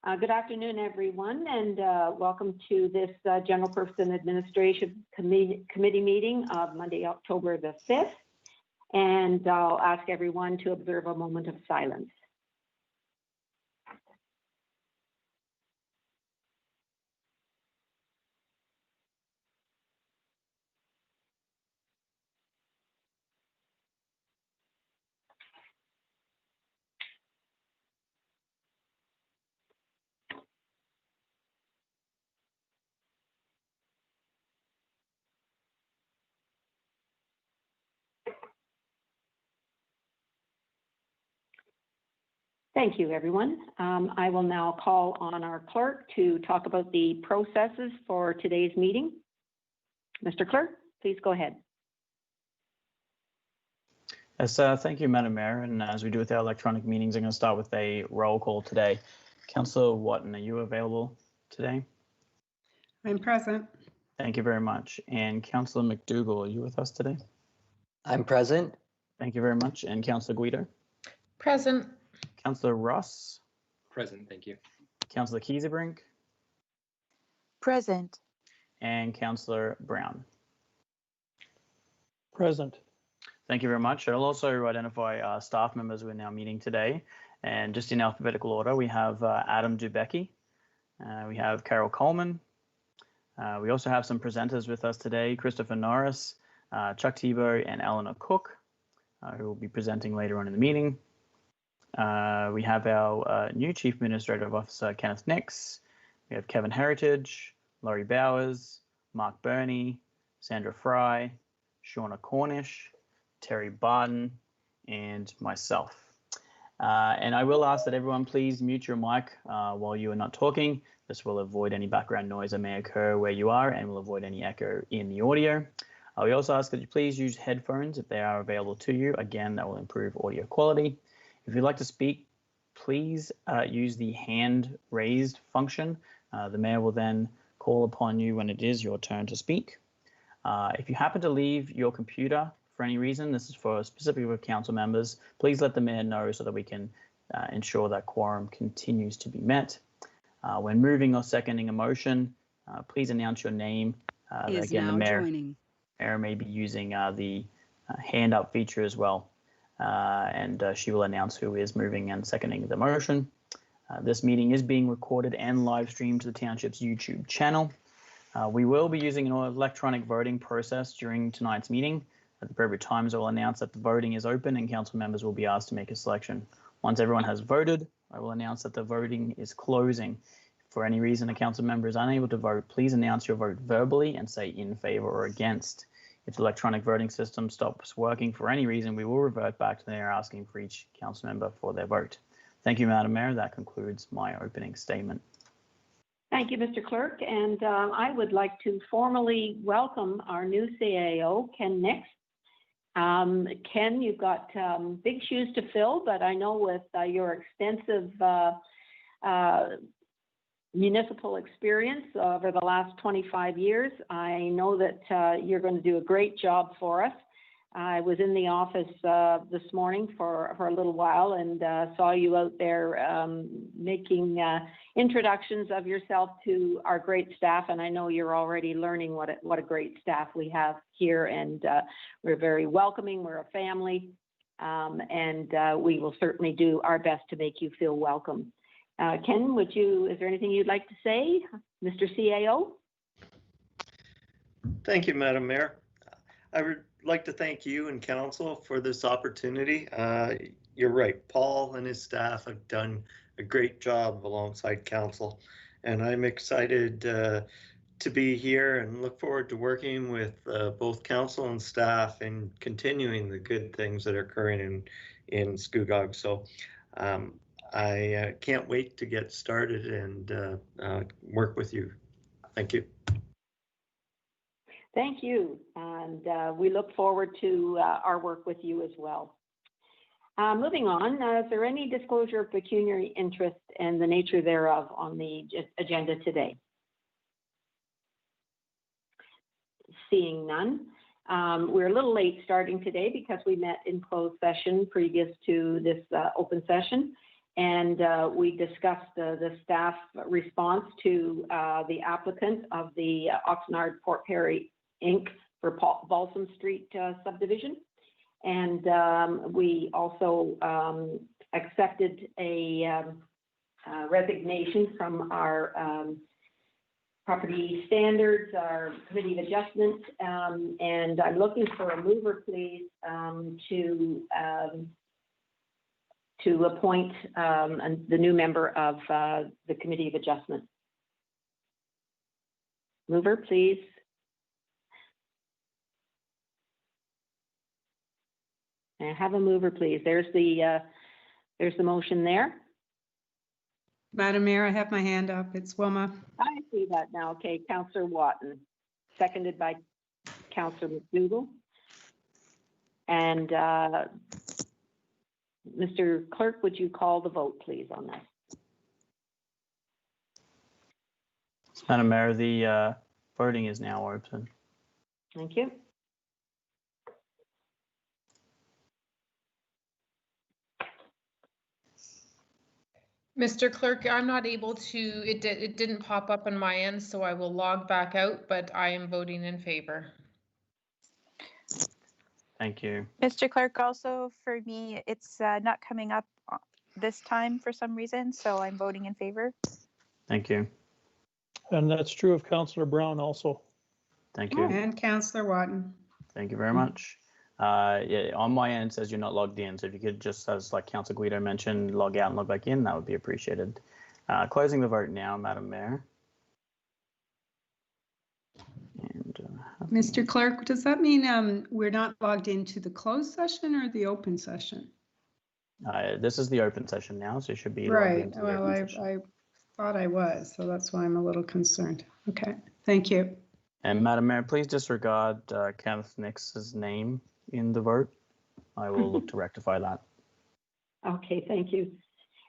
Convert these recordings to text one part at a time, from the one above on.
Good afternoon, everyone, and welcome to this General Purpose and Administration Committee meeting of Monday, October the 5th. And I'll ask everyone to observe a moment of silence. Thank you, everyone. I will now call on our clerk to talk about the processes for today's meeting. Mr. Clerk, please go ahead. Yes, thank you, Madam Mayor. And as we do with our electronic meetings, I'm going to start with a roll call today. Councillor Watton, are you available today? I'm present. Thank you very much. And Councillor McDougall, are you with us today? I'm present. Thank you very much. And Councillor Guido? Present. Councillor Ross? Present, thank you. Councillor Kiesebrink? Present. And Councillor Brown? Present. Thank you very much. I'll also identify staff members who are now meeting today. And just in alphabetical order, we have Adam Dubecki. We have Carol Coleman. We also have some presenters with us today, Christopher Norris, Chuck Tebow, and Eleanor Cook, who will be presenting later on in the meeting. We have our new Chief Administrative Officer, Kenneth Nix. We have Kevin Heritage, Laurie Bowers, Mark Burney, Sandra Fry, Shauna Cornish, Terry Barton, and myself. And I will ask that everyone please mute your mic while you are not talking. This will avoid any background noise that may occur where you are and will avoid any echo in the audio. We also ask that you please use headphones if they are available to you. Again, that will improve audio quality. If you'd like to speak, please use the hand raised function. The mayor will then call upon you when it is your turn to speak. If you happen to leave your computer for any reason, this is for specifically with council members, please let the mayor know so that we can ensure that quorum continues to be met. When moving or seconding a motion, please announce your name. Again, the mayor may be using the hand up feature as well. And she will announce who is moving and seconding the motion. This meeting is being recorded and live streamed to the Township's YouTube channel. We will be using an electronic voting process during tonight's meeting. At the appropriate times, I will announce that the voting is open and council members will be asked to make a selection. Once everyone has voted, I will announce that the voting is closing. If for any reason a council member is unable to vote, please announce your vote verbally and say in favor or against. If the electronic voting system stops working for any reason, we will revert back to there asking for each council member for their vote. Thank you, Madam Mayor. That concludes my opening statement. Thank you, Mr. Clerk. And I would like to formally welcome our new CAO, Ken Nix. Ken, you've got big shoes to fill, but I know with your extensive municipal experience over the last 25 years. I know that you're going to do a great job for us. I was in the office this morning for a little while and saw you out there making introductions of yourself to our great staff, and I know you're already learning what a great staff we have here, and we're very welcoming. We're a family, and we will certainly do our best to make you feel welcome. Ken, is there anything you'd like to say, Mr. CAO? Thank you, Madam Mayor. I would like to thank you and council for this opportunity. You're right, Paul and his staff have done a great job alongside council, and I'm excited to be here and look forward to working with both council and staff and continuing the good things that are occurring in Scugog. So I can't wait to get started and work with you. Thank you. Thank you, and we look forward to our work with you as well. Moving on, is there any disclosure of pecuniary interest and the nature thereof on the agenda today? Seeing none. We're a little late starting today because we met in closed session previous to this open session. And we discussed the staff response to the applicant of the Oxnard Port Perry Inc. for Balsam Street subdivision. And we also accepted a resignation from our property standards, our committee of adjustment, and I'm looking for a mover, please, to appoint the new member of the committee of adjustment. Mover, please. I have a mover, please. There's the motion there. Madam Mayor, I have my hand up. It's Wilma. I see that now. Okay, Councillor Watton, seconded by Councillor McDougall. And Mr. Clerk, would you call the vote, please, on this? Madam Mayor, the voting is now open. Thank you. Mr. Clerk, I'm not able to, it didn't pop up on my end, so I will log back out, but I am voting in favor. Thank you. Mr. Clerk, also for me, it's not coming up this time for some reason, so I'm voting in favor. Thank you. And that's true of Councillor Brown also. Thank you. And Councillor Watton. Thank you very much. Yeah, on my end it says you're not logged in, so if you could just, as like Councillor Guido mentioned, log out and log back in, that would be appreciated. Closing the vote now, Madam Mayor. And, Mr. Clerk, does that mean we're not logged into the closed session or the open session? this is the open session now, so you should be logged Right. into the Well, open session. I thought I was, so that's why I'm a little concerned. Okay. Thank you. And Madam Mayor, please disregard Kenneth Nix's name in the vote. I will look to rectify that. Okay, thank you.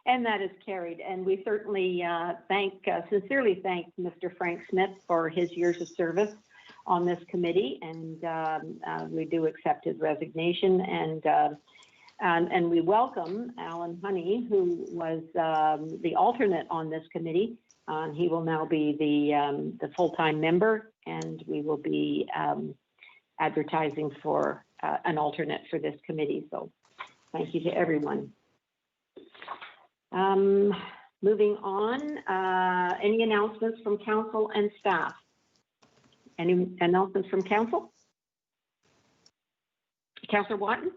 And that is carried. And we certainly sincerely thank Mr. Frank Smith for his years of service on this committee. And we do accept his resignation. And we welcome Alan Honey, who was the alternate on this committee. He will now be the full-time member, and we will be advertising for an alternate for this committee. So thank you to everyone. Moving on, any announcements from council and staff? Any announcements from council? Councillor Watton?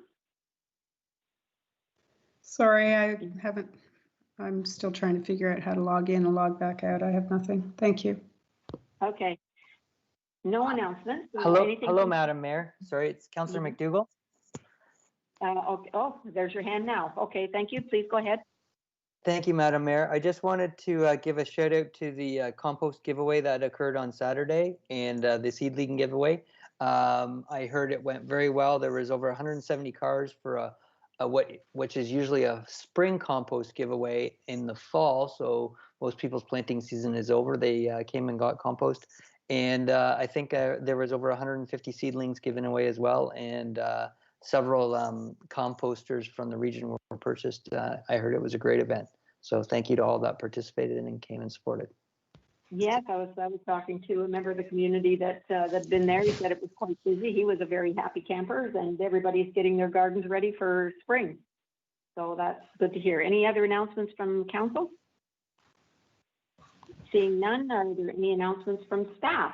Sorry, I haven't, I'm still trying to figure out how to log in and log back out. I have nothing. Thank you. Okay. No announcements. Hello, Madam Mayor. Sorry, it's Councillor McDougall. Okay. Oh, there's your hand now. Okay, thank you. Please go ahead. Thank you, Madam Mayor. I just wanted to give a shout out to the compost giveaway that occurred on Saturday and the seedling giveaway. I heard it went very well. There was over 170 cars for which is usually a spring compost giveaway in the fall. So most people's planting season is over. They came and got compost. And I think there was over 150 seedlings given away as well. And several composters from the region were purchased. I heard it was a great event. So thank you to all that participated and came and supported. Yes, I was talking to a member of the community that's been there. He said it was quite busy. He was a very happy camper, and everybody's getting their gardens ready for spring. So that's good to hear. Any other announcements from council? Seeing none, are there any announcements from staff?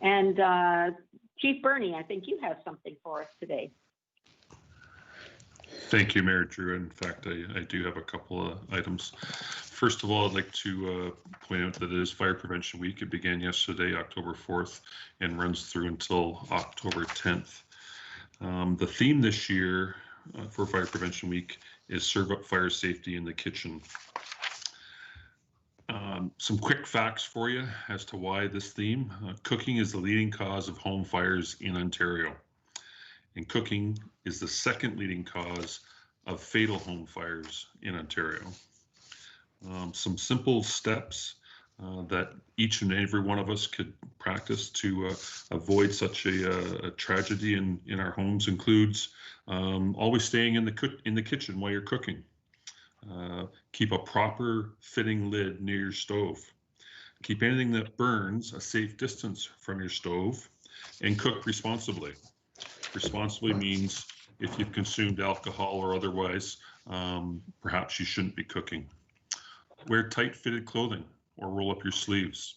And Chief Bernie, I think you have something for us today. Thank you, Mayor Drew. In fact, I do have a couple of items. First of all, I'd like to point out that it is Fire Prevention Week. It began yesterday, October 4th, and runs through until October 10th. The theme this year for Fire Prevention Week is Serve Up Fire Safety in the Kitchen. Some quick facts for you as to why this theme. Cooking is the leading cause of home fires in Ontario. And cooking is the second leading cause of fatal home fires in Ontario. Some simple steps that each and every one of us could practice to avoid such a tragedy in our homes includes always staying in the kitchen while you're cooking. Keep a proper fitting lid near your stove. Keep anything that burns a safe distance from your stove, and cook responsibly. Responsibly means if you've consumed alcohol or otherwise, perhaps you shouldn't be cooking. Wear tight-fitted clothing or roll up your sleeves.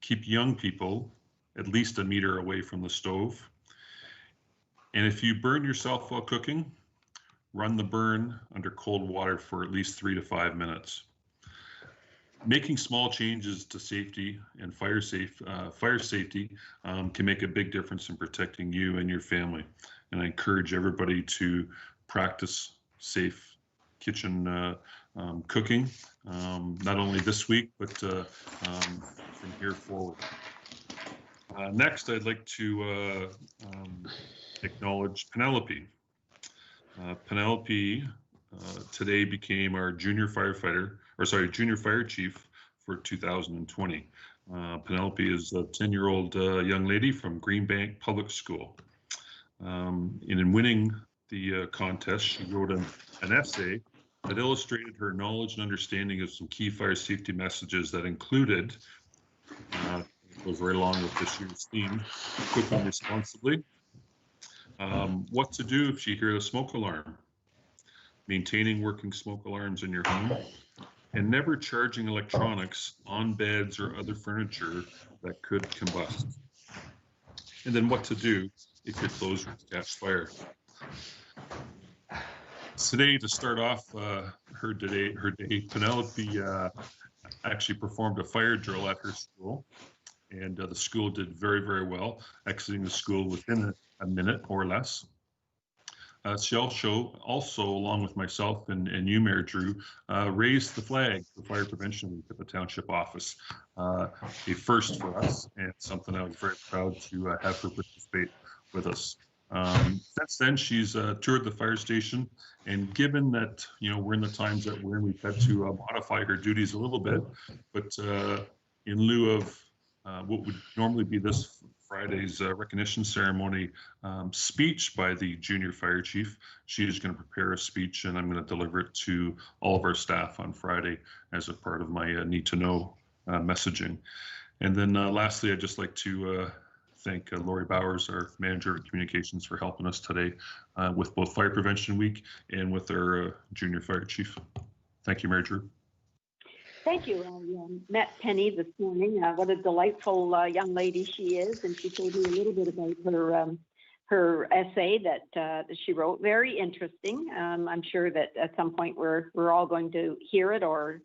Keep young people at least a meter away from the stove. And if you burn yourself while cooking, run the burn under cold water for at least 3 to 5 minutes. Making small changes to safety and fire safety can make a big difference in protecting you and your family. And I encourage everybody to practice safe kitchen cooking, not only this week, but from here forward. Next, I'd like to acknowledge Penelope. Penelope today became our junior fire chief for 2020. Penelope is a 10-year-old young lady from Greenbank Public School. In winning the contest, she wrote an essay that illustrated her knowledge and understanding of some key fire safety messages that included, goes right along with this year's theme, cooking responsibly, what to do if you hear the smoke alarm, maintaining working smoke alarms in your home, and never charging electronics on beds or other furniture that could combust. And then what to do if your clothes catch fire. Today, to start off her day, Penelope actually performed a fire drill at her school, and the school did very, very well, exiting the school within a minute or less. She also, along with myself and you, Mayor Drew, raised the flag for Fire Prevention Week at the Township Office. A first for us, and something I was very proud to have her participate with us. Since then, she's toured the fire station, and given that we're in the times that we're in, we've had to modify her duties a little bit. But in lieu of what would normally be this Friday's recognition ceremony speech by the junior fire chief, she is going to prepare a speech, and I'm going to deliver it to all of our staff on Friday as a part of my need to know messaging. And then lastly, I'd just like to thank Lori Bowers, our manager of communications, for helping us today with both Fire Prevention Week and with our junior fire chief. Thank you, Mayor Drew. Thank you. I met Penny this morning. What a delightful young lady she is, and she told me a little bit about her essay that she wrote. Very interesting. I'm sure that at some point we're all going to hear it or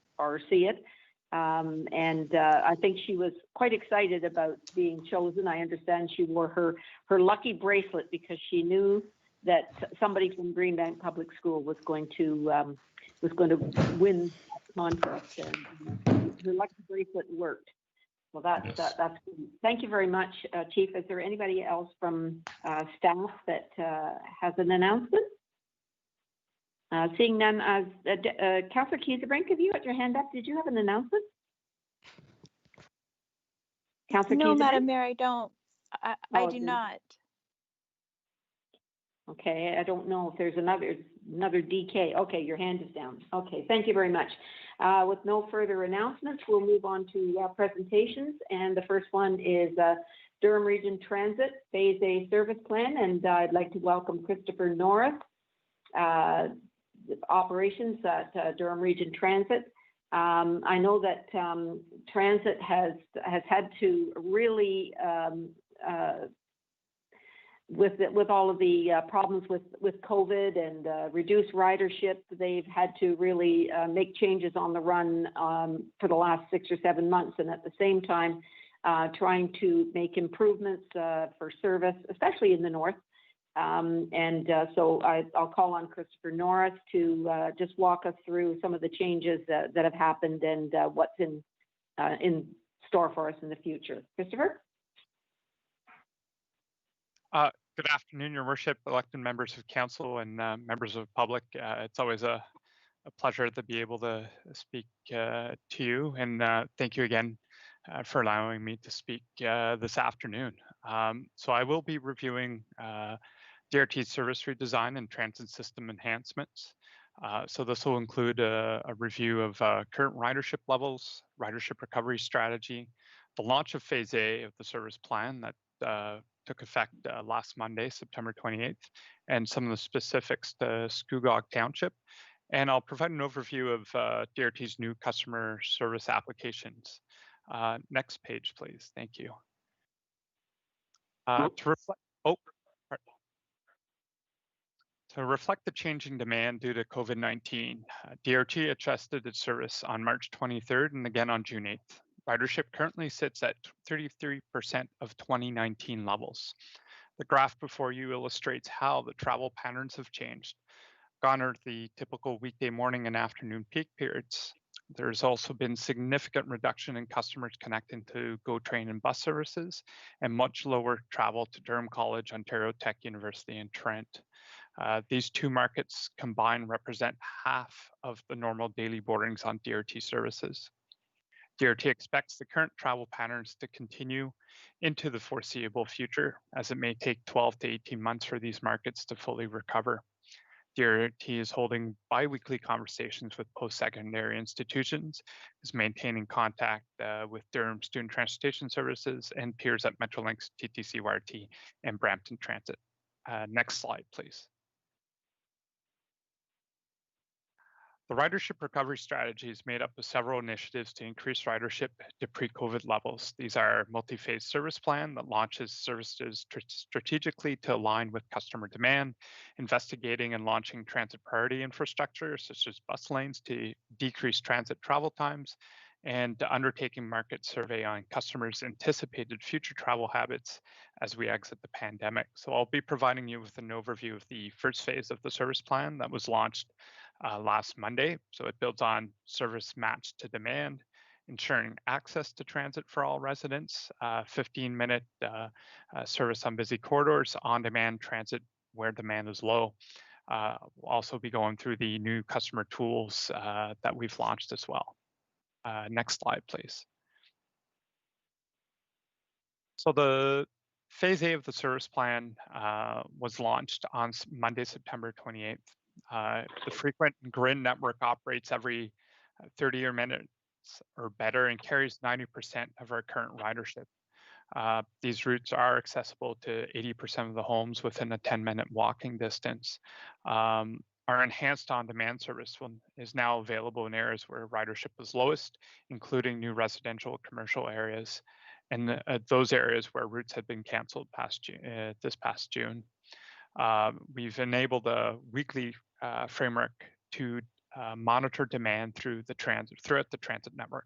see it. And I think she was quite excited about being chosen. I understand she wore her lucky bracelet because she knew that somebody from Greenbank Public School was going to win that contest, and her lucky bracelet worked. Well, that's great. Thank you very much, Chief. Is there anybody else from staff that has an announcement? Seeing none, Councillor Kieserbrink, have you got your hand up? Did you have an announcement? Councillor No, Kieserbrink? Madam Mayor, I don't. I do not. Okay, I don't know if there's another DK. Okay, your hand is down. Okay, thank you very much. With no further announcements, we'll move on to presentations. And the first one is Durham Region Transit Phase A Service Plan. And I'd like to welcome Christopher Norris, operations at Durham Region Transit. I know that Transit has had to really with all of the problems with COVID and reduced ridership, they've had to really make changes on the run for the last 6 or 7 months, and at the same time trying to make improvements for service, especially in the north. So I'll call on Christopher Norris to just walk us through some of the changes that have happened and what's in store for us in the future. Christopher? Good afternoon, Your Worship, elected members of council and members of the public. It's always a pleasure to be able to speak to you, and thank you again for allowing me to speak this afternoon. So I will be reviewing DRT service redesign and transit system enhancements. So this will include a review of current ridership levels, ridership recovery strategy, the launch of Phase A of the service plan that took effect last Monday, September 28th, and some of the specifics to Scugog Township. And I'll provide an overview of DRT's new customer service applications. Next page, please. Thank you. To reflect the changing demand due to COVID-19, DRT adjusted its service on March 23rd and again on June 8th. Ridership currently sits at 33% of 2019 levels. The graph before you illustrates how the travel patterns have changed. Gone are the typical weekday morning and afternoon peak periods. There's also been significant reduction in customers connecting to GO train and bus services, and much lower travel to Durham College, Ontario Tech University, and Trent. These two markets combined represent half of the normal daily boardings on DRT services. DRT expects the current travel patterns to continue into the foreseeable future, as it may take 12 to 18 months for these markets to fully recover. DRT is holding bi-weekly conversations with post-secondary institutions, is maintaining contact with Durham Student Transportation Services and peers at Metrolinx, TTC YRT, and Brampton Transit. Next slide, please. The ridership recovery strategy is made up of several initiatives to increase ridership to pre-COVID levels. These are multi-phase service plan that launches services strategically to align with customer demand, investigating and launching transit priority infrastructure, such as bus lanes to decrease transit travel times, and undertaking market survey on customers' anticipated future travel habits as we exit the pandemic. So I'll be providing you with an overview of the first phase of the service plan that was launched last Monday. So it builds on service matched to demand, ensuring access to transit for all residents, 15-minute service on busy corridors, on-demand transit where demand is low. We'll also be going through the new customer tools that we've launched as well. Next slide, please. So the Phase A of the service plan was launched on Monday, September 28th. The frequent grid network operates every 30 minutes or better and carries 90% of our current ridership. These routes are accessible to 80% of the homes within a 10-minute walking distance. Our enhanced on-demand service is now available in areas where ridership is lowest, including new residential commercial areas, and those areas where routes had been canceled this past June. We've enabled a weekly framework to monitor demand throughout the transit network.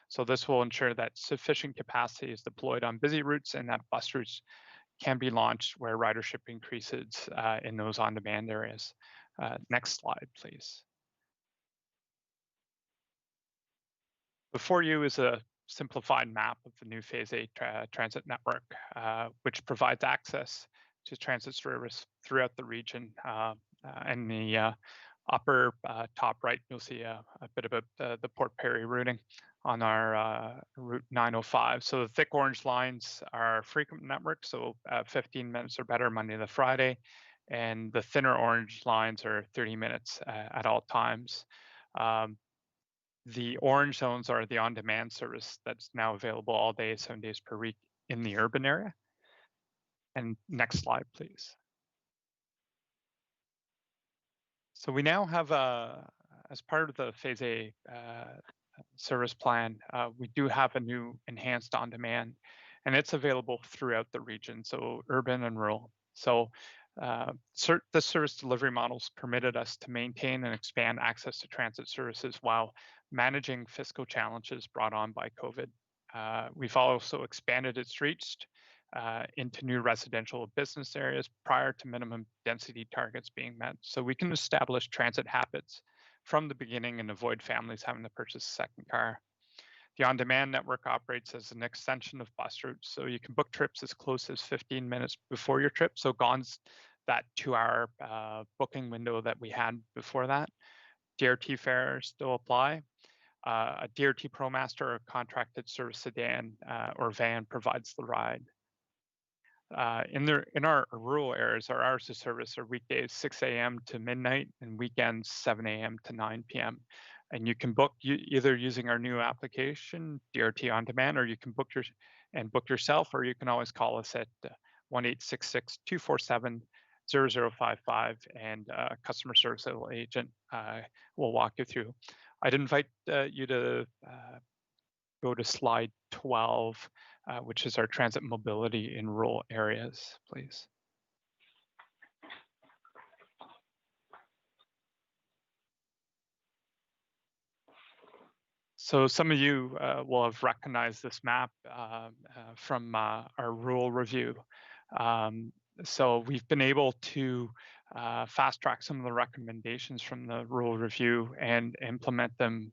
So this will ensure that sufficient capacity is deployed on busy routes and that bus routes can be launched where ridership increases in those on-demand areas. Next slide, please. Before you is a simplified map of the new Phase A transit network, which provides access to transit service throughout the region. In the upper top right, you'll see a bit about the Port Perry routing on our Route 905. So the thick orange lines are frequent network, so 15 minutes or better Monday to Friday. And the thinner orange lines are 30 minutes at all times. The orange zones are the on-demand service that's now available all day, 7 days per week in the urban area. And next slide, please. So we now have, as part of the Phase A service plan, we do have a new enhanced on-demand, and it's available throughout the region, so urban and rural. So this service delivery models permitted us to maintain and expand access to transit services while managing fiscal challenges brought on by COVID. We've also expanded its reach into new residential business areas prior to minimum density targets being met. So we can establish transit habits from the beginning and avoid families having to purchase a second car. The on-demand network operates as an extension of bus routes, so you can book trips as close as 15 minutes before your trip. So gone's that 2-hour booking window that we had before that. DRT fares still apply. A DRT ProMaster or contracted service sedan or van provides the ride. In our rural areas, our hours of service are weekdays 6 a.m. to midnight and weekends 7 a.m. to 9 p.m. And you can book either using our new application, DRT On Demand, or you can book yourself, or you can always call us at 1-866-247-0055, and customer service agent will walk you through. I'd invite you to go to slide 12, which is our transit mobility in rural areas, please. So some of you will have recognized this map from our rural review. So we've been able to fast track some of the recommendations from the rural review and implement them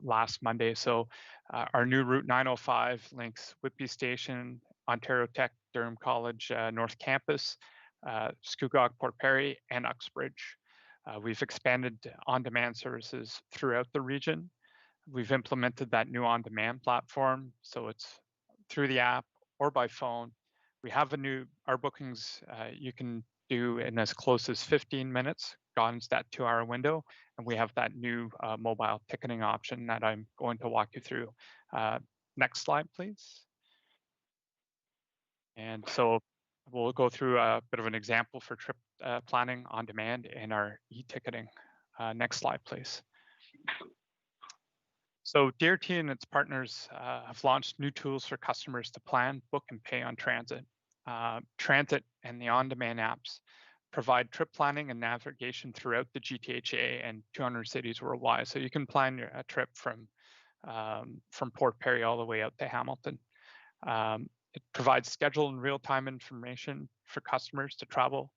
last Monday. So our new Route 905 links Whitby Station, Ontario Tech, Durham College North Campus, Scugog, Port Perry, and Uxbridge. We've expanded on-demand services throughout the region. We've implemented that new on-demand platform, so it's through the app or by phone. We have our bookings you can do in as close as 15 minutes, gone that 2-hour window, and we have that new mobile ticketing option that I'm going to walk you through. Next slide, please. And so we'll go through a bit of an example for trip planning on demand and our e-ticketing. Next slide, please. So DRT and its partners have launched new tools for customers to plan, book, and pay on transit. Transit and the on-demand apps provide trip planning and navigation throughout the GTHA and 200 cities worldwide. So you can plan a trip from Port Perry all the way out to Hamilton. It provides schedule and real-time information for customers to travel.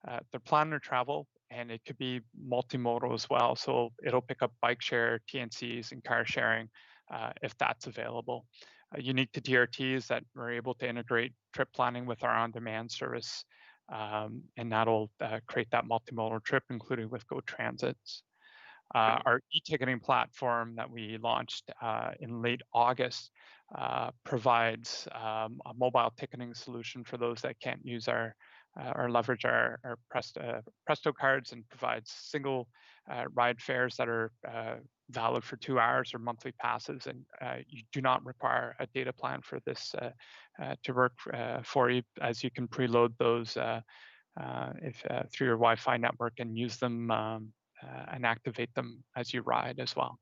Their plan their travel, and it could be multimodal as well. So it'll pick up bike share, TNCs, and car sharing if that's available. Unique to DRT is that we're able to integrate trip planning with our on-demand service, and that'll create that multimodal trip, including with Go Transits. Our e-ticketing platform that we launched in late August provides a mobile ticketing solution for those that can't use or leverage our Presto cards, and provides single ride fares that are valid for 2 hours or monthly passes. And you do not require a data plan for this to work for you, as you can preload those through your Wi-Fi network and use them and activate them as you ride as well.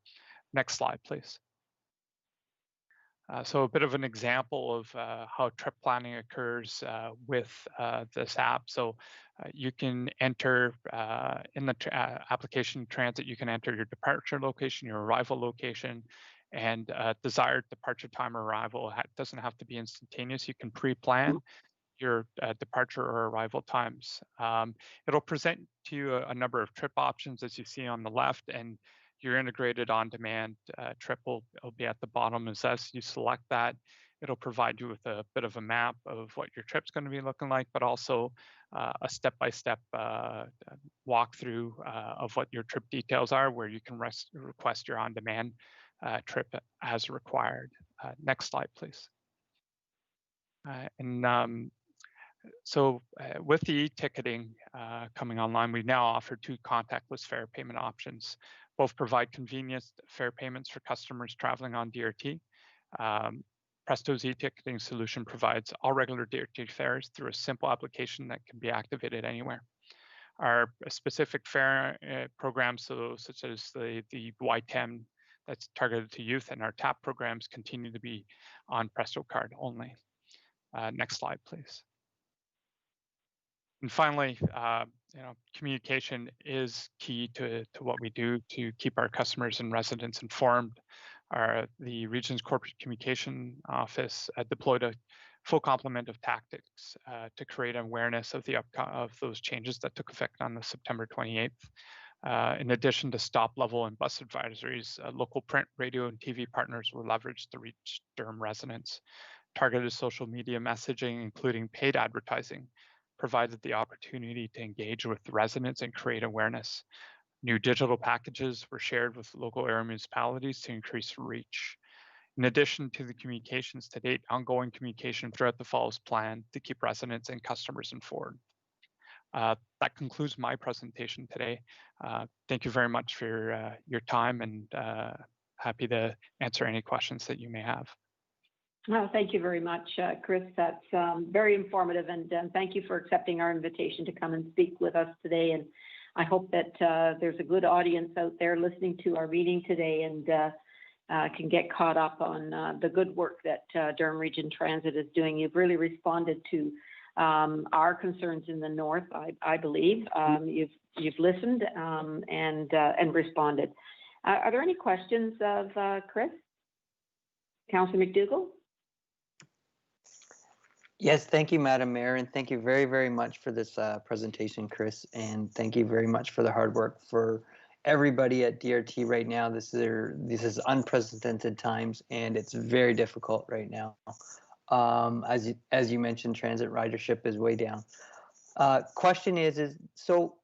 Next slide, please. So a bit of an example of how trip planning occurs with this app. So you can enter in the application transit, you can enter your departure location, your arrival location, and desired departure time or arrival. It doesn't have to be instantaneous. You can pre-plan your departure or arrival times. It'll present to you a number of trip options, as you see on the left, and your integrated on-demand trip will be at the bottom. As you select that, it'll provide you with a bit of a map of what your trip's going to be looking like, but also a step-by-step walkthrough of what your trip details are, where you can request your on-demand trip as required. Next slide, please. So with the e-ticketing coming online, we now offer 2 contactless fare payment options. Both provide convenient fare payments for customers traveling on DRT. Presto's e-ticketing solution provides all regular DRT fares through a simple application that can be activated anywhere. Our specific fare programs, such as the Y10 that's targeted to youth, and our TAP programs continue to be on Presto card only. Next slide, please. And finally, communication is key to what we do to keep our customers and residents informed. The region's corporate communication office deployed a full complement of tactics to create awareness of those changes that took effect on the September 28th. In addition to stop level and bus advisories, local print, radio, and TV partners were leveraged to reach Durham residents. Targeted social media messaging, including paid advertising, provided the opportunity to engage with residents and create awareness. New digital packages were shared with local area municipalities to increase reach. In addition to the communications to date, ongoing communication throughout the fall is planned to keep residents and customers informed. That concludes my presentation today. Thank you very much for your time, and happy to answer any questions that you may have. Well, thank you very much, Chris. That's very informative, and thank you for accepting our invitation to come and speak with us today. And I hope that there's a good audience out there listening to our meeting today and can get caught up on the good work that Durham Region Transit is doing. You've really responded to our concerns in the north, I believe. You've listened and responded. Are there any questions of Chris? Councillor McDougall? Yes, thank you, Madam Mayor, and thank you very, very much for this presentation, Chris, and thank you very much for the hard work for everybody at DRT right now. This is unprecedented times, and it's very difficult right now. As you mentioned, transit ridership is way down. Question is so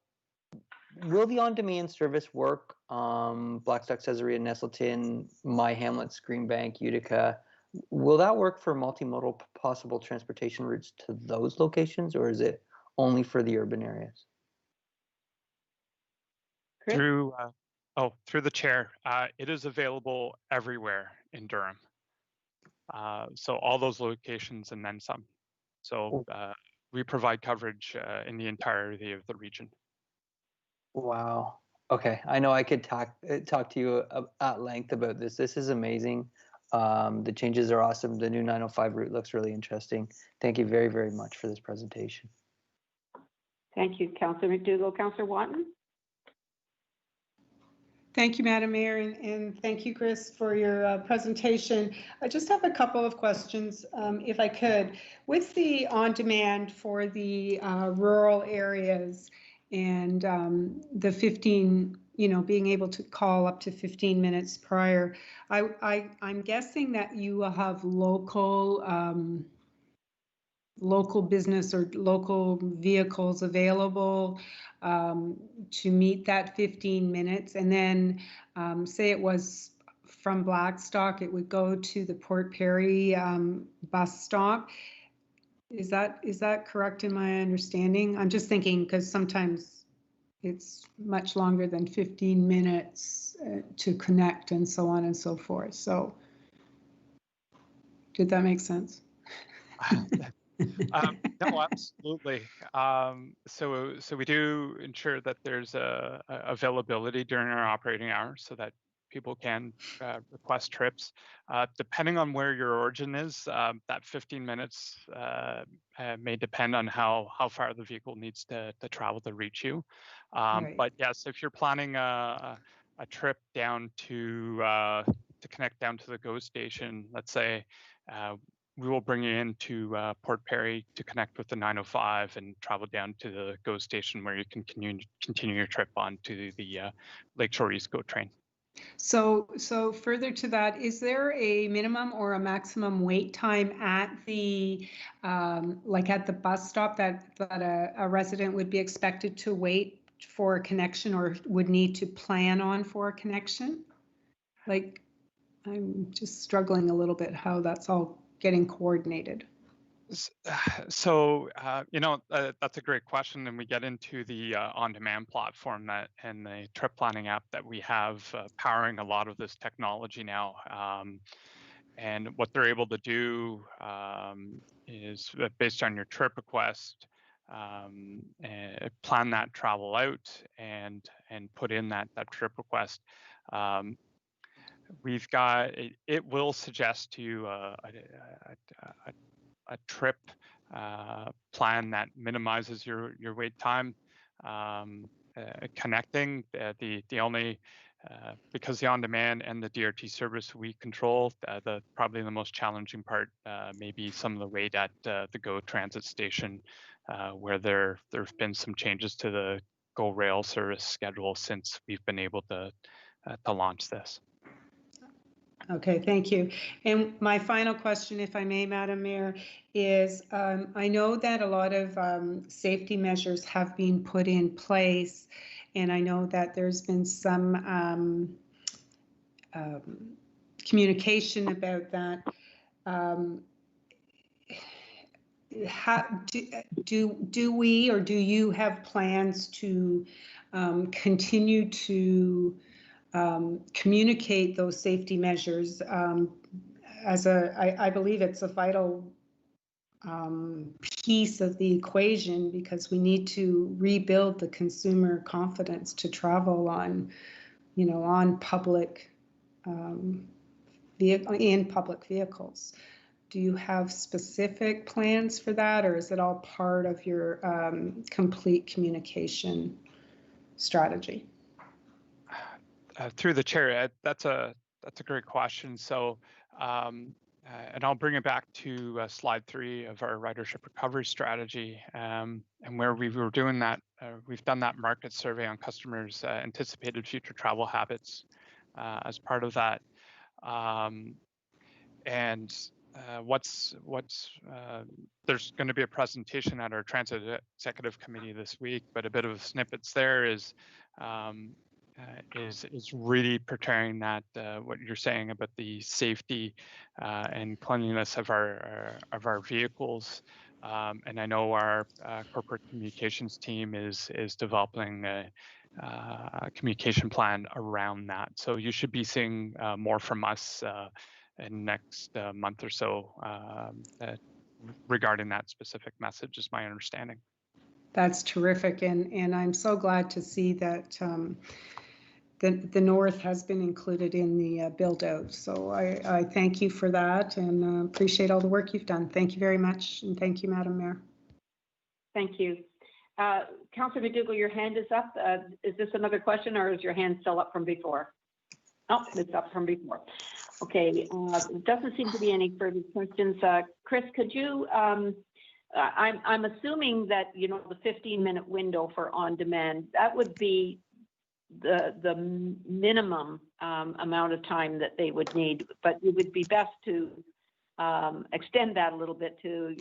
will the on-demand service work? Blackstock, Caesarea, Nestleton, My Hamlets, Greenbank, Utica. Will that work for multimodal possible transportation routes to those locations, or is it only for the urban areas? Chris? Through the chair, it is available everywhere in Durham. So all those locations and then some. So we provide coverage in the entirety of the region. Wow. Okay, I know I could talk to you at length about this. This is amazing. The changes are awesome. The new 905 route looks really interesting. Thank you very, very much for this presentation. Thank you, Councillor McDougall. Councillor Watton? Thank you, Madam Mayor, and thank you, Chris, for your presentation. I just have a couple of questions, if I could. With the on-demand for the rural areas and the 15, being able to call up to 15 minutes prior, I'm guessing that you will have local business or local vehicles available to meet that 15 minutes. And then say it was from Blackstock, it would go to the Port Perry bus stop. Is that correct in my understanding? I'm just thinking because sometimes it's much longer than 15 minutes to connect and so on and so forth. So did that make sense? No, absolutely. So we do ensure that there's availability during our operating hours so that people can request trips. Depending on where your origin is, that 15 minutes may depend on how far the vehicle needs to travel to reach you. Right. But yes, if you're planning a trip down to connect down to the GO station, let's say, we will bring you into Port Perry to connect with the 905 and travel down to the GO station where you can continue your trip on to the Lakeshore East GO train. So further to that, is there a minimum or a maximum wait time at the at the bus stop that a resident would be expected to wait for a connection or would need to plan on for a connection? Like, I'm just struggling a little bit how that's all getting coordinated. So, that's a great question, and we get into the on-demand platform and the trip planning app that we have powering a lot of this technology now. And what they're able to do is based on your trip request, plan that travel out and put in that trip request. We've got it will suggest to you a trip plan that minimizes your wait time. Connecting the only because the on-demand and the DRT service we control, probably the most challenging part may be some of the wait at the GO transit station, where there've been some changes to the GO rail service schedule since we've been able to launch this. Okay, thank you. And my final question, if I may, Madam Mayor, is I know that a lot of safety measures have been put in place, and I know that there's been some communication about that. How do we, or do you have plans to continue to communicate those safety measures I believe it's a vital piece of the equation, because we need to rebuild the consumer confidence to travel on, on public in public vehicles. Do you have specific plans for that, or is it all part of your complete communication strategy? Through the chair, that's a great question. So, and I'll bring it back to slide 3 of our ridership recovery strategy, and where we were doing that. We've done that market survey on customers' anticipated future travel habits as part of that, and there's going to be a presentation at our transit executive committee this week, but a bit of snippets there is really portraying that what you're saying about the safety and cleanliness of our vehicles, and I know our corporate communications team is developing a communication plan around that. So you should be seeing more from us in next month or so regarding that specific message, is my understanding. That's terrific, and I'm so glad to see that the North has been included in the build out. So I thank you for that, and appreciate all the work you've done. Thank you very much, and thank you, Madam Mayor. Thank you. Councillor McDougall, your hand is up. Is this another question, or is your hand still up from before? Oh, it's up from before. Okay, it doesn't seem to be any further questions. Chris, could you, I'm assuming that, the 15-minute window for on-demand, that would be the minimum amount of time that they would need, but it would be best to extend that a little bit to,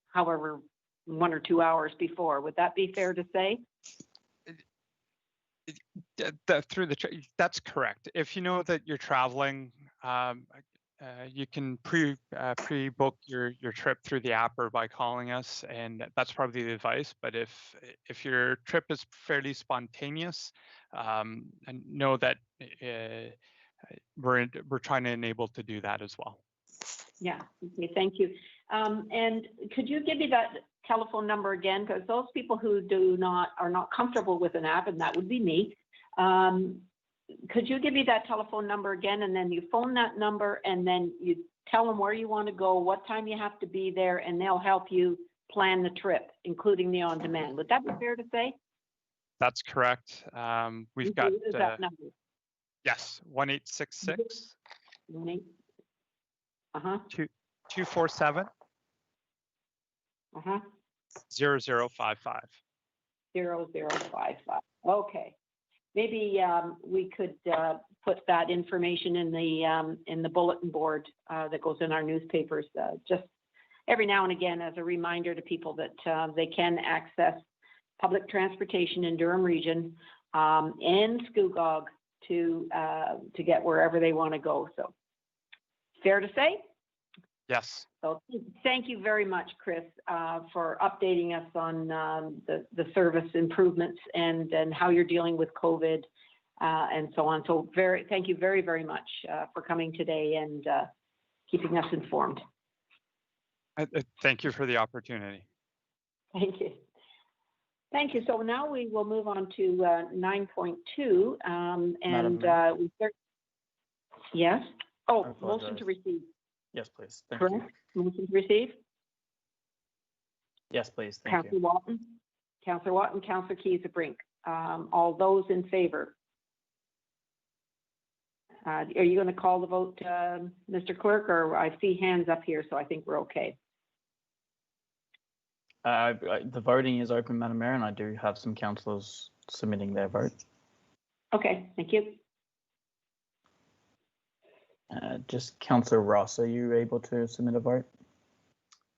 however, 1 or 2 hours before. Would that be fair to say? That's correct. If you know that you're traveling, you can pre-book your trip through the app or by calling us, and that's probably the advice. But if your trip is fairly spontaneous, and know that we're trying to enable to do that as well. Yeah. Okay. Thank you. And could you give me that telephone number again? Because those people who are not comfortable with an app, and that would be me. Could you give me that telephone number again, and then you phone that number, and then you tell them where you want to go, what time you have to be there, and they'll help you plan the trip, including the on-demand. Would that be fair to say? That's correct. We've got that number. Yes, 1-866 247 0055. 0055. Okay. Maybe we could put that information in the bulletin board that goes in our newspapers, just every now and again as a reminder to people that they can access public transportation in Durham Region and Scugog to get wherever they want to go. So, fair to say? Yes. So thank you very much, Chris, for updating us on the service improvements and how you're dealing with COVID and so on. So thank you very, very much for coming today and keeping us informed. Thank you for the opportunity. Thank you. Thank you. So now we will move on to 9.2 and we start. Yes. Oh, motion to receive. Yes, please. Thank Correct. you. Motion to receive. Yes, please. Thank Councillor Walton, Councillor Watton, Councillor Keys-Brink. All those in favor. Are you going to call the vote, Mr. Clerk, or I see hands up here, so I think we're okay. The voting is open, Madam Mayor, and I do have some councillors submitting their vote. Okay, thank you. Just Councillor Ross, are you able to submit a vote?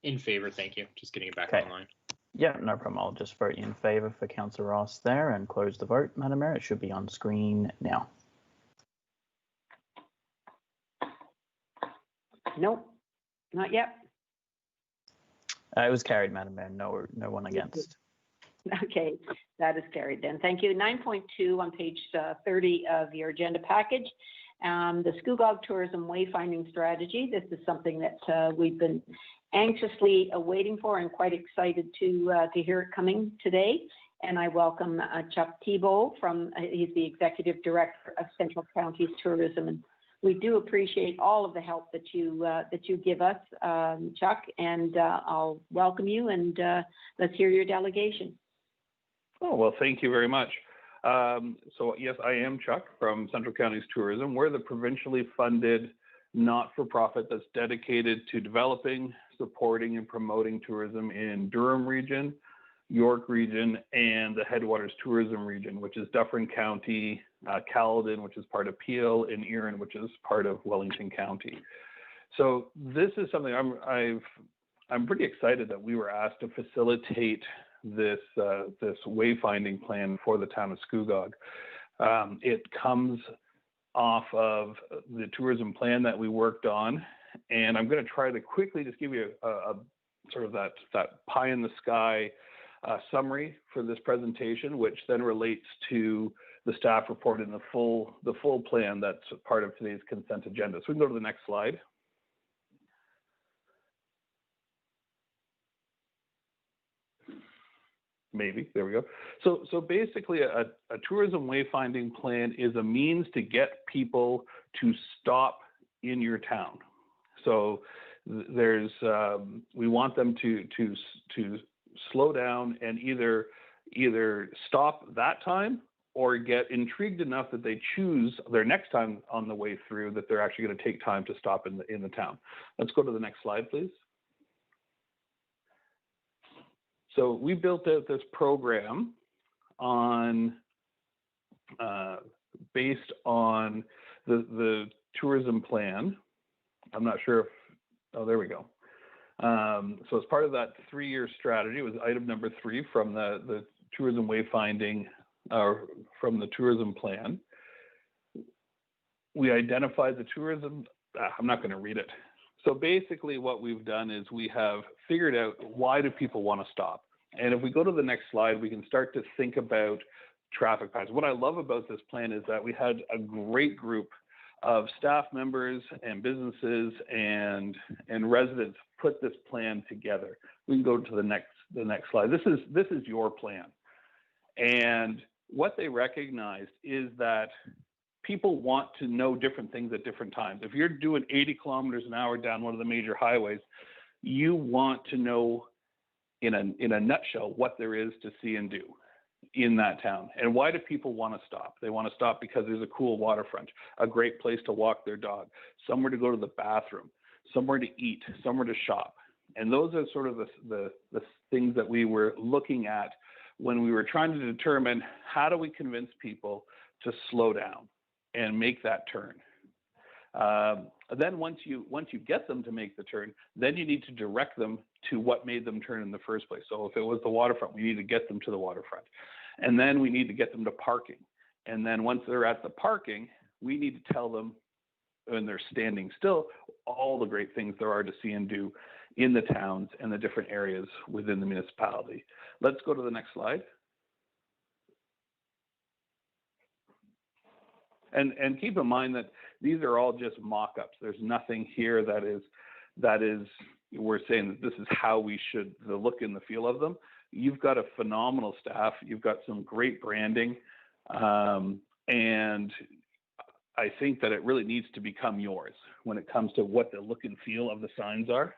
In favor, thank you. Just getting it back Okay. online. Yeah, no problem. I'll just vote in favor for Councillor Ross there and close the vote, Madam Mayor. It should be on screen now. Nope, not yet. It was carried, Madam Mayor. No one against. Okay, that is carried then. Thank you. 9.2 on page 30 of your agenda package. The Scugog Tourism Wayfinding Strategy. This is something that we've been anxiously waiting for and quite excited to hear it coming today. And I welcome Chuck Thibault he's the Executive Director of Central Counties Tourism. And we do appreciate all of the help that you give us, Chuck, and I'll welcome you and let's hear your delegation. Oh, well, thank you very much. So yes, I am Chuck from Central Counties Tourism. We're the provincially funded not-for-profit that's dedicated to developing, supporting, and promoting tourism in Durham Region, York Region, and the Headwaters Tourism Region, which is Dufferin County, Caledon, which is part of Peel, and Erin, which is part of Wellington County. So this is something I'm pretty excited that we were asked to facilitate this wayfinding plan for the town of Scugog. It comes off of the tourism plan that we worked on, and I'm going to try to quickly just give you a sort of that pie in the sky summary for this presentation, which then relates to the staff report and the full plan that's part of today's consent agenda. So we can go to the next slide. Maybe, there we go. So basically a tourism wayfinding plan is a means to get people to stop in your town. So there's, we want them to slow down and either stop that time or get intrigued enough that they choose their next time on the way through that they're actually going to take time to stop in the town. Let's go to the next slide, please. So we built out this program on based on the tourism plan. I'm not sure if, oh, there we go. So as part of that 3-year strategy, it was item number 3 from the tourism wayfinding, from the tourism plan. We identified the tourism, I'm not going to read it. So basically what we've done is we have figured out why do people want to stop. And if we go to the next slide, we can start to think about traffic patterns. What I love about this plan is that we had a great group of staff members and businesses and residents put this plan together. We can go to the next slide. This is your plan. And what they recognized is that people want to know different things at different times. If you're doing 80 kilometers an hour down one of the major highways, you want to know in a nutshell what there is to see and do in that town. And why do people want to stop? They want to stop because there's a cool waterfront, a great place to walk their dog, somewhere to go to the bathroom, somewhere to eat, somewhere to shop. And those are sort of the things that we were looking at when we were trying to determine how do we convince people to slow down and make that turn. Then once you get them to make the turn, then you need to direct them to what made them turn in the first place. So if it was the waterfront, we need to get them to the waterfront. And then we need to get them to parking. And then once they're at the parking, we need to tell them when they're standing still, all the great things there are to see and do in the towns and the different areas within the municipality. Let's go to the next slide. And keep in mind that these are all just mock-ups. There's nothing here that is we're saying that this is how we should, the look and the feel of them. You've got a phenomenal staff. You've got some great branding. And I think that it really needs to become yours when it comes to what the look and feel of the signs are.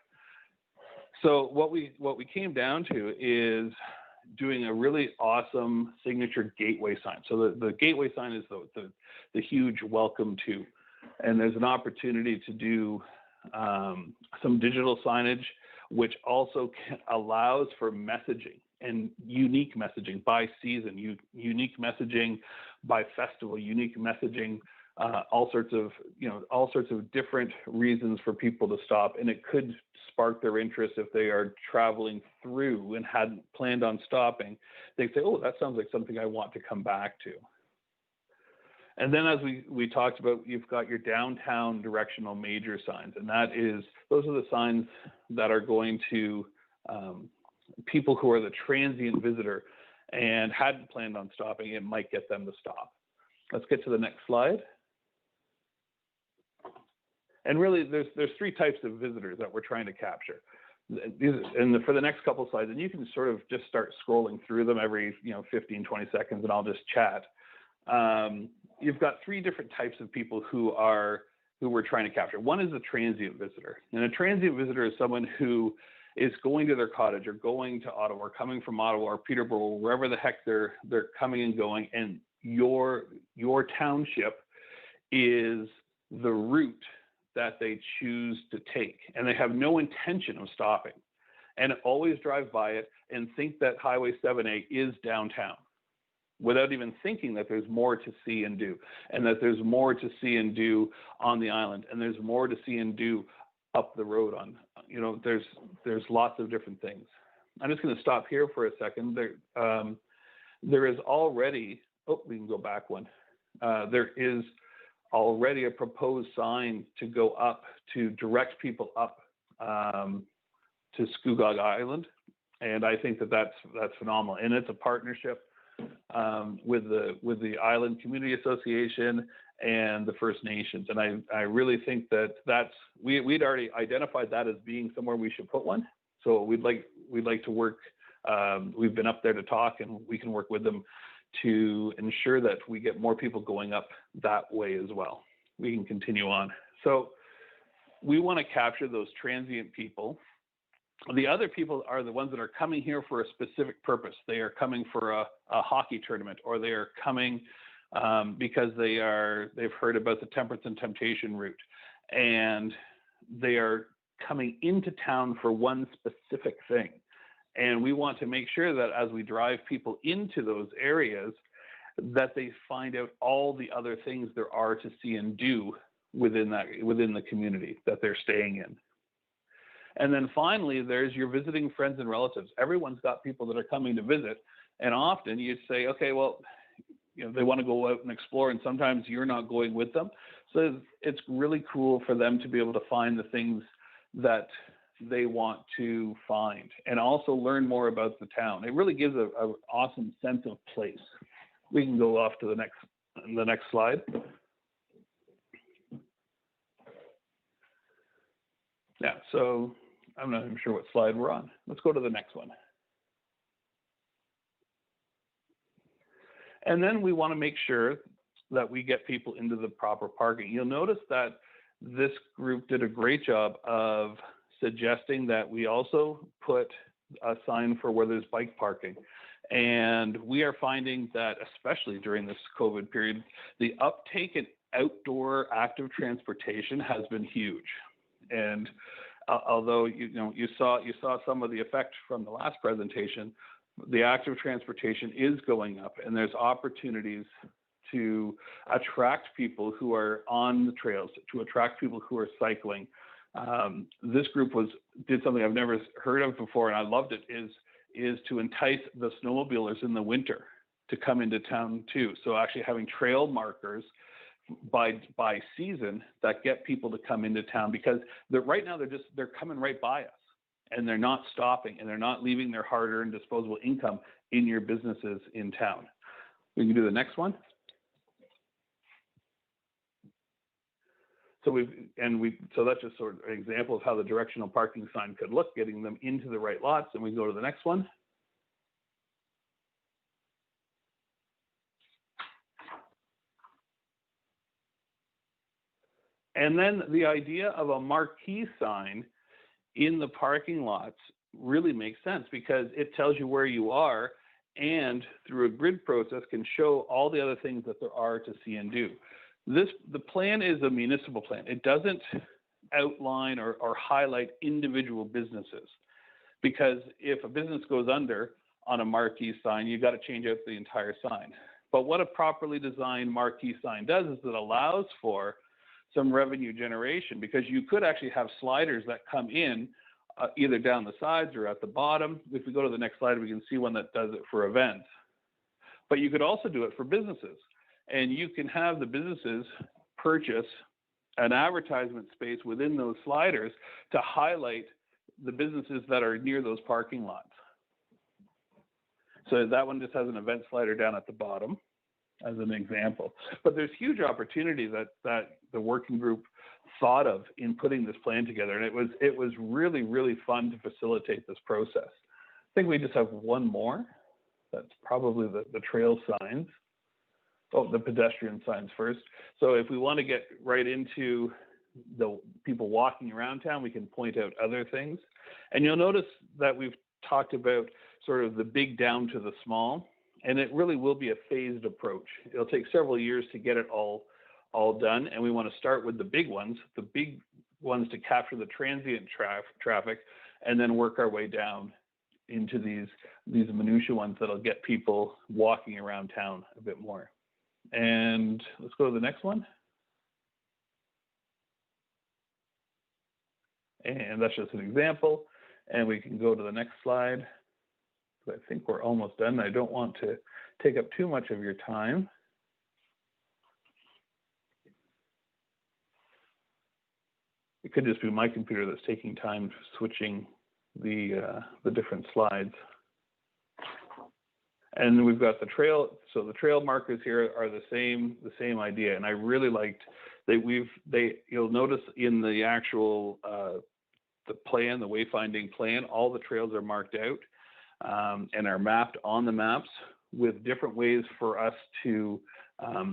So what we came down to is doing a really awesome signature gateway sign. So the gateway sign is the huge welcome to, and there's an opportunity to do some digital signage, which also allows for messaging and unique messaging by season, unique messaging by festival, unique messaging, all sorts of different reasons for people to stop. And it could spark their interest if they are traveling through and hadn't planned on stopping. They say, oh, that sounds like something I want to come back to. And then as we talked about, you've got your downtown directional major signs, and those are the signs that are going to people who are the transient visitor and hadn't planned on stopping. It might get them to stop. Let's get to the next slide. And really, there's three types of visitors that we're trying to capture. And for the next couple of slides, and you can sort of just start scrolling through them every 15, 20 seconds, and I'll just chat. You've got three different types of people who we're trying to capture. One is a transient visitor, and a transient visitor is someone who is going to their cottage or going to Ottawa or coming from Ottawa or Peterborough, wherever the heck they're coming and going, and your township is the route that they choose to take, and they have no intention of stopping, and always drive by it and think that Highway 7A is downtown without even thinking that there's more to see and do, and that there's more to see and do on the island, and there's more to see and do up the road on, there's lots of different things. I'm just going to stop here for a second. There is already, we can go back one. There is already a proposed sign to go up to direct people up to Scugog Island, and I think that's phenomenal. And it's a partnership with the Island Community Association and the First Nations, and I really think that's we'd already identified that as being somewhere we should put one. So we'd like to work. We've been up there to talk, and we can work with them to ensure that we get more people going up that way as well. We can continue on. So we want to capture those transient people. The other people are the ones that are coming here for a specific purpose. They are coming for a hockey tournament, or they are coming because they've heard about the Temperance and Temptation route, and they are coming into town for one specific thing. And we want to make sure that as we drive people into those areas, that they find out all the other things there are to see and do within the community that they're staying in. And then finally, there's your visiting friends and relatives. Everyone's got people that are coming to visit, and often you'd say, okay, well, they want to go out and explore, and sometimes you're not going with them. So it's really cool for them to be able to find the things that they want to find, and also learn more about the town. It really gives an awesome sense of place. We can go off to the next slide. Yeah, so I'm not even sure what slide we're on. Let's go to the next one. And then we want to make sure that we get people into the proper parking. You'll notice that this group did a great job of suggesting that we also put a sign for where there's bike parking. And we are finding that, especially during this COVID period, the uptake in outdoor active transportation has been huge. And although you saw some of the effect from the last presentation, the active transportation is going up, and there's opportunities to attract people who are on the trails, to attract people who are cycling. This group did something I've never heard of before, and I loved it, is to entice the snowmobilers in the winter to come into town too. So actually having trail markers by season that get people to come into town, because right now they're coming right by us, and they're not stopping, and they're not leaving their hard-earned disposable income in your businesses in town. We can do the next one. So that's just sort of an example of how the directional parking sign could look, getting them into the right lots. And we go to the next one. And then the idea of a marquee sign in the parking lots really makes sense, because it tells you where you are, and through a grid process can show all the other things that there are to see and do. The plan is a municipal plan. It doesn't outline or highlight individual businesses, because if a business goes under on a marquee sign, you've got to change out the entire sign. But what a properly designed marquee sign does is it allows for some revenue generation, because you could actually have sliders that come in either down the sides or at the bottom. If we go to the next slide, we can see one that does it for events. But you could also do it for businesses. and you can have the businesses purchase an advertisement space within those sliders to highlight the businesses that are near those parking lots. So that one just has an event slider down at the bottom as an example. But there's huge opportunity that the working group thought of in putting this plan together. And it was really, really fun to facilitate this process. I think we just have one more. That's probably the trail signs. Oh, the pedestrian signs first. So if we want to get right into the people walking around town, we can point out other things. And you'll notice that we've talked about sort of the big down to the small, and it really will be a phased approach. It'll take several years to get it all done, and we want to start with the big ones to capture the transient traffic, and then work our way down into these minutia ones that'll get people walking around town a bit more. And let's go to the next one. And that's just an example. And we can go to the next slide. I think we're almost done. I don't want to take up too much of your time. It could just be my computer that's taking time switching the different slides. And we've got the trail. So the trail markers here are the same idea. And I really liked that you'll notice in the actual the plan, the wayfinding plan, all the trails are marked out and are mapped on the maps with different ways for us to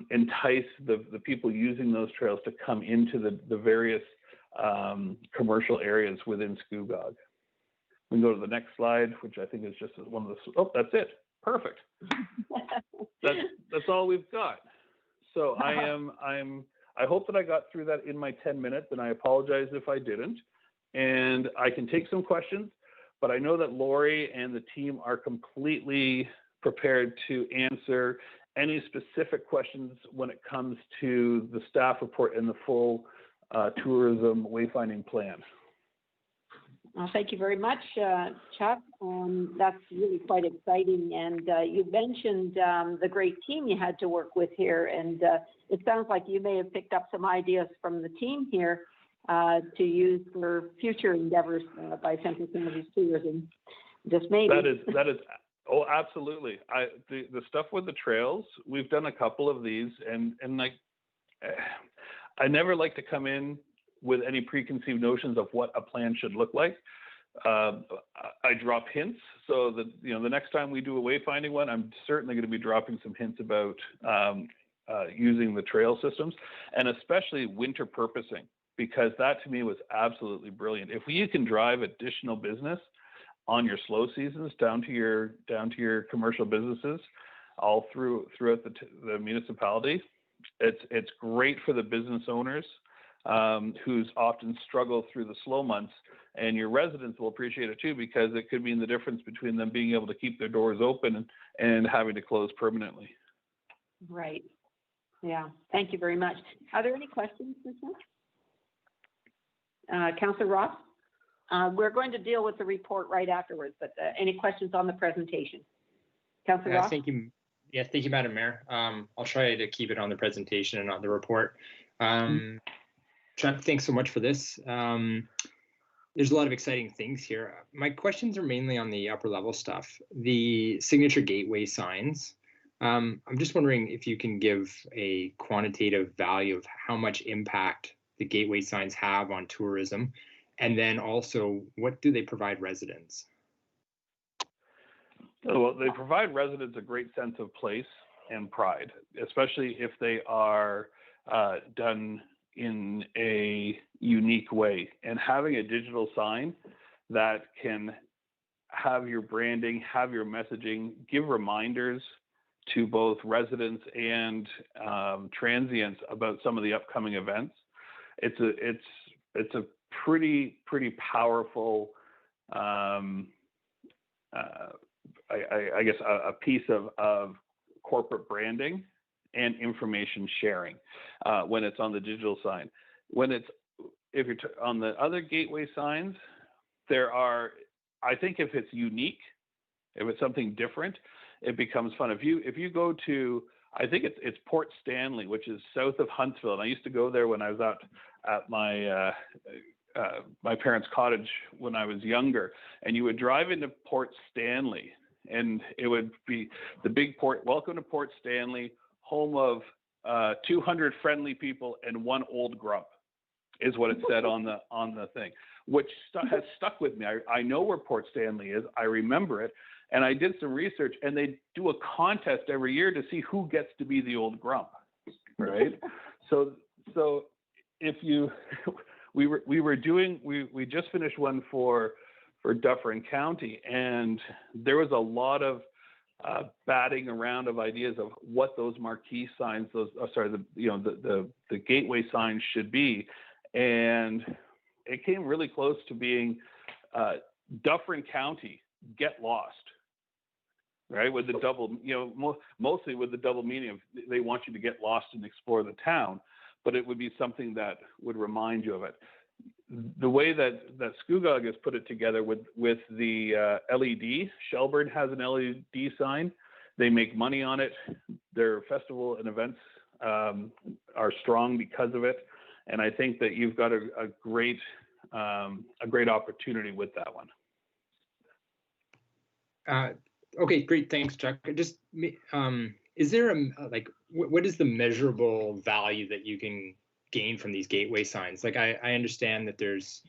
entice the people using those trails to come into the various commercial areas within Scugog. We can go to the next slide, which I think is just one of the, oh, that's it. Perfect. That's all we've got. So I hope that I got through that in my 10 minutes, and I apologize if I didn't. And I can take some questions, but I know that Lori and the team are completely prepared to answer any specific questions when it comes to the staff report and the full tourism wayfinding plan. Well, thank you very much, Chuck. That's really quite exciting. And you mentioned the great team you had to work with here. And it sounds like you may have picked up some ideas from the team here to use for future endeavors by Central Counties Tourism. Just maybe. That is. Oh, absolutely. The stuff with the trails, we've done a couple of these, and like, I never like to come in with any preconceived notions of what a plan should look like. I drop hints so that, the next time we do a wayfinding one, I'm certainly going to be dropping some hints about using the trail systems, and especially winter purposing, because that to me was absolutely brilliant. If you can drive additional business on your slow seasons down to your commercial businesses all throughout the municipality, it's great for the business owners who's often struggle through the slow months, and your residents will appreciate it too, because it could mean the difference between them being able to keep their doors open and having to close permanently. Right. Yeah. Thank you very much. Are there any questions, Michelle? Councillor Ross? We're going to deal with the report right afterwards, but any questions on the presentation? Councillor Ross? Thank you. Yes, thank you, Madam Mayor. I'll try to keep it on the presentation and not the report. Chuck, thanks so much for this. There's a lot of exciting things here. My questions are mainly on the upper level stuff. The signature gateway signs. I'm just wondering if you can give a quantitative value of how much impact the gateway signs have on tourism, and then also what do they provide residents? Well, they provide residents a great sense of place and pride, especially if they are done in a unique way. And having a digital sign that can have your branding, have your messaging, give reminders to both residents and transients about some of the upcoming events. It's a pretty powerful, I guess, a piece of corporate branding and information sharing when it's on the digital sign. If you're on the other gateway signs, I think if it's unique, if it's something different, it becomes fun. If you go to I think it's Port Stanley, which is south of Huntsville. And I used to go there when I was out at my my parents' cottage when I was younger. And you would drive into Port Stanley, and it would be the big port. Welcome to Port Stanley, home of 200 friendly people and one old grump, is what it said on the thing, which has stuck with me. I know where Port Stanley is. I remember it. And I did some research, and they do a contest every year to see who gets to be the old grump, right? So if you, we just finished one for Dufferin County, and there was a lot of batting around of ideas of what those marquee signs, the gateway signs should be, and it came really close to being Dufferin County, get lost. Right, with the double, mostly with the double meaning of they want you to get lost and explore the town, but it would be something that would remind you of it. The way that Scugog has put it together with the LED, Shelburne has an LED sign. They make money on it. Their festival and events are strong because of it, and I think that you've got a great opportunity with that one. Okay, great. Thanks, Chuck. Just, is there what is the measurable value that you can gain from these gateway signs? Like, I understand that there's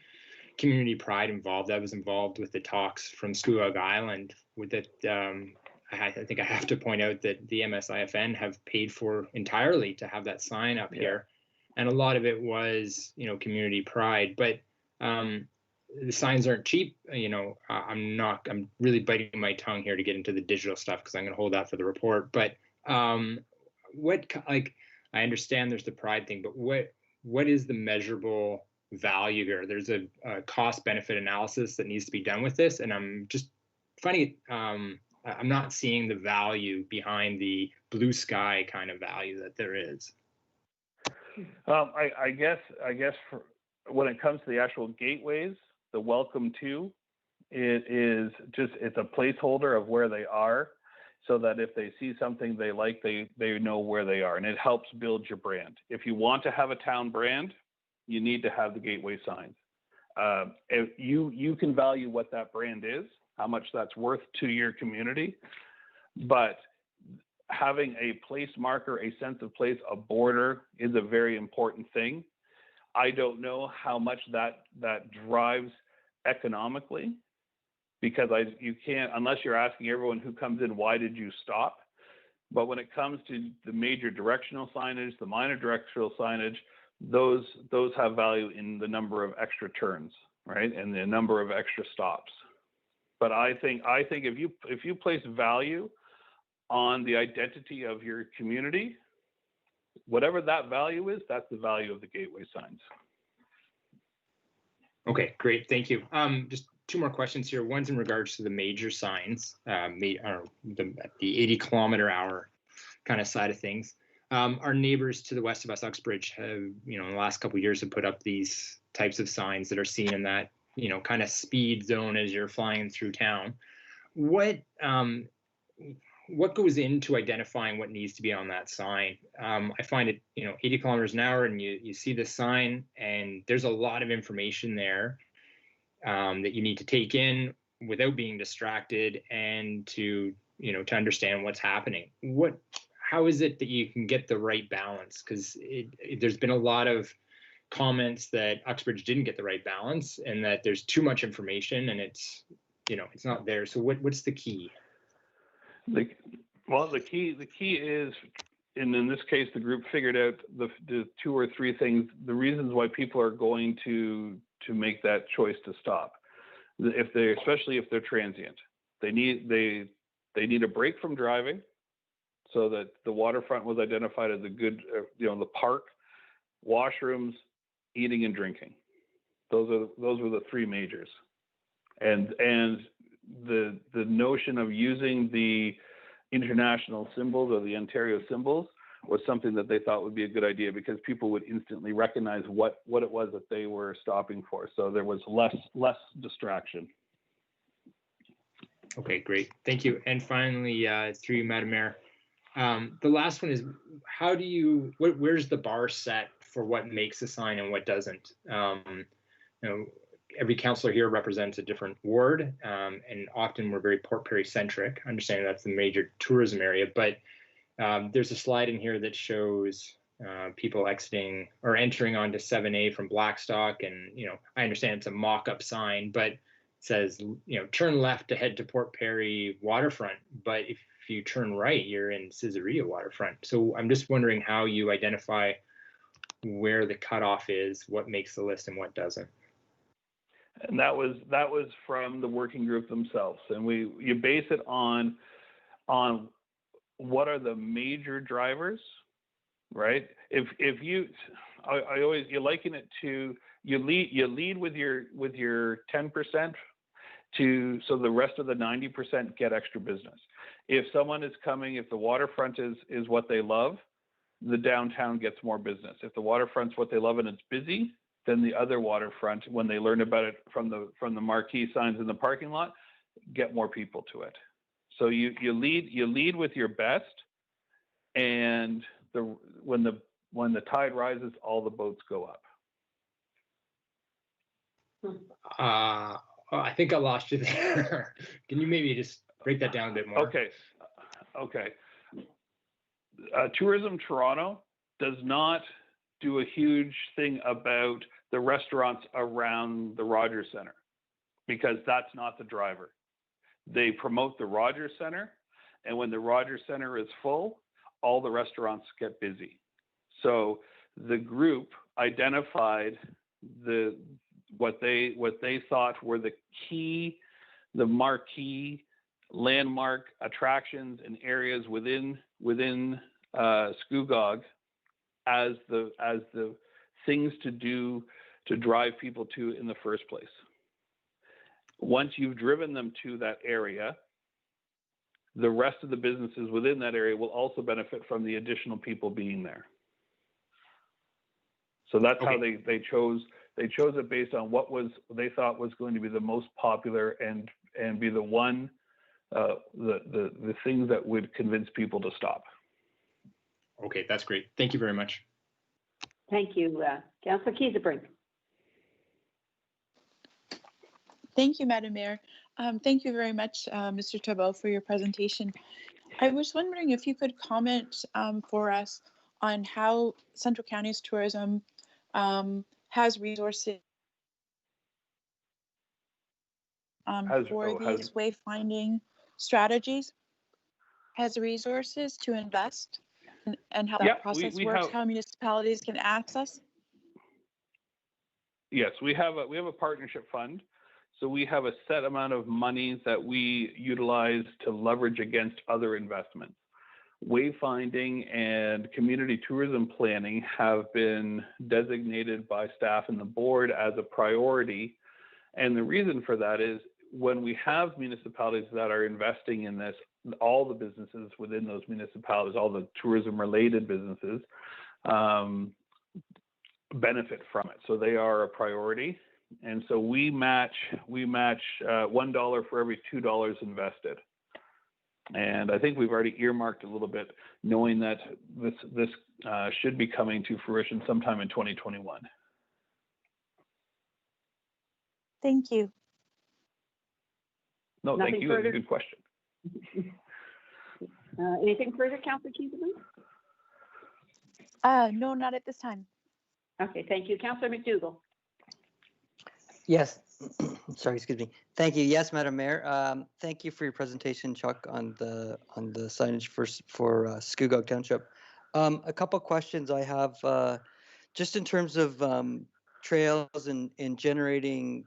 community pride involved. I was involved with the talks from Scugog Island with it. I think I have to point out that the MSIFN have paid for entirely to have that sign up here. And a lot of it was, community pride, but, the signs aren't cheap. I'm really biting my tongue here to get into the digital stuff because I'm going to hold that for the report. But I understand there's the pride thing, but what is the measurable value here? There's a cost benefit analysis that needs to be done with this, and I'm just finding it. I'm not seeing the value behind the blue sky kind of value that there is. I guess when it comes to the actual gateways, the welcome to, it's a placeholder of where they are, so that if they see something they like, they know where they are, and it helps build your brand. If you want to have a town brand, you need to have the gateway signs. If you can value what that brand is, how much that's worth to your community, but having a place marker, a sense of place, a border is a very important thing. I don't know how much that drives economically, because you can't, unless you're asking everyone who comes in, why did you stop? But when it comes to the major directional signage, the minor directional signage, those have value in the number of extra turns, right, and the number of extra stops. But I think if you place value on the identity of your community, whatever that value is, that's the value of the gateway signs. Okay, great, thank you. Just two more questions here. One's in regards to the major signs, the 80-kilometer-hour kind of side of things. Our neighbors to the west of us, Uxbridge, have, in the last couple of years, have put up these types of signs that are seen in that, kind of speed zone as you're flying through town. What goes into identifying what needs to be on that sign? I find it, 80 kilometers an hour, and you see the sign, and there's a lot of information there that you need to take in without being distracted, and to understand what's happening. How is it that you can get the right balance? Because there's been a lot of comments that Uxbridge didn't get the right balance, and that there's too much information, and it's not there. So what's the key? The key is, and in this case, the group figured out the two or three things, the reasons why people are going to make that choice to stop. Especially if they're transient, they need a break from driving, so that the waterfront was identified as a good, the park, washrooms, eating and drinking. Those were the three majors, and the notion of using the international symbols or the Ontario symbols was something that they thought would be a good idea, because people would instantly recognize what it was that they were stopping for. So there was less distraction. Okay, great. Thank you. And finally, through you, Madam Mayor, The last one is, where's the bar set for what makes a sign and what doesn't? Every councillor here represents a different ward, and often we're very Port Perry centric. I understand that's the major tourism area, but there's a slide in here that shows people exiting or entering onto 7A from Blackstock, and I understand it's a mock-up sign, but it says turn left to head to Port Perry waterfront. But if you turn right, you're in Caesarea waterfront. So I'm just wondering how you identify where the cutoff is, what makes the list and what doesn't. And that was from the working group themselves, and you base it on what are the major drivers, right? If you liken it to you lead with your 10% so the rest of the 90% get extra business. If someone is coming, if the waterfront is what they love, the downtown gets more business. If the waterfront's what they love and it's busy, then the other waterfront, when they learn about it from the marquee signs in the parking lot, get more people to it. So you lead with your best, and when the tide rises, all the boats go up. I think I lost you there. Can you maybe just break that down a bit more? Okay. Tourism Toronto does not do a huge thing about the restaurants around the Rogers Centre, because that's not the driver. They promote the Rogers Centre, and when the Rogers Centre is full, all the restaurants get busy. So the group identified what they thought were the marquee landmark attractions and areas within Scugog as the things to do to drive people to in the first place. Once you've driven them to that area, the rest of the businesses within that area will also benefit from the additional people being there. So that's how they chose it based on what they thought was going to be the most popular and be the one the things that would convince people to stop. Okay, that's great. Thank you very much. Thank you, Councillor Kiesebrink. Thank you, Madam Mayor. Thank you very much, Mr. Tabo, for your presentation. I was wondering if you could comment for us on how Central County's tourism has resources for these wayfinding strategies, has resources to invest, and how that process works, how municipalities can access? Yes, we have a partnership fund. So we have a set amount of money that we utilize to leverage against other investments. Wayfinding and community tourism planning have been designated by staff and the board as a priority. And the reason for that is when we have municipalities that are investing in this, all the businesses within those municipalities, all the tourism related businesses benefit from it. So they are a priority. And so we match $1 for every $2 invested. And I think we've already earmarked a little bit, knowing that this should be coming to fruition sometime in 2021. Thank you. No, thank you. That's a good question. Anything further, Councillor Kiesebrink? No, not at this time. Okay, thank you. Councillor McDougall. Yes, sorry, excuse me. Thank you. Yes, Madam Mayor. Thank you for your presentation, Chuck, on the signage for Scugog Township. A couple questions I have, just in terms of trails and generating,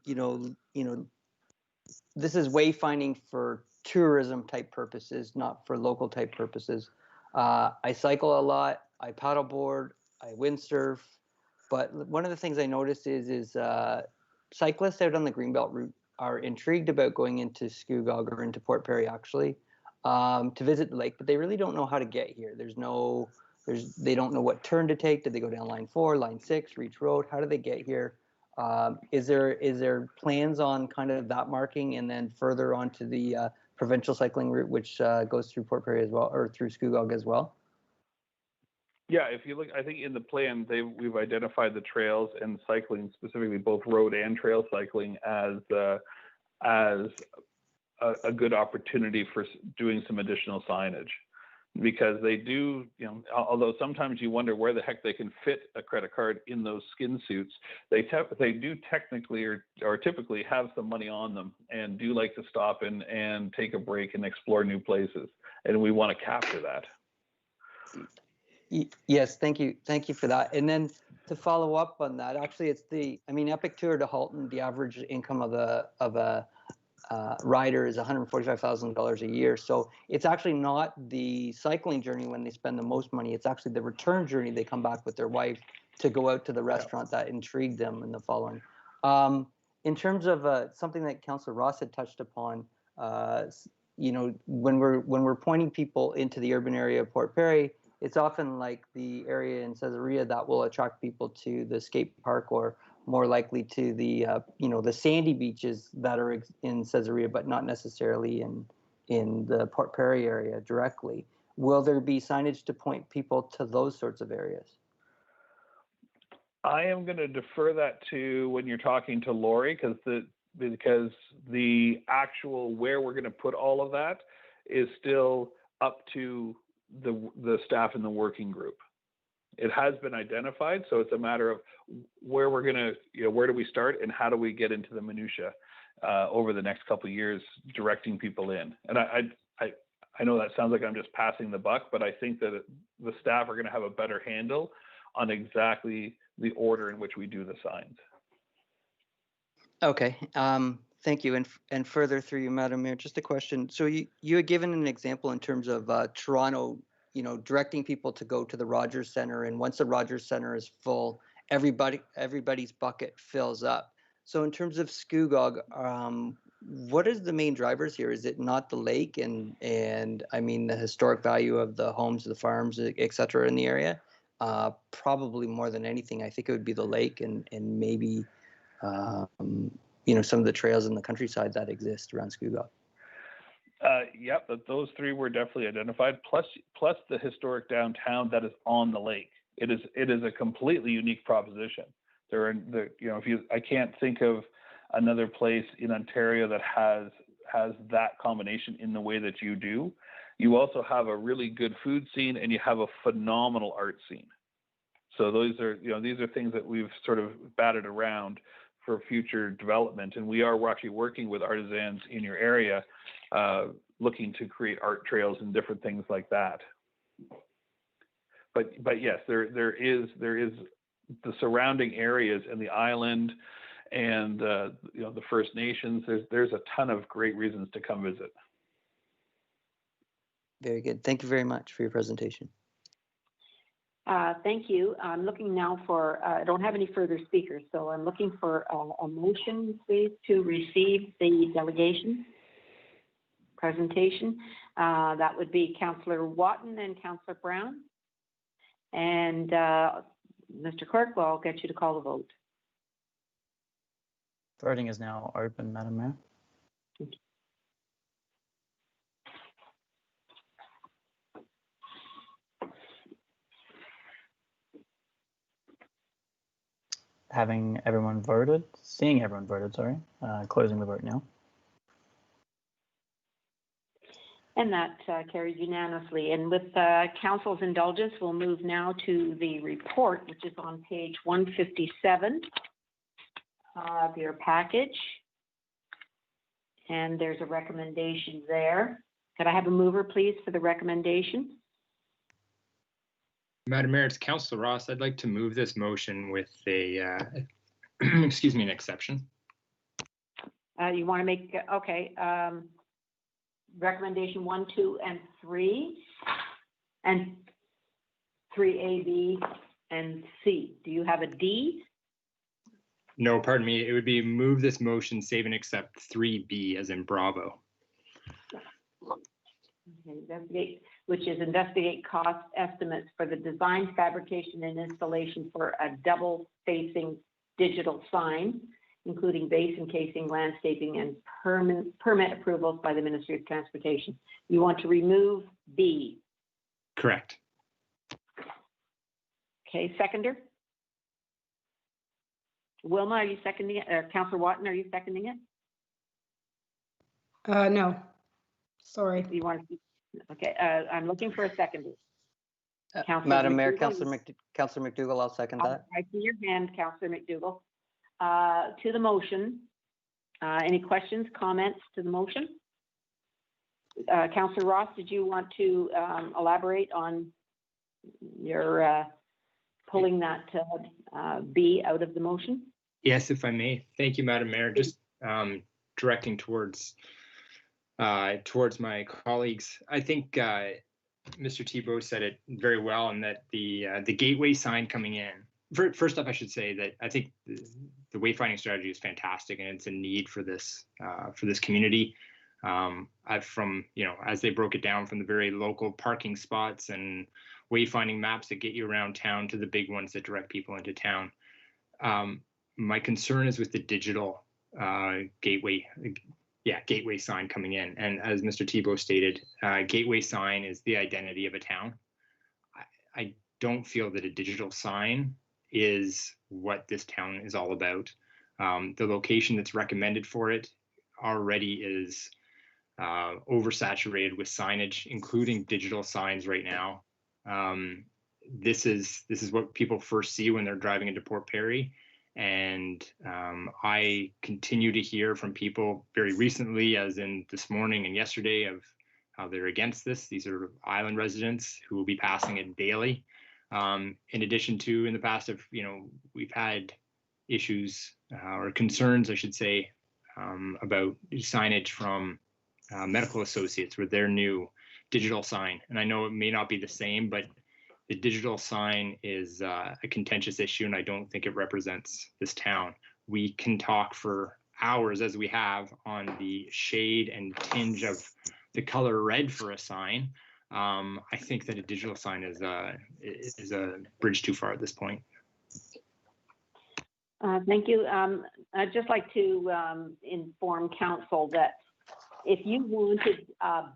this is wayfinding for tourism type purposes, not for local type purposes. I cycle a lot. I paddleboard. I windsurf. But one of the things I noticed is cyclists out on the Greenbelt route are intrigued about going into Scugog or into Port Perry actually to visit the lake, but they really don't know how to get here. They don't know what turn to take. Did they go down line 4, line 6, Reach Road? How do they get here? Is there plans on kind of that marking and then further on to the provincial cycling route, which goes through Port Perry as well, or through Scugog as well? Yeah, if you look, I think in the plan, we've identified the trails and cycling, specifically both road and trail cycling, as a good opportunity for doing some additional signage. Because they do, although sometimes you wonder where the heck they can fit a credit card in those skin suits, they do technically or typically have some money on them and do like to stop and take a break and explore new places. And we want to capture that. Yes, thank you for that. And then to follow up on that, actually, it's Epic Tour to Halton, the average income of a rider is $145,000 a year. So it's actually not the cycling journey when they spend the most money. It's actually the return journey. They come back with their wife to go out to the restaurant that intrigued them in the following. In terms of something that Councillor Ross had touched upon, when we're pointing people into the urban area of Port Perry, it's often like the area in Caesarea that will attract people to the skate park, or more likely to the the sandy beaches that are in Caesarea, but not necessarily in the Port Perry area directly. Will there be signage to point people to those sorts of areas? I am going to defer that to when you're talking to Lori, because the actual where we're going to put all of that is still up to the staff in the working group. It has been identified, so it's a matter of where we're gonna, where do we start and how do we get into the minutia over the next couple of years, directing people in. And I know that sounds like I'm just passing the buck, but I think that the staff are going to have a better handle on exactly the order in which we do the signs. Okay, thank you. And further through you, Madam Mayor, just a question. So you had given an example in terms of Toronto, directing people to go to the Rogers Centre, and once the Rogers Centre is full, everybody's bucket fills up. So in terms of Scugog, what is the main drivers here? Is it not the lake and the historic value of the homes, the farms, et cetera, in the area? Probably more than anything, I think it would be the lake and maybe some of the trails in the countryside that exist around Scugog. Yep, those three were definitely identified. Plus the historic downtown that is on the lake. It is a completely unique proposition. I can't think of another place in Ontario that has that combination in the way that you do. You also have a really good food scene and you have a phenomenal art scene. So these are things that we've sort of batted around for future development, and we are actually working with artisans in your area, looking to create art trails and different things like that. But yes, there is the surrounding areas and the island, and the First Nations. There's a ton of great reasons to come visit. Very good. Thank you very much for your presentation. Thank you. I'm looking now for, I don't have any further speakers, so I'm looking for a motion, please, to receive the delegation presentation. That would be Councillor Watton and Councillor Brown. And Mr. Clerk, well, I'll get you to call the vote. Voting is now open, Madam Mayor. Seeing everyone voted, sorry, closing the vote now. And that carries unanimously. And with Council's indulgence, we'll move now to the report, which is on page 157 of your package. And there's a recommendation there. Could I have a mover, please, for the recommendation? Madam Mayor, it's Councillor Ross. I'd like to move this motion with a, excuse me, an exception. You want to make, okay, recommendation 1, 2, and 3, and 3A, B, and C. Do you have a D? No, pardon me. It would be move this motion, save and accept 3B as in Bravo. Okay, which is investigate cost estimates for the design, fabrication, and installation for a double-facing digital sign including base and casing, landscaping, and permit approvals by the Ministry of Transportation. You want to remove B. Correct. Okay, seconder? Wilma, are you seconding it? Or Councillor Watton, are you seconding it? No, sorry. You want to? Okay, I'm looking for a seconder. Madam Mayor, McDougall, Councillor McDougall, I'll second that. I see your hand, Councillor McDougall. To the motion, any questions, comments to the motion? Councillor Ross, did you want to elaborate on your pulling that B out of the motion? Yes, if I may. Thank you, Madam Mayor. Just directing towards my colleagues. I think Mr. Thibault said it very well, and that the gateway sign coming in. First off, I should say that I think the wayfinding strategy is fantastic, and it's a need for this community. From as they broke it down from the very local parking spots and wayfinding maps that get you around town to the big ones that direct people into town. My concern is with the digital gateway sign coming in. And as Mr. Thibault stated, gateway sign is the identity of a town. I don't feel that a digital sign is what this town is all about. The location that's recommended for it already is oversaturated with signage, including digital signs right now. This is what people first see when they're driving into Port Perry. And I continue to hear from people very recently, as in this morning and yesterday, of how they're against this. These are island residents who will be passing it daily. In addition to, in the past, we've had issues or concerns, I should say, about signage from medical associates with their new digital sign. And I know it may not be the same, but the digital sign is a contentious issue, and I don't think it represents this town. We can talk for hours, as we have, on the shade and tinge of the color red for a sign. I think that a digital sign is a bridge too far at this point. Thank you. I'd just like to inform council that if you wanted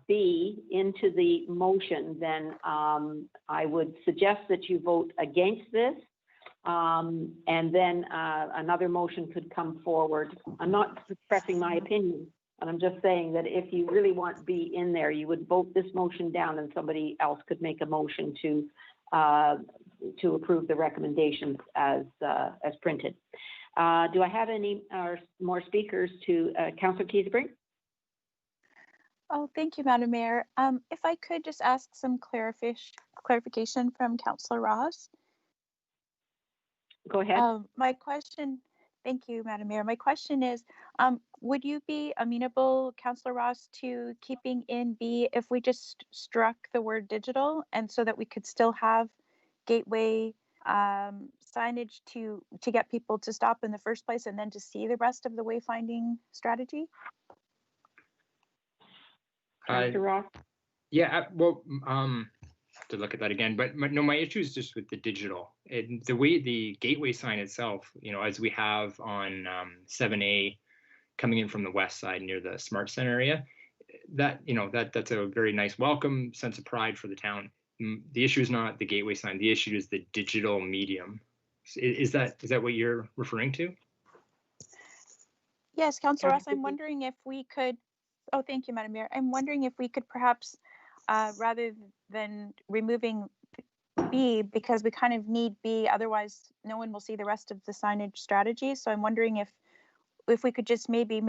B into the motion, then I would suggest that you vote against this, and then another motion could come forward. I'm not expressing my opinion, but I'm just saying that if you really want B in there, you would vote this motion down, and somebody else could make a motion to approve the recommendations as printed. Do I have any more speakers to Councillor Keysebring? Oh, thank you, Madam Mayor. If I could just ask some clarification from Councillor Ross. Go ahead. My question, thank you, Madam Mayor. My question is, would you be amenable, Councillor Ross, to keeping in B if we just struck the word digital, and so that we could still have gateway signage to get people to stop in the first place and then to see the rest of the wayfinding strategy? Ross? Yeah, well, have to look at that again, but no, my issue is just with the digital. And the way the gateway sign itself, as we have on 7A coming in from the west side near the Smart Center area, that's a very nice welcome, sense of pride for the town. The issue is not the gateway sign. The issue is the digital medium. Is that what you're referring to? Yes, Councillor Ross, I'm wondering if we could, oh, thank you, Madam Mayor. I'm wondering if we could perhaps, rather than removing B, because we kind of need B, otherwise no one will see the rest of the signage strategy. So I'm wondering if we could just maybe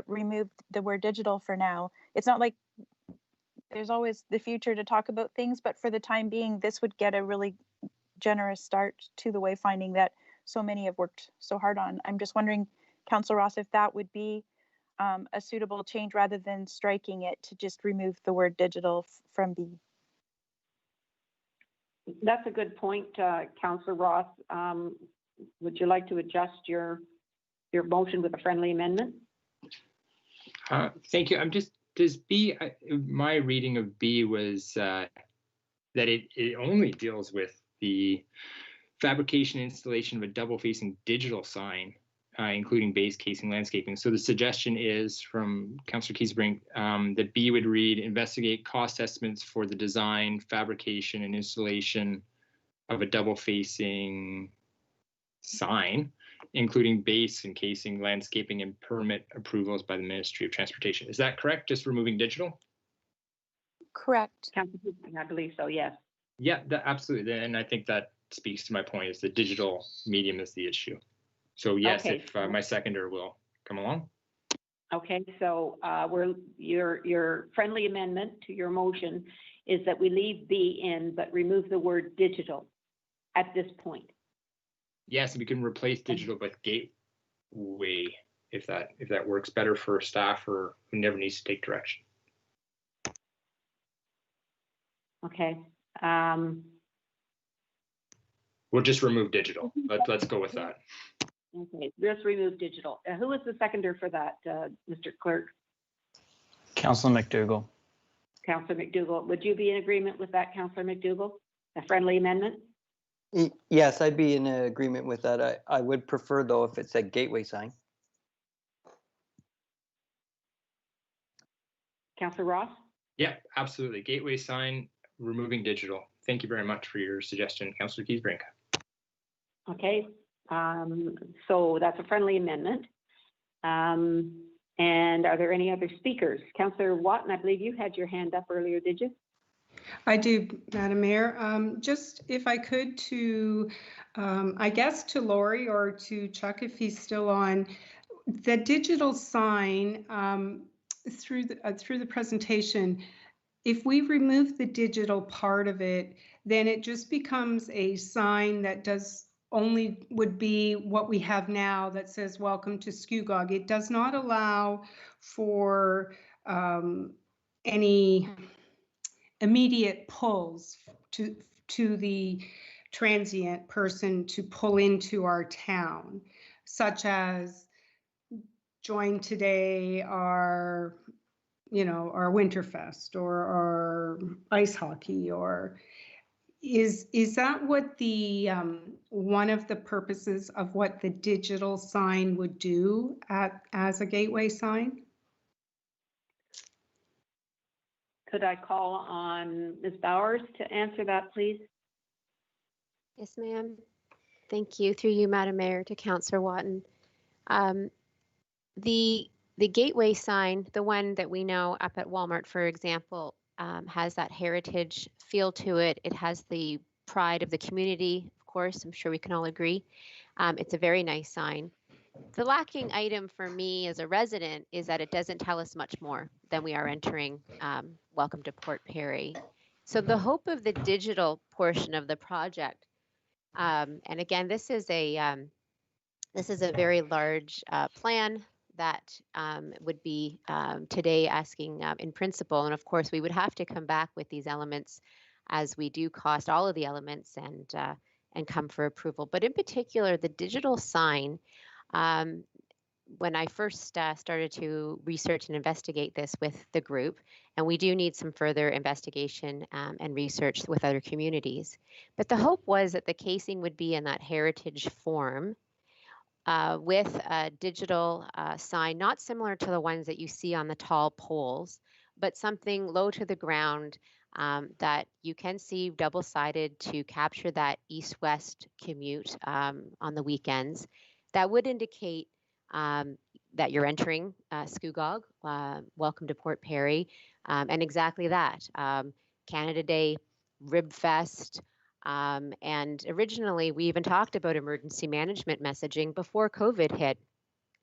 remove the word digital for now. It's not like there's always the future to talk about things, but for the time being, this would get a really generous start to the wayfinding that so many have worked so hard on. I'm just wondering, Councillor Ross, if that would be a suitable change rather than striking it, to just remove the word digital from B. That's a good point, Councillor Ross. Would you like to adjust your motion with a friendly amendment? Thank you. Does B, my reading of B was that it only deals with the fabrication and installation of a double-facing digital sign including base, casing, landscaping. So the suggestion is from Councillor Kiesbrink that B would read, investigate cost estimates for the design, fabrication, and installation of a double-facing sign, including base and casing, landscaping, and permit approvals by the Ministry of Transportation. Is that correct? Just removing digital? Correct. I believe so, yes. Yeah, absolutely. And I think that speaks to my point, is the digital medium is the issue. So yes, Okay. if my seconder will come along. Okay, so your friendly amendment to your motion is that we leave B in, but remove the word digital at this point. Yes, we can replace digital with gateway if that works better for staff or who never needs to take direction. Okay. We'll just remove digital. Let's go with that. Okay, just remove digital. Who was the seconder for that, Mr. Clerk? Councillor McDougall. Councillor McDougall. Would you be in agreement with that, Councillor McDougall? A friendly amendment? Yes, I'd be in agreement with that. I would prefer, though, if it's a gateway sign. Councillor Ross? Yeah, absolutely. Gateway sign, removing digital. Thank you very much for your suggestion, Councillor Kiesbrink. Okay, so that's a friendly amendment. And are there any other speakers? Councillor Watton, I believe you had your hand up earlier, did you? I do, Madam Mayor. Just if I could to, I guess to Lori or to Chuck if he's still on, the digital sign through the presentation, if we remove the digital part of it, then it just becomes a sign that would be what we have now that says welcome to Scugog. It does not allow for any immediate pulls to the transient person to pull into our town, such as join today our Winterfest or our ice hockey, or is that what the one of the purposes of what the digital sign would do as a gateway sign? Could I call on Ms. Bowers to answer that, please? Yes, ma'am. Thank you. Through you, Madam Mayor, to Councillor Watton. The gateway sign, the one that we know up at Walmart, for example, has that heritage feel to it. It has the pride of the community, of course. I'm sure we can all agree. It's a very nice sign. The lacking item for me as a resident is that it doesn't tell us much more than we are entering Welcome to Port Perry. So the hope of the digital portion of the project, and again, this is a very large plan that would be today asking in principle, and of course we would have to come back with these elements as we do cost all of the elements and come for approval. But in particular, the digital sign. When I first started to research and investigate this with the group, and we do need some further investigation and research with other communities, but the hope was that the casing would be in that heritage form with a digital sign, not similar to the ones that you see on the tall poles, but something low to the ground that you can see double-sided to capture that east-west commute on the weekends. That would indicate that you're entering Scugog, welcome to Port Perry, and exactly that. Canada Day, Rib Fest, and originally we even talked about emergency management messaging before COVID hit.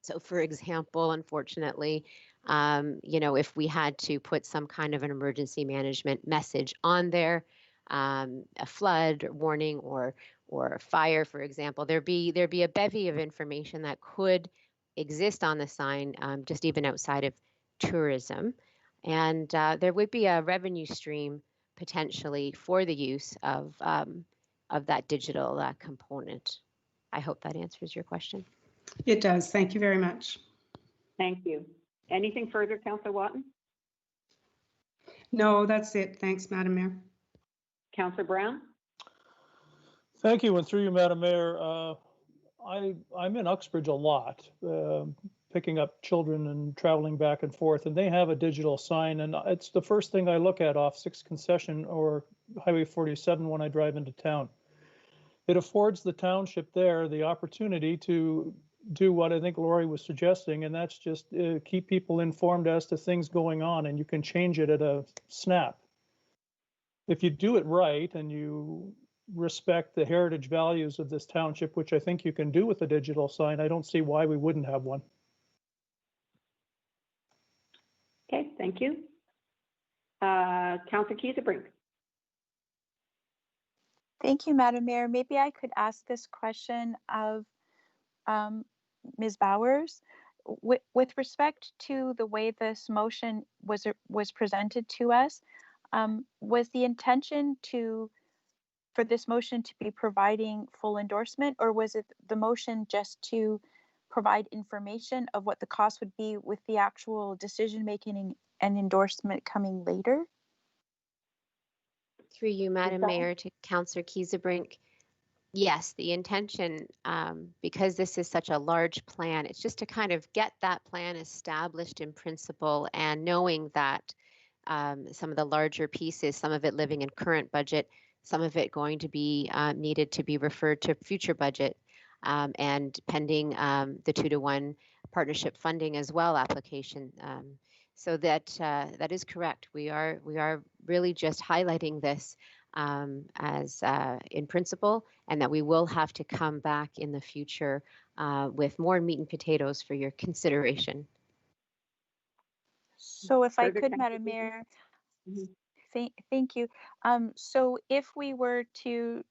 So for example, unfortunately, if we had to put some kind of an emergency management message on there, a flood warning or fire, for example, there'd be a bevy of information that could exist on the sign, just even outside of tourism. And there would be a revenue stream potentially for the use of that digital component. I hope that answers your question. It does. Thank you very much. Thank you. Anything further, Councillor Watton? No, that's it. Thanks, Madam Mayor. Councillor Brown? Thank you, and through you, Madam Mayor. I'm in Uxbridge a lot, picking up children and traveling back and forth, and they have a digital sign, and it's the first thing I look at off 6th Concession or Highway 47 when I drive into town. It affords the township there the opportunity to do what I think Lori was suggesting, and that's just keep people informed as to things going on, and you can change it at a snap. If you do it right and you respect the heritage values of this township, which I think you can do with a digital sign, I don't see why we wouldn't have one. Okay, thank you. Councillor Kiesebrink. Thank you, Madam Mayor. Maybe I could ask this question of Ms. Bowers. With respect to the way this motion was presented to us, was the intention for this motion to be providing full endorsement, or was it the motion just to provide information of what the cost would be with the actual decision making and endorsement coming later? Through you, Madam Mayor, to Councillor Kiesebrink. Yes, the intention, because this is such a large plan, it's just to kind of get that plan established in principle, and knowing that some of the larger pieces, some of it living in current budget, some of it going to be needed to be referred to future budget, and pending the 2-to-1 partnership funding as well application. So that is correct. We are really just highlighting this as in principle, and that we will have to come back in the future with more meat and potatoes for your consideration. So if I could, Madam Mayor, thank you. So if we were to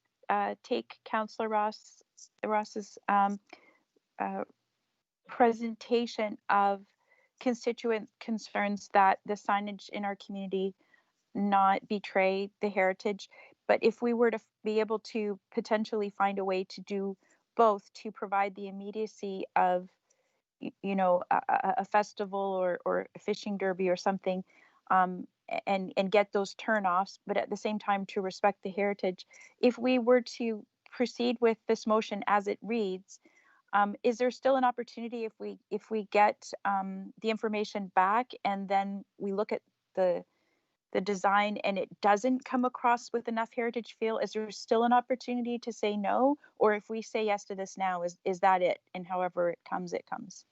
take Councillor Ross's presentation of constituent concerns that the signage in our community not betray the heritage, but if we were to be able to potentially find a way to do both, to provide the immediacy of, you know, a festival or a fishing derby or something, and get those turnoffs, but at the same time to respect the heritage. If we were to proceed with this motion as it reads, is there still an opportunity if we get the information back and then we look at the design and it doesn't come across with enough heritage feel, is there still an opportunity to say no? Or if we say yes to this now, is that it? And however it comes, it comes.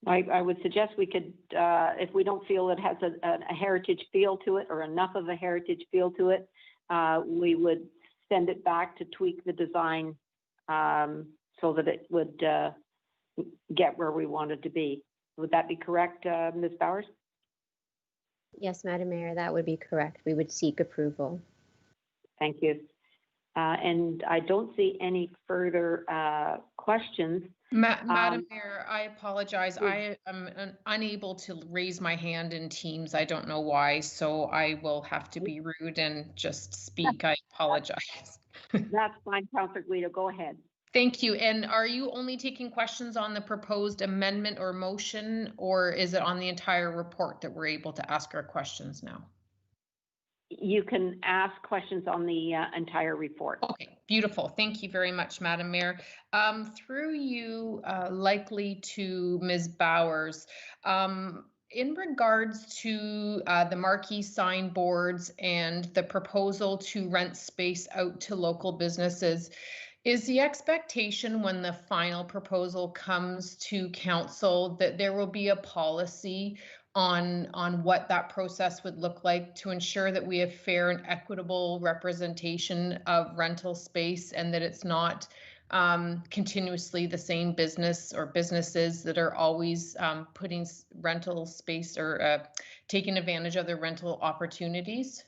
I would suggest we could, if we don't feel it has a heritage feel to it or enough of a heritage feel to it, we would send it back to tweak the design so that it would get where we wanted to be. Would that be correct, Ms. Bowers? Yes, Madam Mayor, that would be correct. We would seek approval. Thank you. And I don't see any further questions. Madam Mayor, I apologize. I am unable to raise my hand in Teams. I don't know why, so I will have to be rude and just speak. I apologize. That's fine, Councillor Guido. Go ahead. Thank you. And are you only taking questions on the proposed amendment or motion, or is it on the entire report that we're able to ask our questions now? You can ask questions on the entire report. Okay, beautiful. Thank you very much, Madam Mayor. Through you, likely to Ms. Bowers, in regards to the marquee signboards and the proposal to rent space out to local businesses, is the expectation when the final proposal comes to council that there will be a policy on what that process would look like to ensure that we have fair and equitable representation of rental space, and that it's not continuously the same business or businesses that are always putting rental space or taking advantage of the rental opportunities?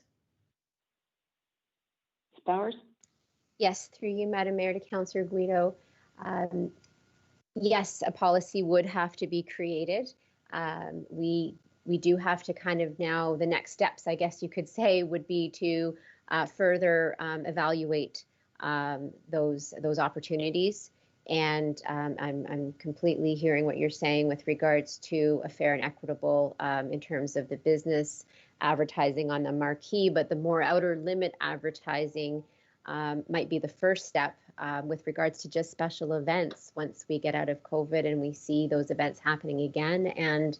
Bowers? Yes, through you, Madam Mayor, to Councillor Guido. Yes, a policy would have to be created. We do have to kind of now, the next steps, I guess you could say, would be to further evaluate those opportunities. And I'm completely hearing what you're saying with regards to a fair and equitable in terms of the business advertising on the marquee, but the more outer limit advertising might be the first step with regards to just special events once we get out of COVID and we see those events happening again. And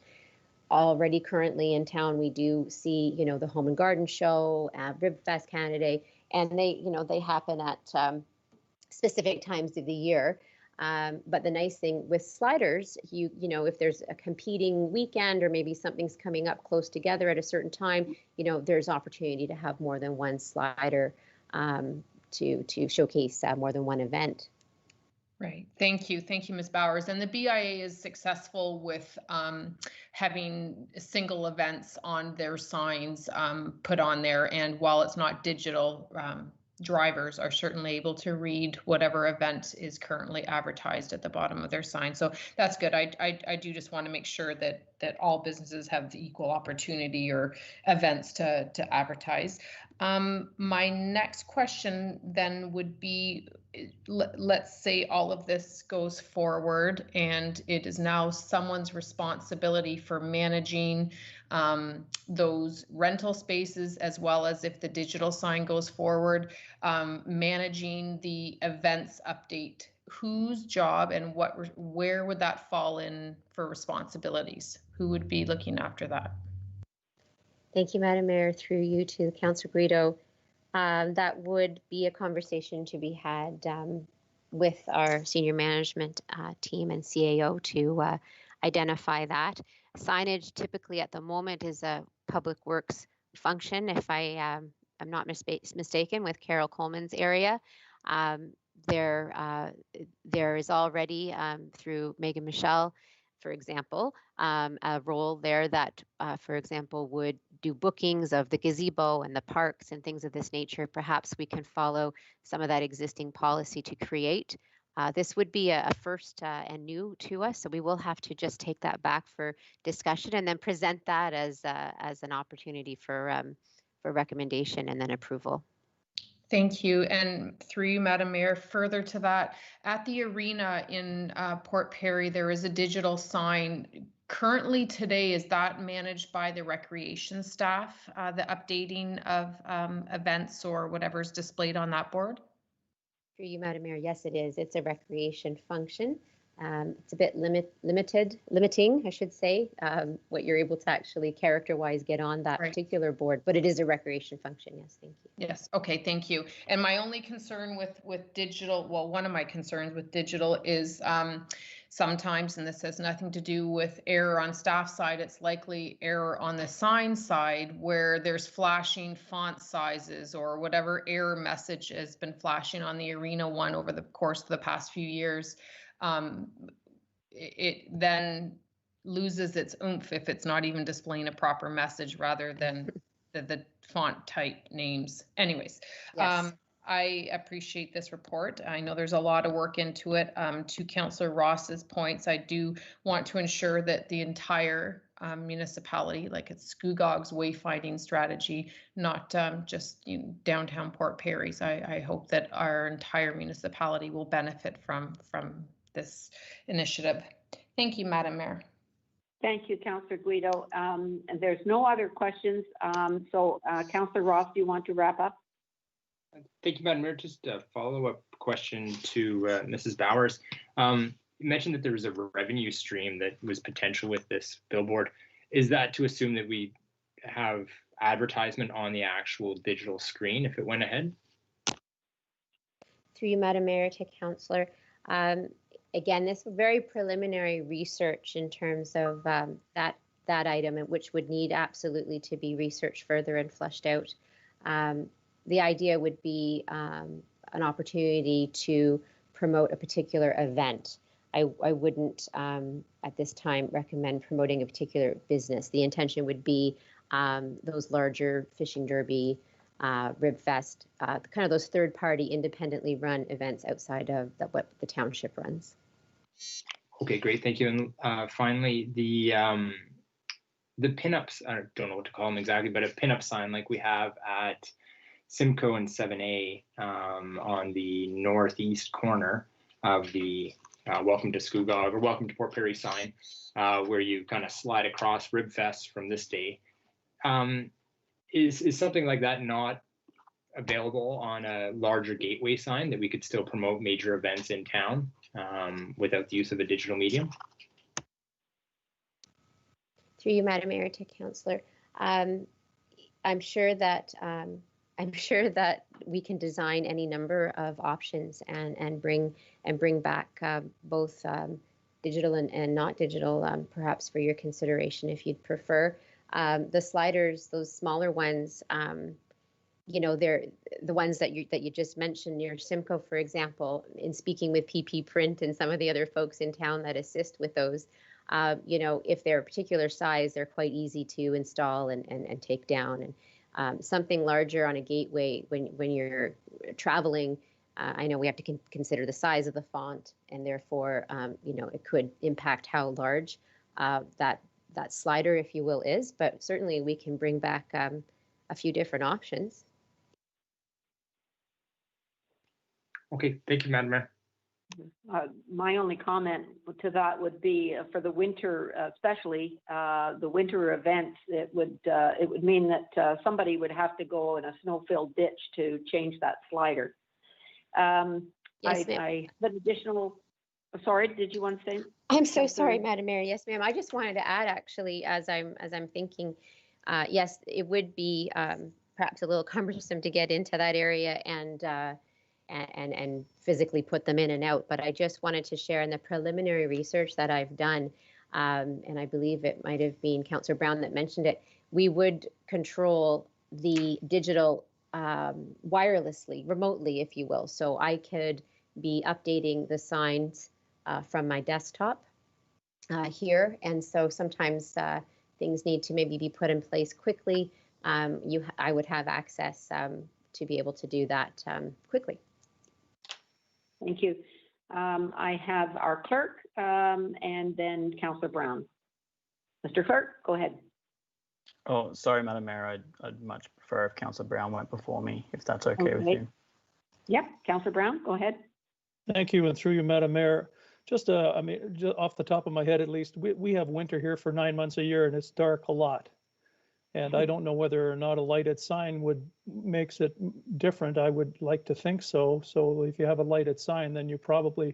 already currently in town, we do see, the Home and Garden Show, Rib Fest Canada, and they happen at specific times of the year. But the nice thing with sliders, if there's a competing weekend or maybe something's coming up close together at a certain time, there's opportunity to have more than one slider to showcase more than one event. Right. Thank you, Ms. Bowers. And the BIA is successful with having single events on their signs put on there. And while it's not digital, drivers are certainly able to read whatever event is currently advertised at the bottom of their sign. So that's good. I do just want to make sure that all businesses have the equal opportunity or events to advertise. My next question then would be, let's say all of this goes forward and it is now someone's responsibility for managing those rental spaces, as well as if the digital sign goes forward, managing the events update. Whose job and where would that fall in for responsibilities? Who would be looking after that? Thank you, Madam Mayor. Through you to Councillor Guido. That would be a conversation to be had with our senior management team and CAO to identify that. Signage typically at the moment is a public works function, if I am not mistaken, with Carol Coleman's area. There is already through Megan Michelle, for example, a role there that, for example, would do bookings of the gazebo and the parks and things of this nature. Perhaps we can follow some of that existing policy to create. This would be a first and new to us, so we will have to just take that back for discussion and then present that as an opportunity for recommendation and then approval. Thank you. And through you, Madam Mayor, further to that, at the arena in Port Perry, there is a digital sign. Currently today, is that managed by the recreation staff, the updating of events or whatever's displayed on that board? Through you, Madam Mayor, yes, it is. It's a recreation function. It's a bit limiting, I should say, what you're able to actually character-wise get on that particular board, but it is a recreation function. Yes, thank you. Yes, okay, thank you. And my only concern with digital, well, one of my concerns with digital is sometimes, and this has nothing to do with error on staff side, it's likely error on the sign side where there's flashing font sizes or whatever error message has been flashing on the arena one over the course of the past few years. It then loses its oomph if it's not even displaying a proper message rather than the font type names. Anyways, yes. I appreciate this report. I know there's a lot of work into it. To Councillor Ross's points, I do want to ensure that the entire municipality, like it's Scugog's wayfinding strategy, not just downtown Port Perry's. I hope that our entire municipality will benefit from this initiative. Thank you, Madam Mayor. Thank you, Councillor Guido. And there's no other questions. So Councillor Ross, do you want to wrap up? Thank you, Madam Mayor. Just a follow-up question to Mrs. Bowers. You mentioned that there was a revenue stream that was potential with this billboard. Is that to assume that we have advertisement on the actual digital screen if it went ahead? Through you, Madam Mayor, to Councillor. Again, this is very preliminary research in terms of that item, which would need absolutely to be researched further and fleshed out. The idea would be an opportunity to promote a particular event. I wouldn't at this time recommend promoting a particular business. The intention would be those larger fishing derby, Rib Fest, kind of those third-party independently run events outside of what the township runs. Okay, great, thank you. And finally, the pinups, I don't know what to call them exactly, but a pinup sign like we have at Simcoe and 7A on the northeast corner of the Welcome to Scugog or Welcome to Port Perry sign, where you kind of slide across Rib Fest from this day. Is something like that not available on a larger gateway sign that we could still promote major events in town without the use of a digital medium? Through you, Madam Mayor, to Councillor. I'm sure that we can design any number of options and bring back both digital and not digital, perhaps for your consideration if you'd prefer. The sliders, those smaller ones, you know, they're the ones that you just mentioned near Simcoe, for example. In speaking with PP Print and some of the other folks in town that assist with those, you know, if they're a particular size, they're quite easy to install and take down. And something larger on a gateway when you're traveling, I know we have to consider the size of the font, and therefore, you know, it could impact how large that slider, if you will, is. But certainly, we can bring back a few different options. Okay, thank you, Madam Mayor. My only comment to that would be for the winter, especially the winter events. It would mean that somebody would have to go in a snow-filled ditch to change that slider. Yes, I but additional. Sorry, did you want to say? I'm so sorry, Madam Mayor. Yes, ma'am. I just wanted to add, actually, as I'm thinking, yes, it would be perhaps a little cumbersome to get into that area and physically put them in and out. But I just wanted to share in the preliminary research that I've done, and I believe it might have been Councillor Brown that mentioned it. We would control the digital wirelessly, remotely, if you will. So I could be updating the signs from my desktop here. And so sometimes things need to maybe be put in place quickly. I would have access to be able to do that quickly. Thank you. I have our clerk and then Councillor Brown. Mr. Clerk, go ahead. Oh, sorry, Madam Mayor. I'd much prefer if Councillor Brown went before me, if that's okay with you. Yep, Councillor Brown, go ahead. Thank you, and through you, Madam Mayor. Just, I mean, just off the top of my head, at least, we have winter here for 9 months a year, and it's dark a lot. And I don't know whether or not a lighted sign makes it different. I would like to think so. So if you have a lighted sign, then you probably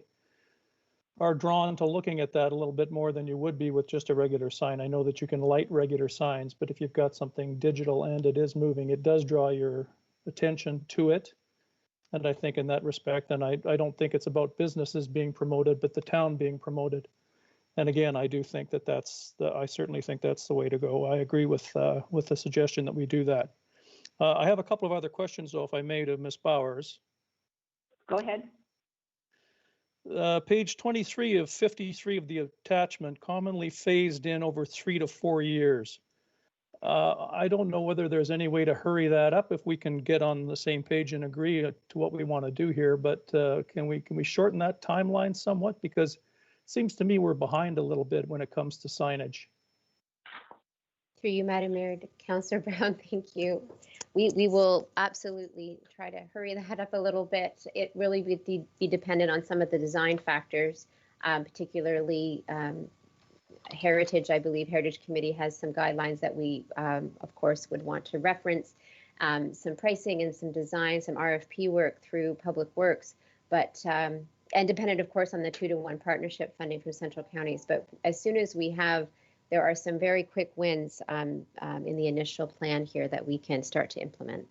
are drawn to looking at that a little bit more than you would be with just a regular sign. I know that you can light regular signs, but if you've got something digital and it is moving, it does draw your attention to it. And I think in that respect, and I don't think it's about businesses being promoted, but the town being promoted. And again, I do think that I certainly think that's the way to go. I agree with the suggestion that we do that. I have a couple of other questions, though, if I may, to Ms. Bowers. Go ahead. Page 23 of 53 of the attachment, commonly phased in over 3 to 4 years. I don't know whether there's any way to hurry that up if we can get on the same page and agree to what we want to do here. But can we shorten that timeline somewhat? Because it seems to me we're behind a little bit when it comes to signage. Through you, Madam Mayor, Councillor Brown, thank you. We will absolutely try to hurry that up a little bit. It really would be dependent on some of the design factors, particularly Heritage. I believe Heritage Committee has some guidelines that we, of course, would want to reference, some pricing and some design, some RFP work through Public Works, but and dependent, of course, on the 2-to-1 partnership funding from Central Counties. But as soon as we have, there are some very quick wins in the initial plan here that we can start to implement.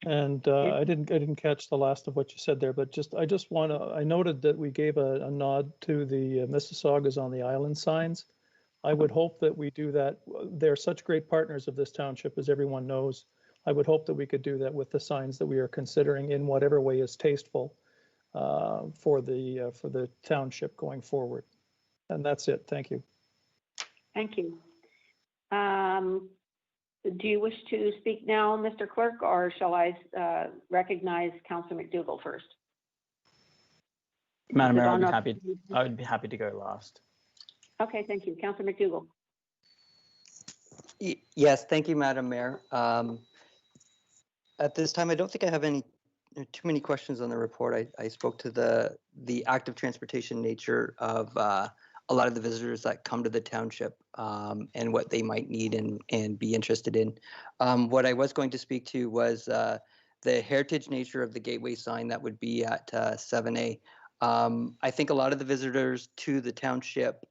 And I didn't catch the last of what you said there, but I just want to, I noted that we gave a nod to the Mississaugas on the island signs. I would hope that we do that. They're such great partners of this township, as everyone knows. I would hope that we could do that with the signs that we are considering in whatever way is tasteful for the township going forward. And that's it. Thank you. Thank you. Do you wish to speak now, Mr. Clerk, or shall I recognize Councillor McDougall first? Madam Mayor, I would be happy to go last. Okay, thank you. Councillor McDougall. Yes, thank you, Madam Mayor. At this time, I don't think I have too many questions on the report. I spoke to the active transportation nature of a lot of the visitors that come to the township and what they might need and be interested in. What I was going to speak to was the heritage nature of the gateway sign that would be at 7A. I think a lot of the visitors to the township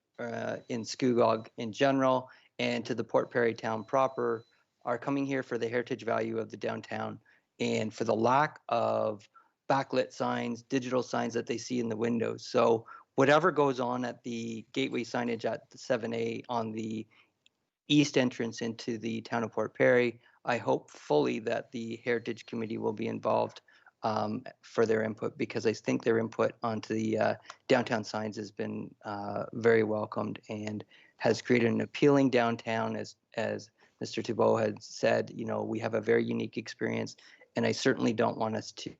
in Scugog in general and to the Port Perry town proper are coming here for the heritage value of the downtown and for the lack of backlit signs, digital signs that they see in the windows. So whatever goes on at the gateway signage at the 7A on the east entrance into the town of Port Perry, I hope fully that the Heritage Committee will be involved for their input, because I think their input onto the downtown signs has been very welcomed and has created an appealing downtown. As Mr. Thibault had said, you know, we have a very unique experience, and I certainly don't want us to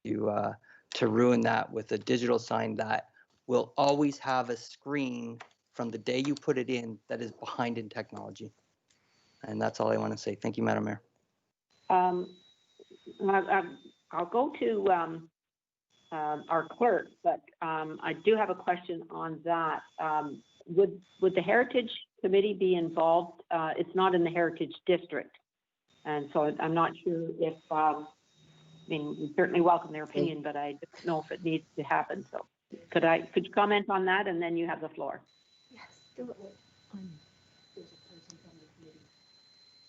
ruin that with a digital sign that will always have a screen from the day you put it in that is behind in technology. And that's all I want to say. Thank you, Madam Mayor. I'll go to our clerk, but I do have a question on that. Would the Heritage Committee be involved? It's not in the Heritage District, and so I'm not sure if, I mean, we certainly welcome their opinion, but I don't know if it needs to happen. So could you comment on that, and then you have the floor. Yes, do it.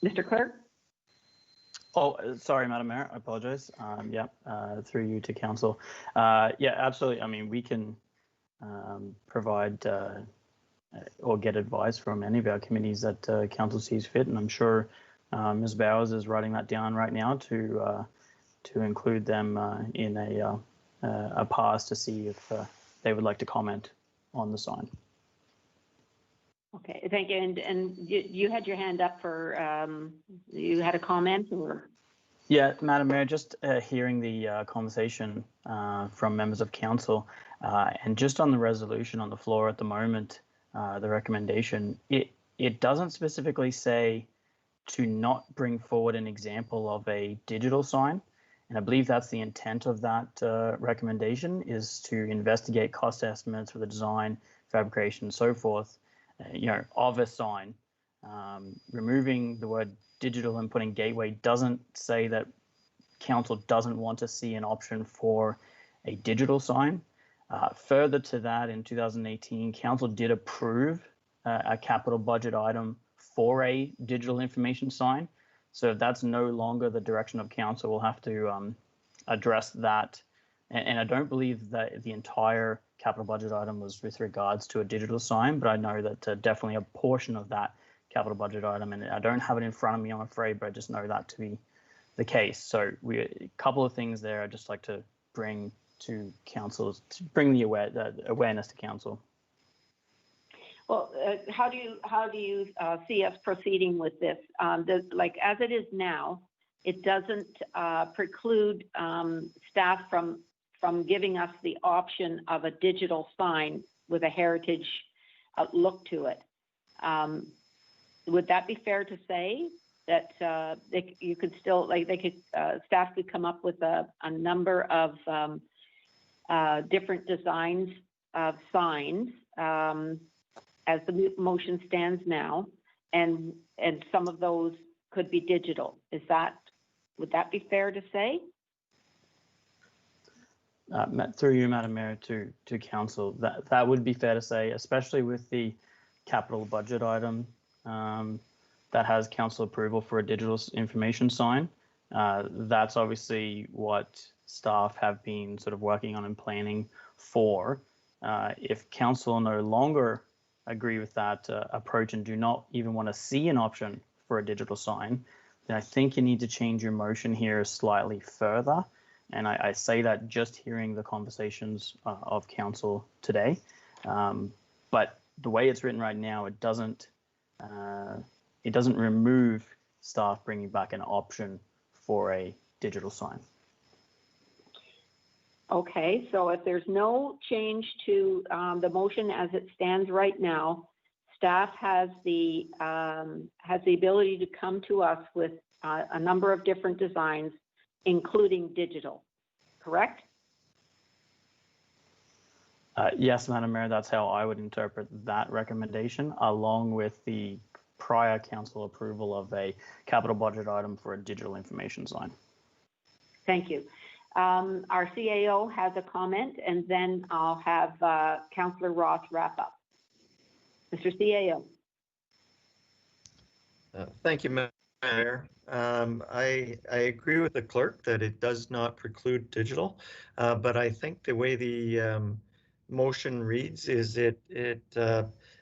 Mr. Clerk? Oh, sorry, Madam Mayor, I apologize. Through you to council. Yeah, absolutely. I mean, we can provide or get advice from any of our committees that council sees fit, and I'm sure Ms. Bowers is writing that down right now to include them in a pass to see if they would like to comment on the sign. Okay, thank you. And you had your hand up for, you had a comment or? Yeah, Madam Mayor, just hearing the conversation from members of council and just on the resolution on the floor at the moment, the recommendation, it doesn't specifically say to not bring forward an example of a digital sign. And I believe that's the intent of that recommendation, is to investigate cost estimates for the design, fabrication, and so forth, of a sign. Removing the word digital and putting gateway doesn't say that council doesn't want to see an option for a digital sign. Further to that, in 2018, council did approve a capital budget item for a digital information sign. So if that's no longer the direction of council, we'll have to address that. And I don't believe that the entire capital budget item was with regards to a digital sign, but I know that definitely a portion of that capital budget item, and I don't have it in front of me, I'm afraid, but I just know that to be the case. So a couple of things there I'd just like to bring to council, to bring the awareness to council. Well, how do you see us proceeding with this? Like as it is now, it doesn't preclude staff from giving us the option of a digital sign with a heritage look to it. Would that be fair to say that you could still, like, staff could come up with a number of different designs of signs as the motion stands now, and some of those could be digital? Would that be fair to say? Through you, Madam Mayor, to council, that would be fair to say, especially with the capital budget item that has council approval for a digital information sign. That's obviously what staff have been sort of working on and planning for. If council no longer agree with that approach and do not even want to see an option for a digital sign, then I think you need to change your motion here slightly further. And I say that just hearing the conversations of council today. But the way it's written right now, it doesn't remove staff bringing back an option for a digital sign. Okay, so if there's no change to the motion as it stands right now, staff has the ability to come to us with a number of different designs, including digital, correct? Yes, Madam Mayor, that's how I would interpret that recommendation, along with the prior council approval of a capital budget item for a digital information sign. Thank you. Our CAO has a comment, and then I'll have Councillor Ross wrap up. Mr. CAO. Thank you, Mayor. I agree with the clerk that it does not preclude digital, but I think the way the motion reads is it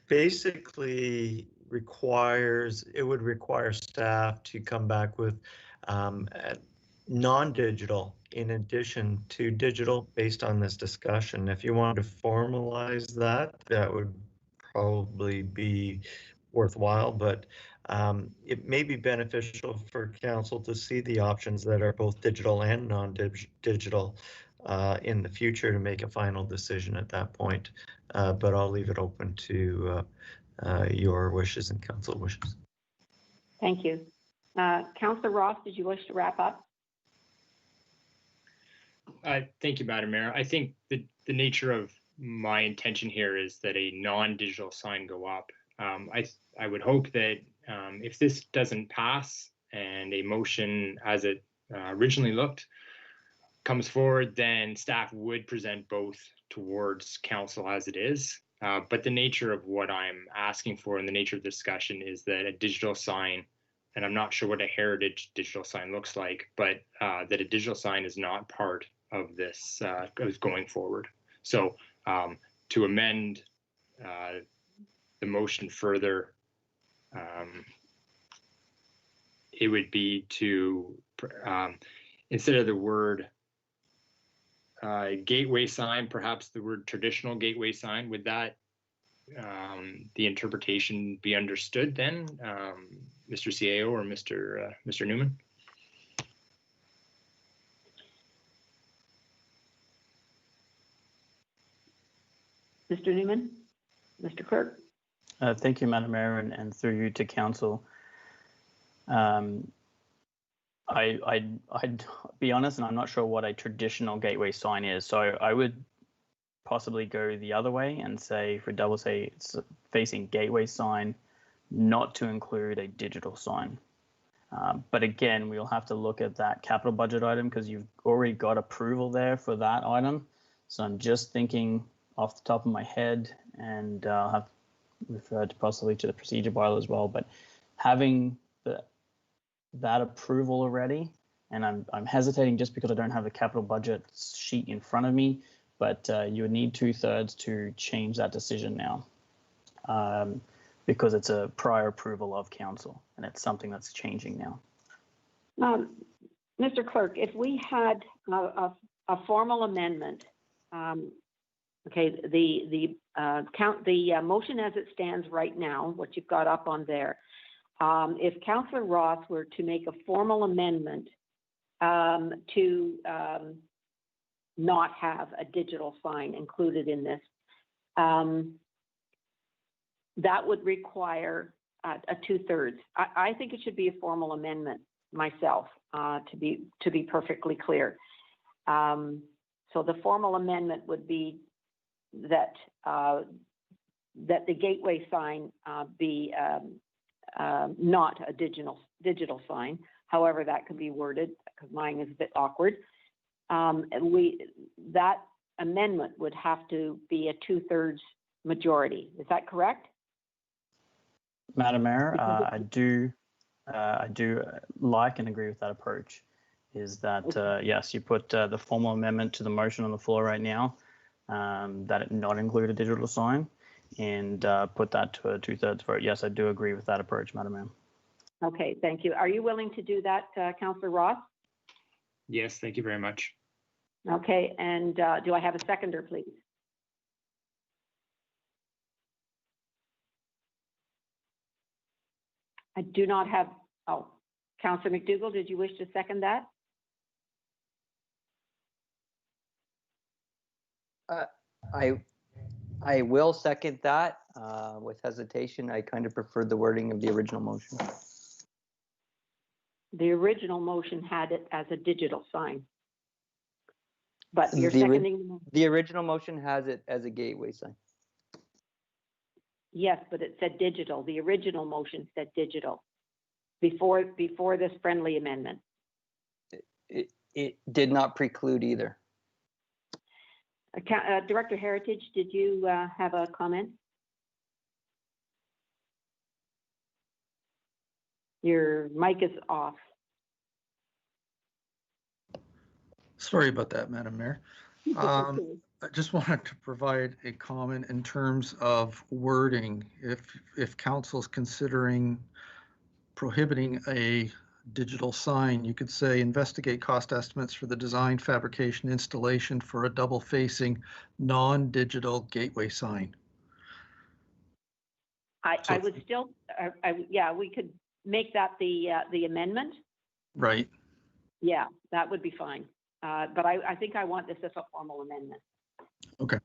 basically would require staff to come back with non-digital in addition to digital based on this discussion. If you wanted to formalize that, that would probably be worthwhile, but it may be beneficial for council to see the options that are both digital and non-digital in the future to make a final decision at that point. But I'll leave it open to your wishes and council wishes. Thank you. Councillor Ross, did you wish to wrap up? Thank you, Madam Mayor. I think the nature of my intention here is that a non-digital sign go up. I would hope that if this doesn't pass and a motion as it originally looked comes forward, then staff would present both towards council as it is. But the nature of what I'm asking for and the nature of the discussion is that a digital sign, and I'm not sure what a heritage digital sign looks like, but that a digital sign is not part of this going forward. So to amend the motion further, it would be to, instead of the word gateway sign, perhaps the word traditional gateway sign. Would that, the interpretation be understood then, Mr. CAO or Mr. Newman? Mr. Newman, Mr. Clerk. Thank you, Madam Mayor, and through you to council. I'd be honest, and I'm not sure what a traditional gateway sign is. So I would possibly go the other way and say, for double say, it's facing gateway sign, not to include a digital sign. But again, we'll have to look at that capital budget item because you've already got approval there for that item. So I'm just thinking off the top of my head, and I'll have referred possibly to the procedure bylaw as well, but having that approval already, and I'm hesitating just because I don't have the capital budget sheet in front of me, but you would need 2/3 to change that decision now because it's a prior approval of council and it's something that's changing now. Mr. Clerk, if we had a formal amendment, okay, the motion as it stands right now, what you've got up on there, if Councillor Ross were to make a formal amendment to not have a digital sign included in this, that would require a 2/3. I think it should be a formal amendment myself, to be perfectly clear. So the formal amendment would be that that the gateway sign be not a digital sign. However, that could be worded, because mine is a bit awkward. That amendment would have to be a 2/3 majority. Is that correct? Madam Mayor, I do like and agree with that approach. Is that okay. Yes, you put the formal amendment to the motion on the floor right now, that it not include a digital sign, and put that to a 2/3 vote. Yes, I do agree with that approach, Madam Mayor. Okay, thank you. Are you willing to do that, Councillor Ross? Yes, thank you very much. Okay, and do I have a seconder, please? I do not have, oh, Councillor McDougall, did you wish to second that? I will second that with hesitation. I kind of preferred the wording of the original motion. The original motion had it as a digital sign. But you're The ori- seconding, The original motion has it as a gateway sign. yes, but it said digital. The original motion said digital before this friendly amendment. It did not preclude either. Director Heritage, did you have a comment? Your mic is off. Sorry about that, Madam Mayor. I just wanted to provide a comment in terms of wording. If council's considering prohibiting a digital sign, you could say investigate cost estimates for the design, fabrication, installation for a double-facing non-digital gateway sign. I would still, yeah, we could make that the amendment. Right. Yeah, that would be fine. But I think I want this as a formal amendment. Okay.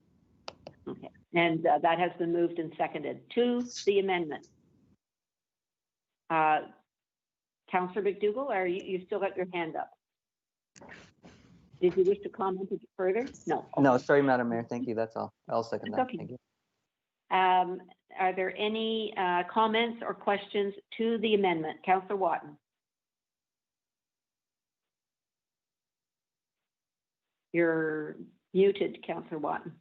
Okay, and that has been moved and seconded to the amendment. Councillor McDougall, are you still got your hand up? Did you wish to comment further? No. Okay. No, sorry, Madam Mayor. Thank you. That's all. I'll second that. Okay. Thank you. Are there any comments or questions to the amendment? Councillor Watton. You're muted, Councillor Watton.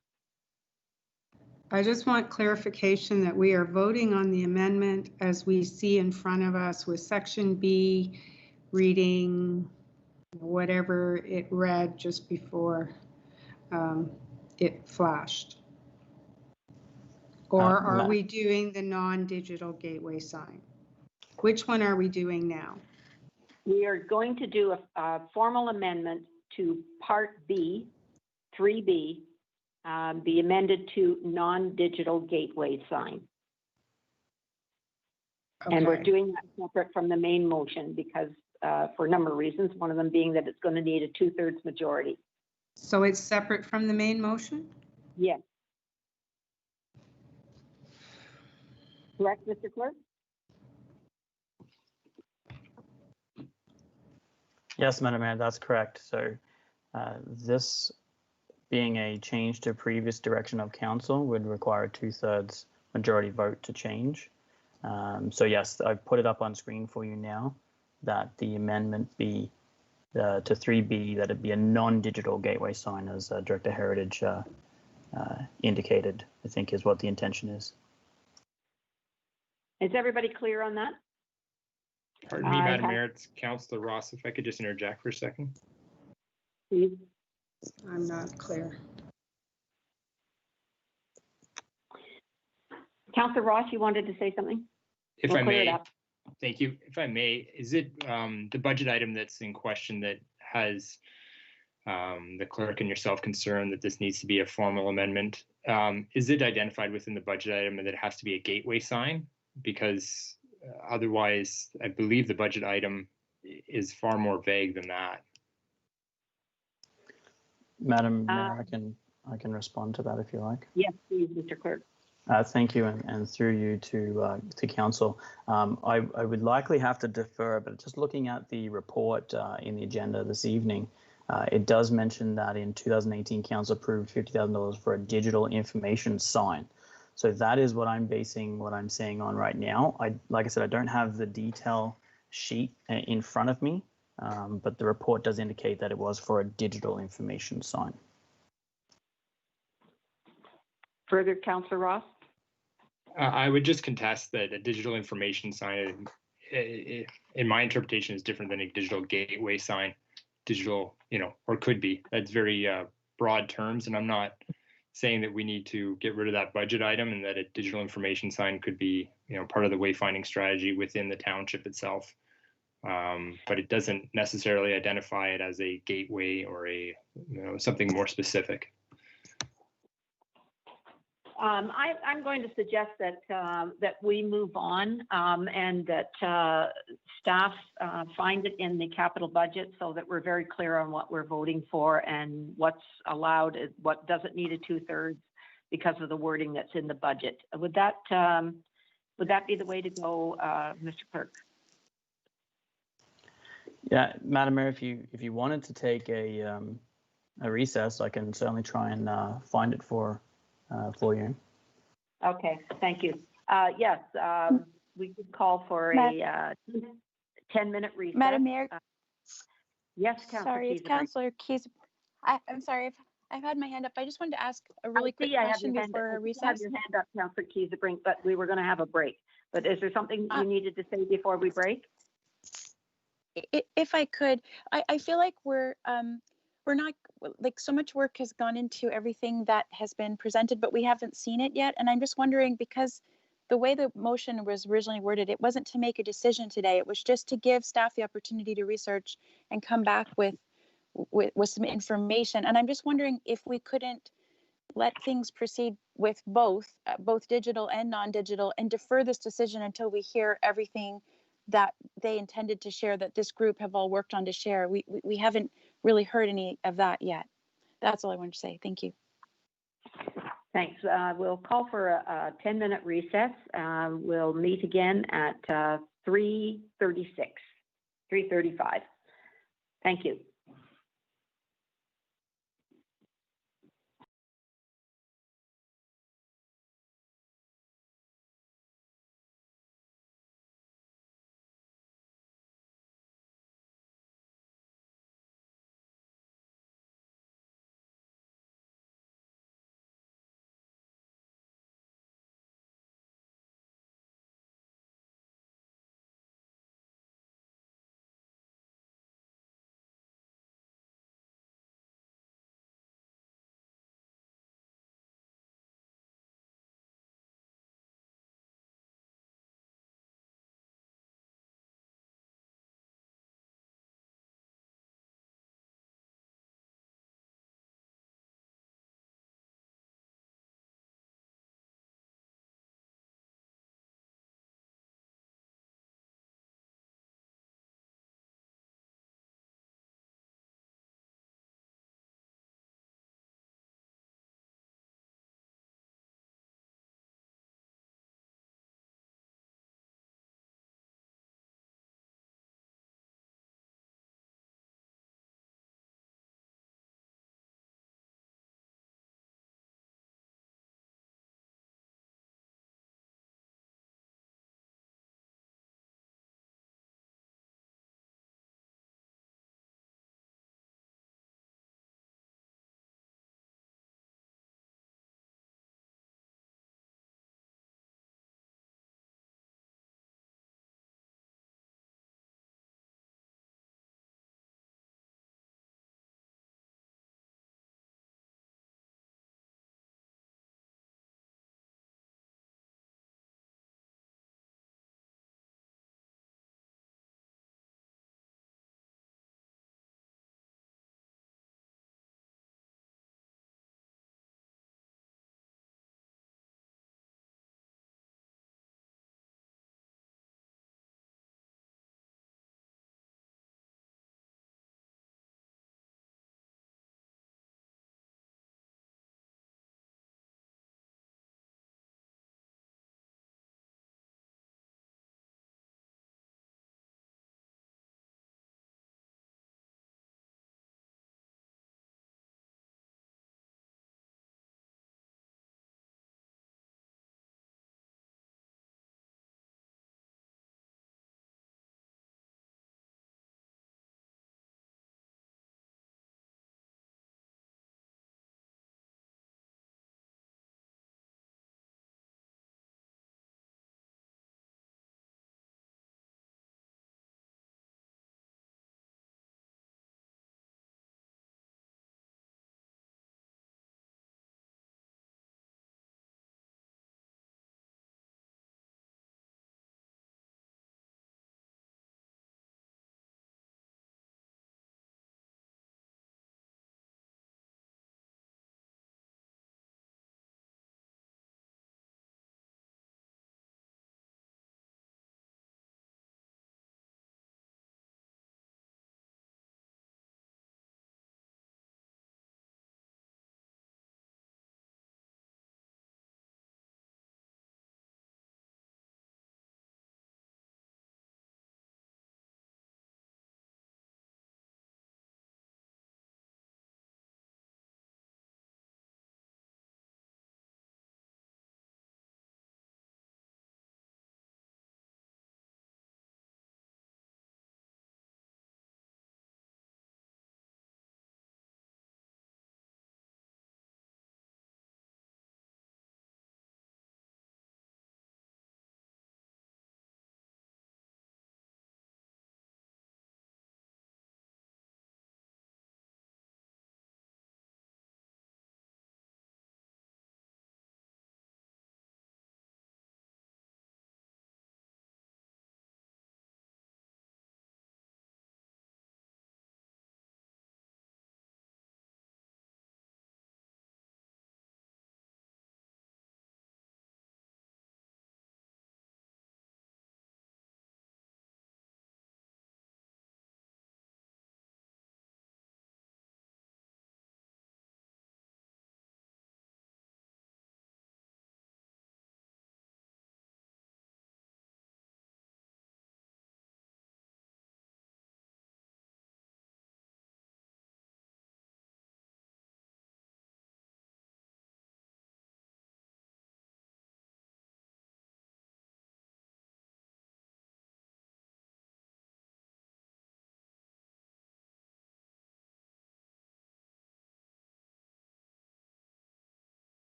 I just want clarification that we are voting on the amendment as we see in front of us with section B reading whatever it read just before it flashed. Or are we doing the non-digital gateway sign? Which one are we doing now? We are going to do a formal amendment to Part B, 3B, be amended to non-digital gateway sign. Okay. And we're doing that separate from the main motion because for a number of reasons, one of them being that it's going to need a 2/3 majority. So it's separate from the main motion? Yes. Correct, Mr. Clerk? Yes, Madam Mayor, that's correct. So this being a change to previous direction of council would require a 2/3 majority vote to change. So yes, I've put it up on screen for you now that the amendment be to 3B, that it be a non-digital gateway sign, as Director Heritage indicated, I think is what the intention is. Is everybody clear on that? Pardon me, Madam Mayor, it's Councillor Ross. If I could just interject for a second. Please. I'm not clear. Councillor Ross, you wanted to say something? If I may, thank you. If I may, is it the budget item that's in question that has the clerk and yourself concerned that this needs to be a formal amendment? Is it identified within the budget item that it has to be a gateway sign? Because otherwise, I believe the budget item is far more vague than that. Madam Mayor, I can respond to that if you like. Yes, please, Mr. Clerk. Thank you, and through you to council. I would likely have to defer, but just looking at the report in the agenda this evening, it does mention that in 2018, council approved $50,000 for a digital information sign. So that is what I'm basing what I'm saying on right now. Like I said, I don't have the detail sheet in front of me, but the report does indicate that it was for a digital information sign. Further, Councillor Ross? I would just contest that a digital information sign, in my interpretation, is different than a digital gateway sign. Digital, or could be. That's very broad terms, and I'm not saying that we need to get rid of that budget item and that a digital information sign could be, part of the wayfinding strategy within the township itself. But it doesn't necessarily identify it as a gateway or a, something more specific. I'm going to suggest that that we move on and that staff find it in the capital budget so that we're very clear on what we're voting for and what's allowed, what doesn't need a 2/3 because of the wording that's in the budget. Would that be the way to go, Mr. Clerk? Yeah, Madam Mayor, if you wanted to take a recess, I can certainly try and find it for you. Okay, thank you. Yes, we could call for a 10-minute recess. Madam Mayor. Yes, Councillor Sorry, it's Keys. Councillor Keys. I'm sorry, I've had my hand up. I just wanted to ask a really quick question before a recess. You have your hand up, Councillor Keys, but we were going to have a break. But is there something you needed to say before we break? If I could, I feel like we're not, like, so much work has gone into everything that has been presented, but we haven't seen it yet. And I'm just wondering, because the way the motion was originally worded, it wasn't to make a decision today. It was just to give staff the opportunity to research and come back with some information. And I'm just wondering if we couldn't let things proceed with both digital and non-digital, and defer this decision until we hear everything that they intended to share, that this group have all worked on to share. We haven't really heard any of that yet. That's all I wanted to say. Thank you. Thanks. We'll call for a 10-minute recess. We'll meet again at 3:35. Thank you.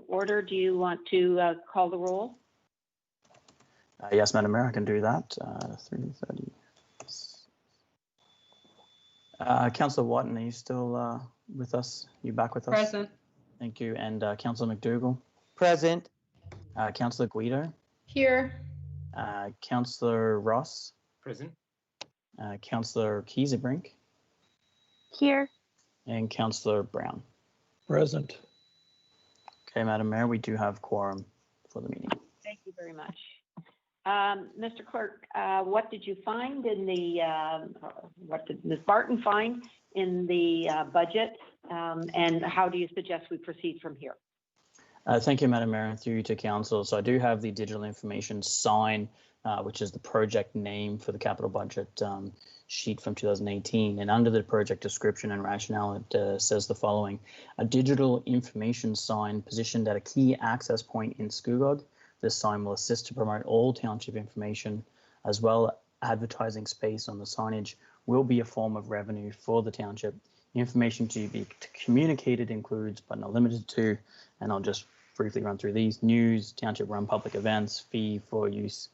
order. Do you want to call the roll? Yes, Madam Mayor, I can do that. 3:30. Councillor Watton, are you still with us? You back with us? Present. Thank you. And Councillor McDougall? Present. Councillor Guido? Here. Councillor Ross? Present. Councillor Kiesebrink? Here. And Councillor Brown? Present. Okay, Madam Mayor, we do have quorum for the meeting. Thank you very much. Mr. Clerk, what did you find in the, what did Ms. Barton find in the budget? And how do you suggest we proceed from here? Thank you, Madam Mayor, and through you to Council. So I do have the digital information sign, which is the project name for the capital budget sheet from 2018. And under the project description and rationale, it says the following: a digital information sign positioned at a key access point in Scugog. This sign will assist to promote all township information, as well advertising space on the signage will be a form of revenue for the township. Information to be communicated includes, but not limited to, and I'll just briefly run through these: news, township run public events, fee for use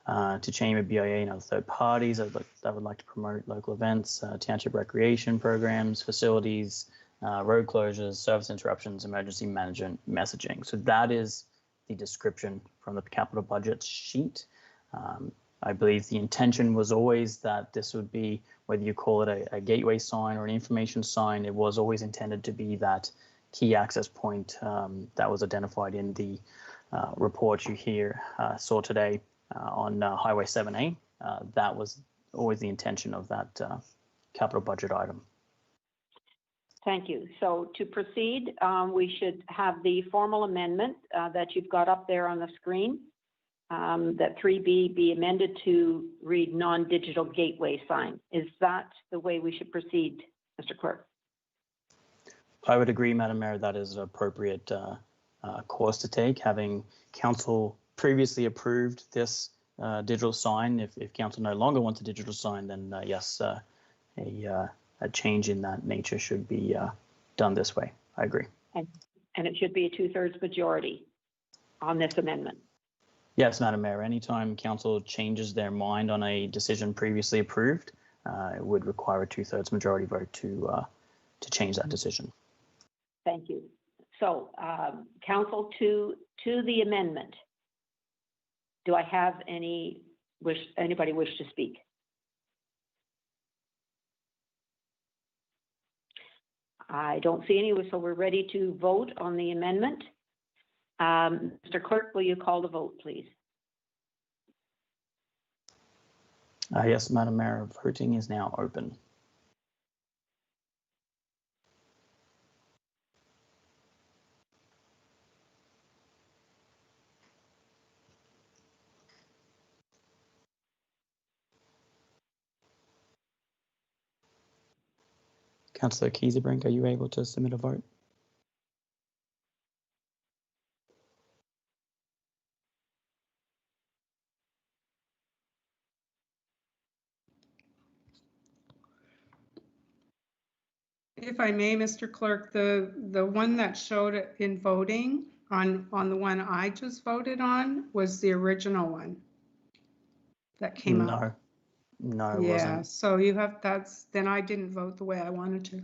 to chamber, BIA, and other third parties that would like to promote local events, township recreation programs, facilities, road closures, service interruptions, emergency management messaging. So that is the description from the capital budget sheet. I believe the intention was always that this would be, whether you call it a gateway sign or an information sign, it was always intended to be that key access point that was identified in the report you saw today on Highway 7A. That was always the intention of that capital budget item. Thank you. So to proceed, we should have the formal amendment that you've got up there on the screen, that 3B be amended to read non-digital gateway sign. Is that the way we should proceed, Mr. Clerk? I would agree, Madam Mayor, that is an appropriate course to take. Having council previously approved this digital sign, if council no longer wants a digital sign, then yes, a change in that nature should be done this way. I agree. And it should be a 2/3 majority on this amendment. Yes, Madam Mayor, anytime council changes their mind on a decision previously approved, it would require a 2/3 majority vote to change that decision. Thank you. So, council, to the amendment, do I have anybody wish to speak? I don't see any, so we're ready to vote on the amendment. Mr. Clerk, will you call the vote, please? Yes, Madam Mayor, voting is now open. Councillor Kiesebrink, are you able to submit a vote? If I may, Mr. Clerk, the one that showed it in voting on the one I just voted on was the original one that came up. No, it Yeah, wasn't. so you have, then I didn't vote the way I wanted to.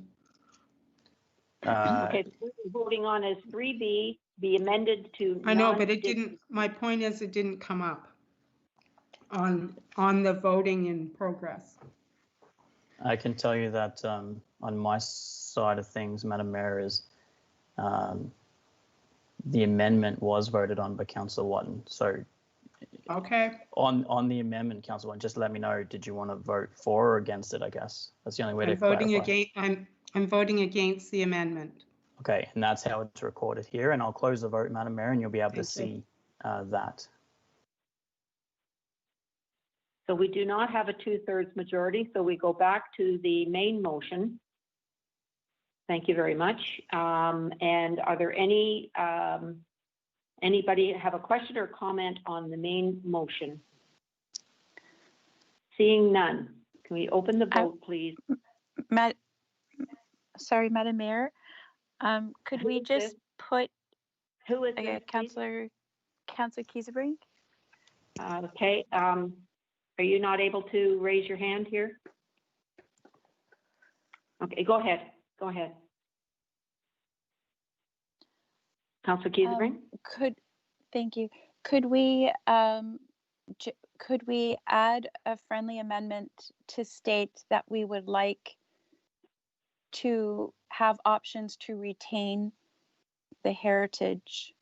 Okay, what we're voting on is 3B be amended to. I know, but it didn't, my point is it didn't come up on the voting in progress. I can tell you that on my side of things, Madam Mayor, is the amendment was voted on by Councillor Watton. So okay, on the amendment, Councillor Watton, just let me know, did you want to vote for or against it? I guess that's the only way to clarify. I'm voting against the amendment. Okay, and that's how it's recorded here. And I'll close the vote, Madam Mayor, and you'll be able to see that. So we do not have a 2/3 majority, so we go back to the main motion. Thank you very much. And are there anybody have a question or comment on the main motion? Seeing none, can we open the vote, please? Sorry, Madam Mayor. Could we just put Who is Okay, this, please? Councillor Kiesebrink. Okay, are you not able to raise your hand here? Okay, go ahead. Go ahead. Councillor Kiesebrink? Thank you. Could we add a friendly amendment to state that we would like to have options to retain the heritage?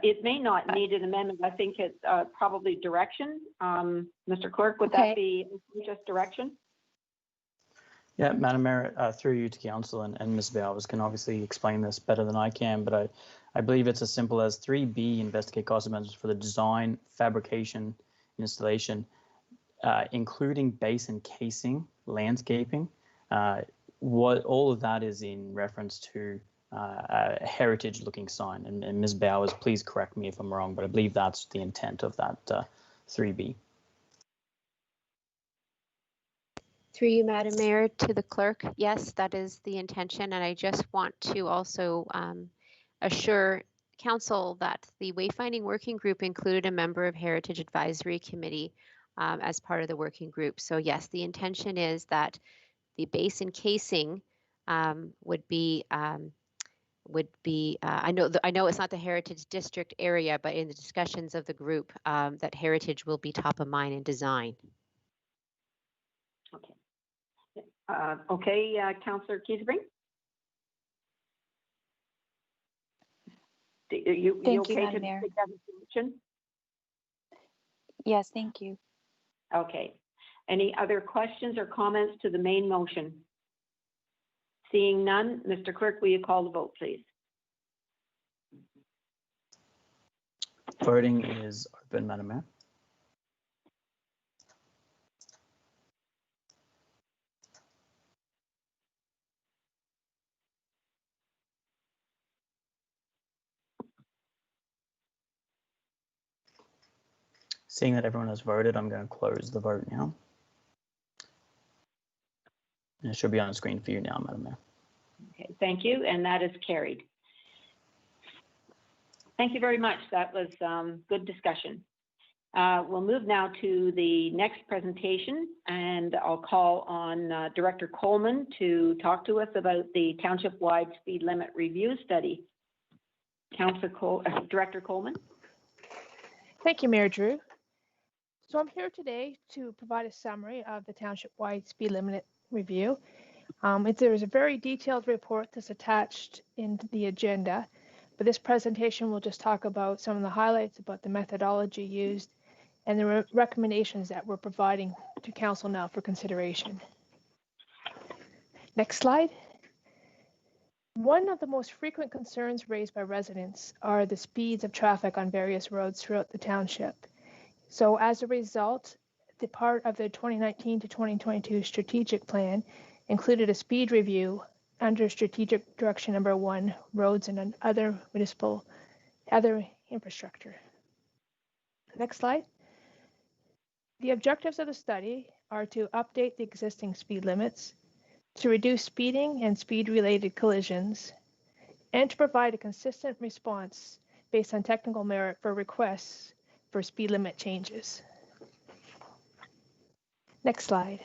It may not need an amendment. I think it's probably direction. Mr. Clerk, would that be just direction? Yeah, Madam Mayor, through you to Council and Ms. Bowers can obviously explain this better than I can, but I believe it's as simple as 3B, investigate cost amendments for the design, fabrication, installation, including base and casing, landscaping. What all of that is in reference to a heritage-looking sign. And Ms. Bowers, please correct me if I'm wrong, but I believe that's the intent of that 3B. Through you, Madam Mayor, to the clerk. Yes, that is the intention. And I just want to also assure Council that the Wayfinding Working Group included a member of Heritage Advisory Committee as part of the working group. So yes, the intention is that the base and casing would be, I know it's not the Heritage District area, but in the discussions of the group, that heritage will be top of mind in design. Okay. Okay, Councillor Kiesebrink? Thank you, okay Madam Mayor. take that information? Yes, thank you. Okay. Any other questions or comments to the main motion? Seeing none, Mr. Clerk, will you call the vote, please? Voting is open, Madam Mayor. Seeing that everyone has voted, I'm going to close the vote now. And it should be on the screen for you now, Madam Mayor. Okay, thank you, and that is carried. Thank you very much. That was good discussion. We'll move now to the next presentation, and I'll call on Director Coleman to talk to us about the township-wide speed limit review study. Director Coleman. Thank you, Mayor Drew. So I'm here today to provide a summary of the township-wide speed limit review. There is a very detailed report that's attached in the agenda, but this presentation will just talk about some of the highlights about the methodology used and the recommendations that we're providing to Council now for consideration. Next slide. One of the most frequent concerns raised by residents are the speeds of traffic on various roads throughout the township. So as a result, the part of the 2019 to 2022 strategic plan included a speed review under strategic direction number 1, roads and other infrastructure. Next slide. The objectives of the study are to update the existing speed limits, to reduce speeding and speed-related collisions, and to provide a consistent response based on technical merit for requests for speed limit changes. Next slide.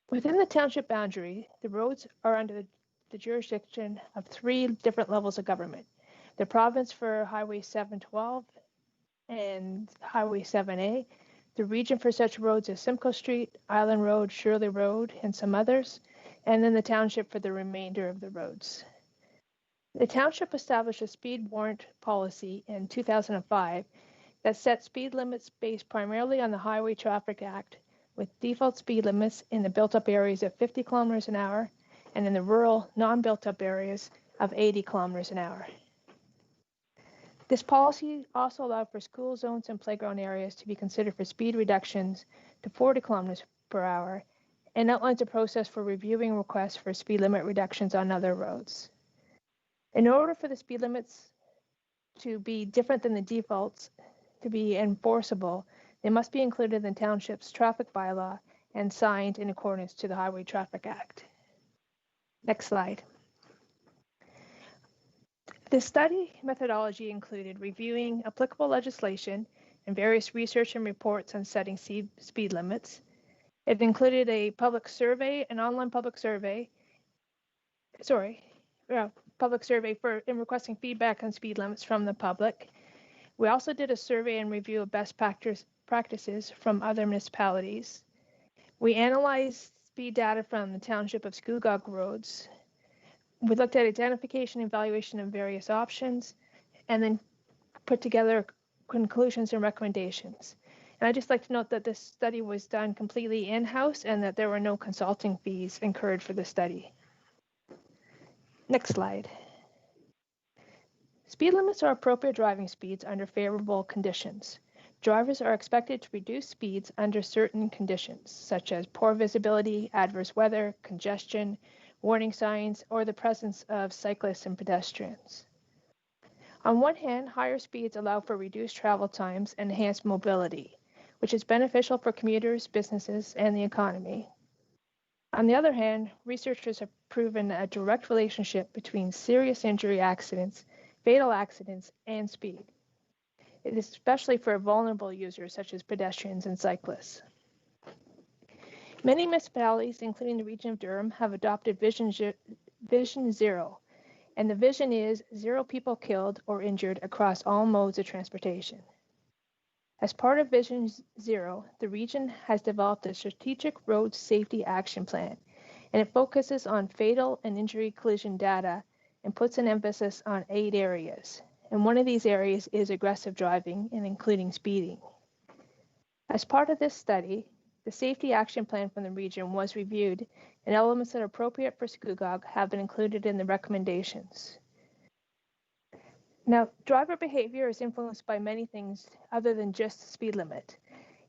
Within the township boundary, the roads are under the jurisdiction of 3 different levels of government. The province for Highway 712 and Highway 7A, the region for such roads is Simcoe Street, Island Road, Shirley Road, and some others, and then the township for the remainder of the roads. The township established a speed warrant policy in 2005 that set speed limits based primarily on the Highway Traffic Act, with default speed limits in the built-up areas of 50 kilometers an hour and in the rural, non-built-up areas of 80 kilometers an hour. This policy also allowed for school zones and playground areas to be considered for speed reductions to 40 kilometers per hour and outlines a process for reviewing requests for speed limit reductions on other roads. In order for the speed limits to be different than the defaults to be enforceable, they must be included in the township's traffic bylaw and signed in accordance to the Highway Traffic Act. Next slide. The study methodology included reviewing applicable legislation and various research and reports on setting speed limits. It included a public survey, an online public survey, public survey in requesting feedback on speed limits from the public. We also did a survey and review of best practices from other municipalities. We analyzed speed data from the Township of Scugog roads. We looked at identification and evaluation of various options, and then put together conclusions and recommendations. And I'd just like to note that this study was done completely in-house and that there were no consulting fees incurred for the study. Next slide. Speed limits are appropriate driving speeds under favorable conditions. Drivers are expected to reduce speeds under certain conditions, such as poor visibility, adverse weather, congestion, warning signs, or the presence of cyclists and pedestrians. On one hand, higher speeds allow for reduced travel times and enhanced mobility, which is beneficial for commuters, businesses, and the economy. On the other hand, researchers have proven a direct relationship between serious injury accidents, fatal accidents, and speed. It is especially for vulnerable users such as pedestrians and cyclists. Many municipalities, including the region of Durham, have adopted Vision Zero, and the vision is 0 people killed or injured across all modes of transportation. As part of Vision Zero, the region has developed a strategic road safety action plan, and it focuses on fatal and injury collision data and puts an emphasis on 8 areas. And one of these areas is aggressive driving and including speeding. As part of this study, the safety action plan from the region was reviewed, and elements that are appropriate for Scugog have been included in the recommendations. Now, driver behavior is influenced by many things other than just the speed limit.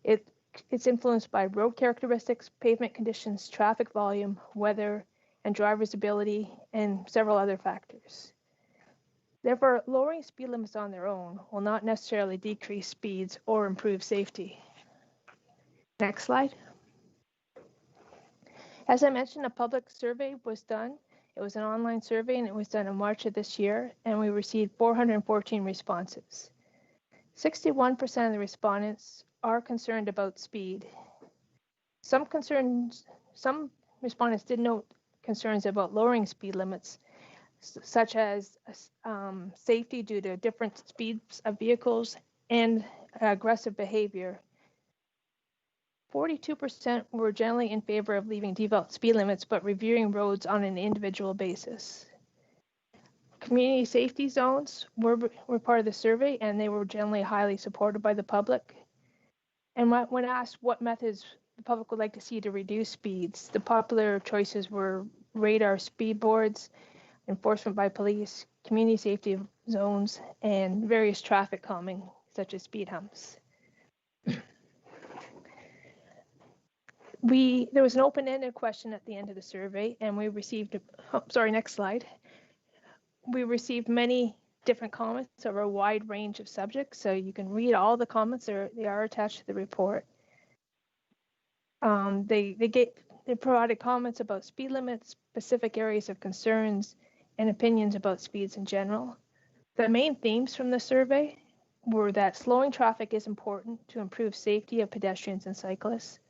It's influenced by road characteristics, pavement conditions, traffic volume, weather, and driver's ability, and several other factors. Therefore, lowering speed limits on their own will not necessarily decrease speeds or improve safety. Next slide. As I mentioned, a public survey was done. It was an online survey, and it was done in March of this year, and we received 414 responses. 61% of the respondents are concerned about speed. Some respondents did note concerns about lowering speed limits, such as safety due to different speeds of vehicles and aggressive behavior. 42% were generally in favor of leaving default speed limits, but reviewing roads on an individual basis. Community safety zones were part of the survey, and they were generally highly supported by the public. And when asked what methods the public would like to see to reduce speeds, the popular choices were radar speed boards, enforcement by police, community safety zones, and various traffic calming, such as speed humps. There was an open-ended question at the end of the survey, and we received, next slide. We received many different comments over a wide range of subjects, so you can read all the comments. They are attached to the report. They provided comments about speed limits, specific areas of concerns, and opinions about speeds in general. The main themes from the survey were that slowing traffic is important to improve safety of pedestrians and cyclists.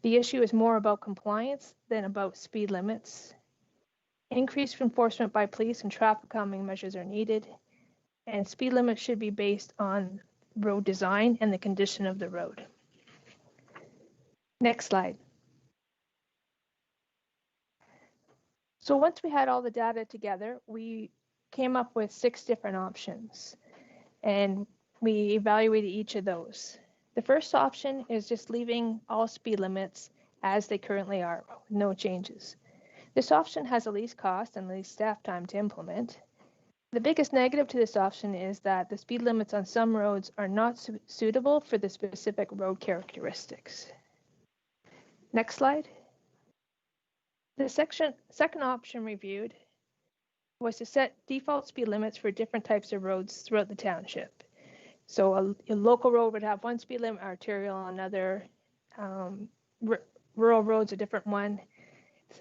The issue is more about compliance than about speed limits. Increased enforcement by police and traffic calming measures are needed, and speed limits should be based on road design and the condition of the road. Next slide. So once we had all the data together, we came up with 6 different options, and we evaluated each of those. The first option is just leaving all speed limits as they currently are, no changes. This option has the least cost and the least staff time to implement. The biggest negative to this option is that the speed limits on some roads are not suitable for the specific road characteristics. Next slide. The second option reviewed was to set default speed limits for different types of roads throughout the township. So a local road would have one speed limit, arterial another, rural roads a different one.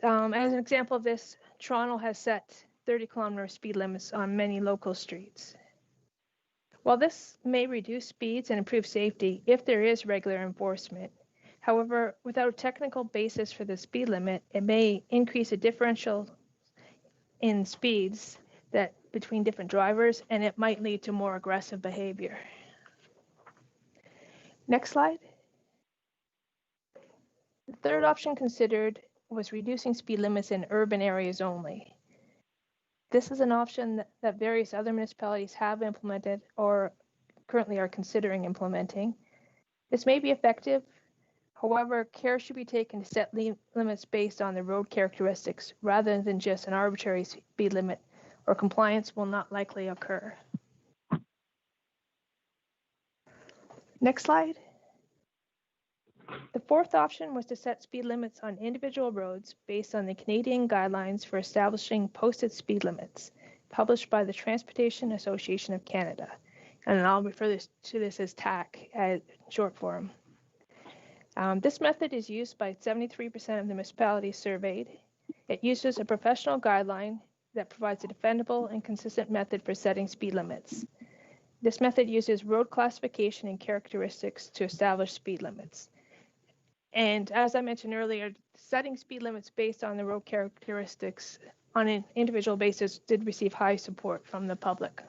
As an example of this, Toronto has set 30-kilometer speed limits on many local streets. While this may reduce speeds and improve safety if there is regular enforcement, however, without a technical basis for the speed limit, it may increase a differential in speeds that between different drivers, and it might lead to more aggressive behavior. Next slide. The third option considered was reducing speed limits in urban areas only. This is an option that various other municipalities have implemented or currently are considering implementing. This may be effective. However, care should be taken to set limits based on the road characteristics rather than just an arbitrary speed limit, or compliance will not likely occur. Next slide. The fourth option was to set speed limits on individual roads based on the Canadian guidelines for establishing posted speed limits, published by the Transportation Association of Canada. And I'll refer to this as TAC as short form. This method is used by 73% of the municipalities surveyed. It uses a professional guideline that provides a defendable and consistent method for setting speed limits. This method uses road classification and characteristics to establish speed limits. And as I mentioned earlier, setting speed limits based on the road characteristics on an individual basis did receive high support from the public.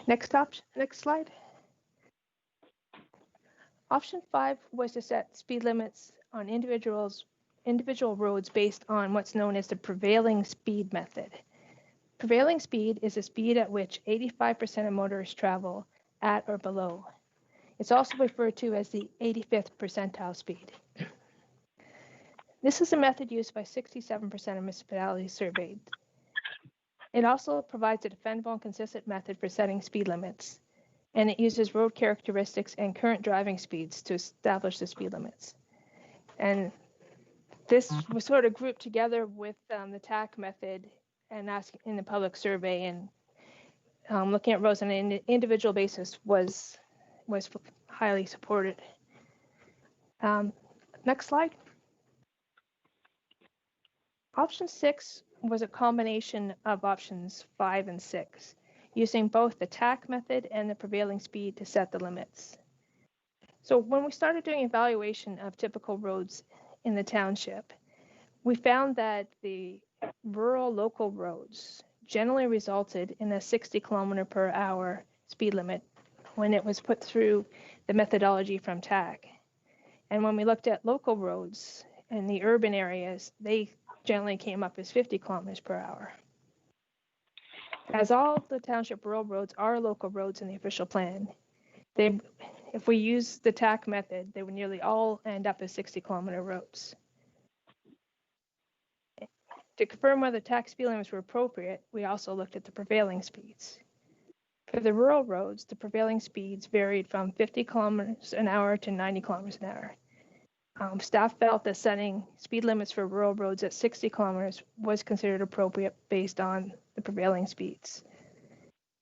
Next slide. Option 5 was to set speed limits on individual roads based on what's known as the prevailing speed method. Prevailing speed is the speed at which 85% of motorists travel at or below. It's also referred to as the 85th percentile speed. This is a method used by 67% of municipalities surveyed. It also provides a defendable and consistent method for setting speed limits, and it uses road characteristics and current driving speeds to establish the speed limits. And this was sort of grouped together with the TAC method and asking in the public survey, and looking at roads on an individual basis was highly supported. Next slide. Option 6 was a combination of options 5 and 6, using both the TAC method and the prevailing speed to set the limits. So when we started doing evaluation of typical roads in the township, we found that the rural local roads generally resulted in a 60 kilometer per hour speed limit when it was put through the methodology from TAC. And when we looked at local roads in the urban areas, they generally came up as 50 kilometers per hour. As all the township rural roads are local roads in the official plan, if we use the TAC method, they would nearly all end up as 60 kilometer roads. To confirm whether TAC speed limits were appropriate, we also looked at the prevailing speeds. For the rural roads, the prevailing speeds varied from 50 kilometers an hour to 90 kilometers an hour. Staff felt that setting speed limits for rural roads at 60 kilometers was considered appropriate based on the prevailing speeds.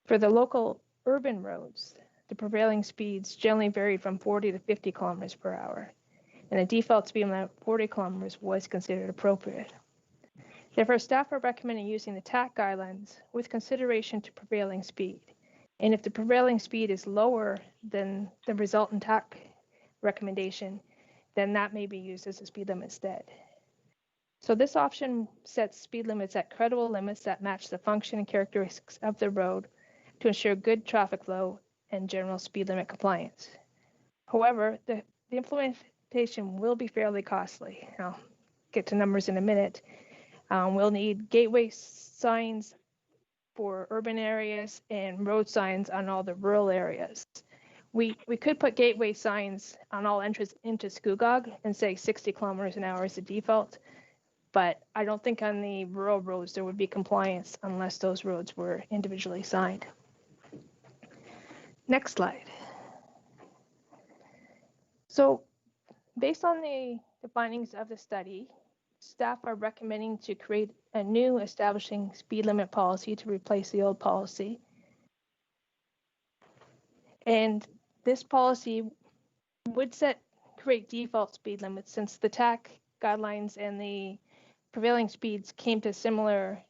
For the local urban roads, the prevailing speeds generally varied from 40 to 50 kilometers per hour, and a default speed limit of 40 kilometers was considered appropriate. Therefore, staff are recommending using the TAC guidelines with consideration to prevailing speed. And if the prevailing speed is lower than the resultant TAC recommendation, then that may be used as a speed limit instead. So this option sets speed limits at credible limits that match the function and characteristics of the road to ensure good traffic flow and general speed limit compliance. However, the implementation will be fairly costly. I'll get to numbers in a minute. We'll need gateway signs for urban areas and road signs on all the rural areas. We could put gateway signs on all entrances into Scugog and say 60 kilometers an hour is the default, but I don't think on the rural roads there would be compliance unless those roads were individually signed. Next slide. So based on the findings of the study, staff are recommending to create a new establishing speed limit policy to replace the old policy. And this policy would create default speed limits, since the TAC guidelines and the prevailing speeds came to similar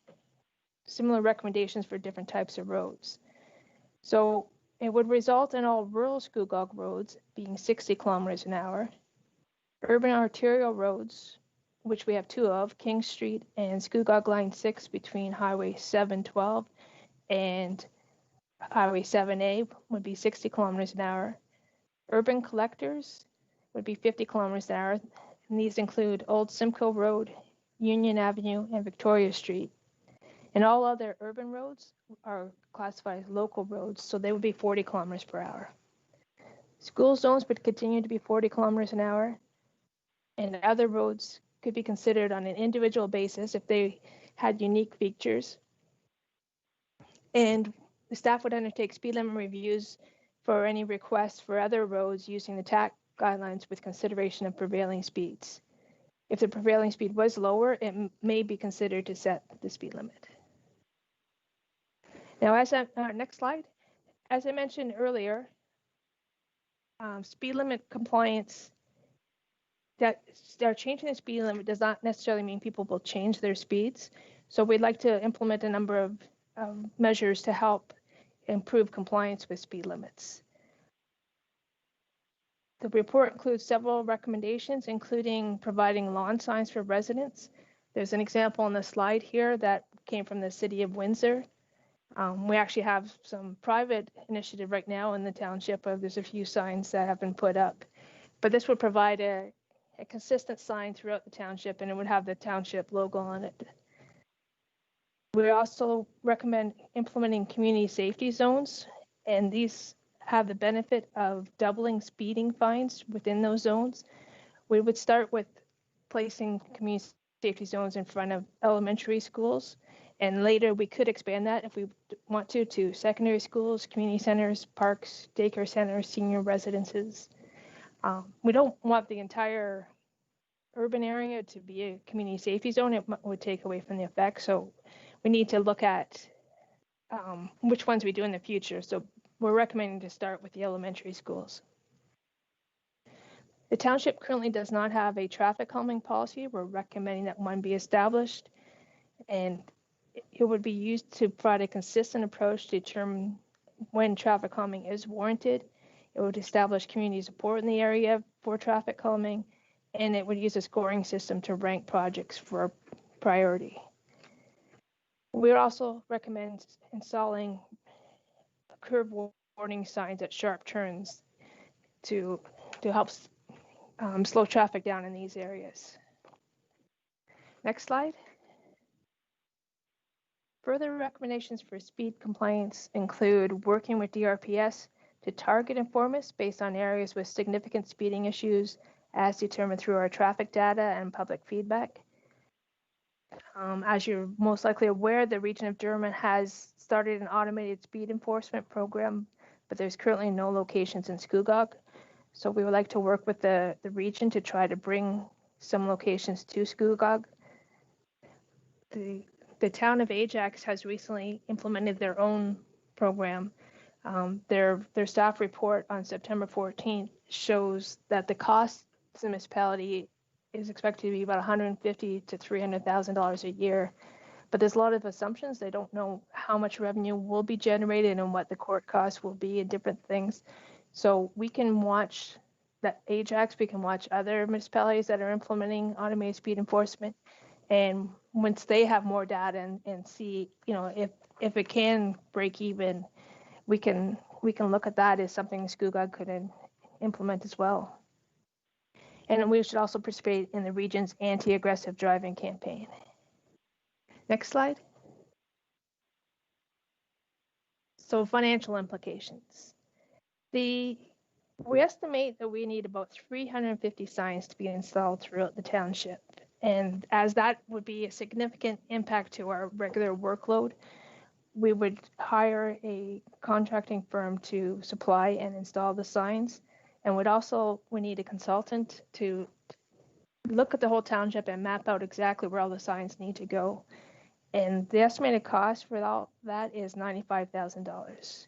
recommendations for different types of roads. So it would result in all rural Scugog roads being 60 kilometers an hour, urban arterial roads, which we have two of, King Street and Scugog Line 6 between Highway 712 and Highway 7A would be 60 kilometers an hour. Urban collectors would be 50 kilometers an hour, and these include Old Simcoe Road, Union Avenue, and Victoria Street. And all other urban roads are classified as local roads, so they would be 40 kilometers per hour. School zones would continue to be 40 kilometers an hour, and other roads could be considered on an individual basis if they had unique features. And the staff would undertake speed limit reviews for any requests for other roads using the TAC guidelines with consideration of prevailing speeds. If the prevailing speed was lower, it may be considered to set the speed limit. Now, next slide. As I mentioned earlier, speed limit compliance, that they're changing the speed limit does not necessarily mean people will change their speeds. So we'd like to implement a number of measures to help improve compliance with speed limits. The report includes several recommendations, including providing lawn signs for residents. There's an example on the slide here that came from the city of Windsor. We actually have some private initiative right now in the township. There's a few signs that have been put up, but this would provide a consistent sign throughout the township, and it would have the township logo on it. We also recommend implementing community safety zones, and these have the benefit of doubling speeding fines within those zones. We would start with placing community safety zones in front of elementary schools, and later we could expand that if we want to secondary schools, community centers, parks, daycare centers, senior residences. We don't want the entire urban area to be a community safety zone. It would take away from the effect. So we need to look at which ones we do in the future. So we're recommending to start with the elementary schools. The township currently does not have a traffic calming policy. We're recommending that one be established, and it would be used to provide a consistent approach to determine when traffic calming is warranted. It would establish community support in the area for traffic calming, and it would use a scoring system to rank projects for priority. We would also recommend installing curb warning signs at sharp turns to help slow traffic down in these areas. Next slide. Further recommendations for speed compliance include working with DRPS to target informants based on areas with significant speeding issues as determined through our traffic data and public feedback. As you're most likely aware, the region of Durham has started an automated speed enforcement program, but there's currently no locations in Scugog. So we would like to work with the region to try to bring some locations to Scugog. The town of Ajax has recently implemented their own program. Their staff report on September 14th shows that the cost to the municipality is expected to be about $150,000 to $300,000 a year. But there's a lot of assumptions. They don't know how much revenue will be generated and what the court costs will be and different things. So we can watch that Ajax, we can watch other municipalities that are implementing automated speed enforcement. And once they have more data and see, if it can break even, we can look at that as something Scugog could implement as well. And we should also participate in the region's anti-aggressive driving campaign. Next slide. So financial implications. We estimate that we need about 350 signs to be installed throughout the township. And as that would be a significant impact to our regular workload, we would hire a contracting firm to supply and install the signs. And we need a consultant to look at the whole township and map out exactly where all the signs need to go. And the estimated cost for all that is $95,000.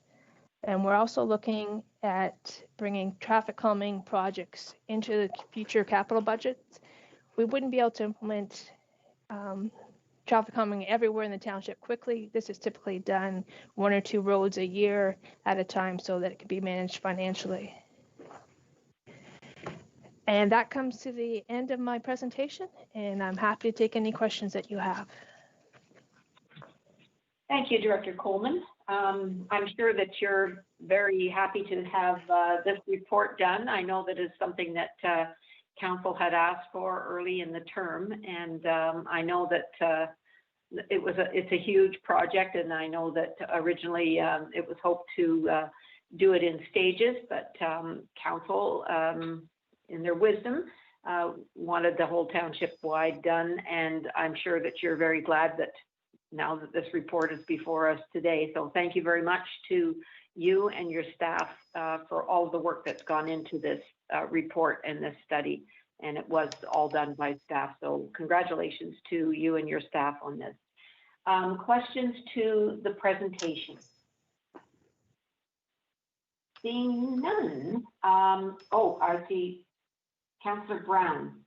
And we're also looking at bringing traffic calming projects into the future capital budgets. we wouldn't be able to implement traffic calming everywhere in the township quickly. This is typically done 1 or 2 roads a year at a time so that it can be managed financially. And that comes to the end of my presentation, and I'm happy to take any questions that you have. Thank you, Director Coleman. I'm sure that you're very happy to have this report done. I know that is something that Council had asked for early in the term, and I know that it's a huge project, and I know that originally it was hoped to do it in stages, but Council, in their wisdom, wanted the whole township wide done, and I'm sure that you're very glad that now that this report is before us today. So thank you very much to you and your staff for all of the work that's gone into this report and this study. And it was all done by staff. So congratulations to you and your staff on this. Questions to the presentation? Seeing none. I see Councillor Brown.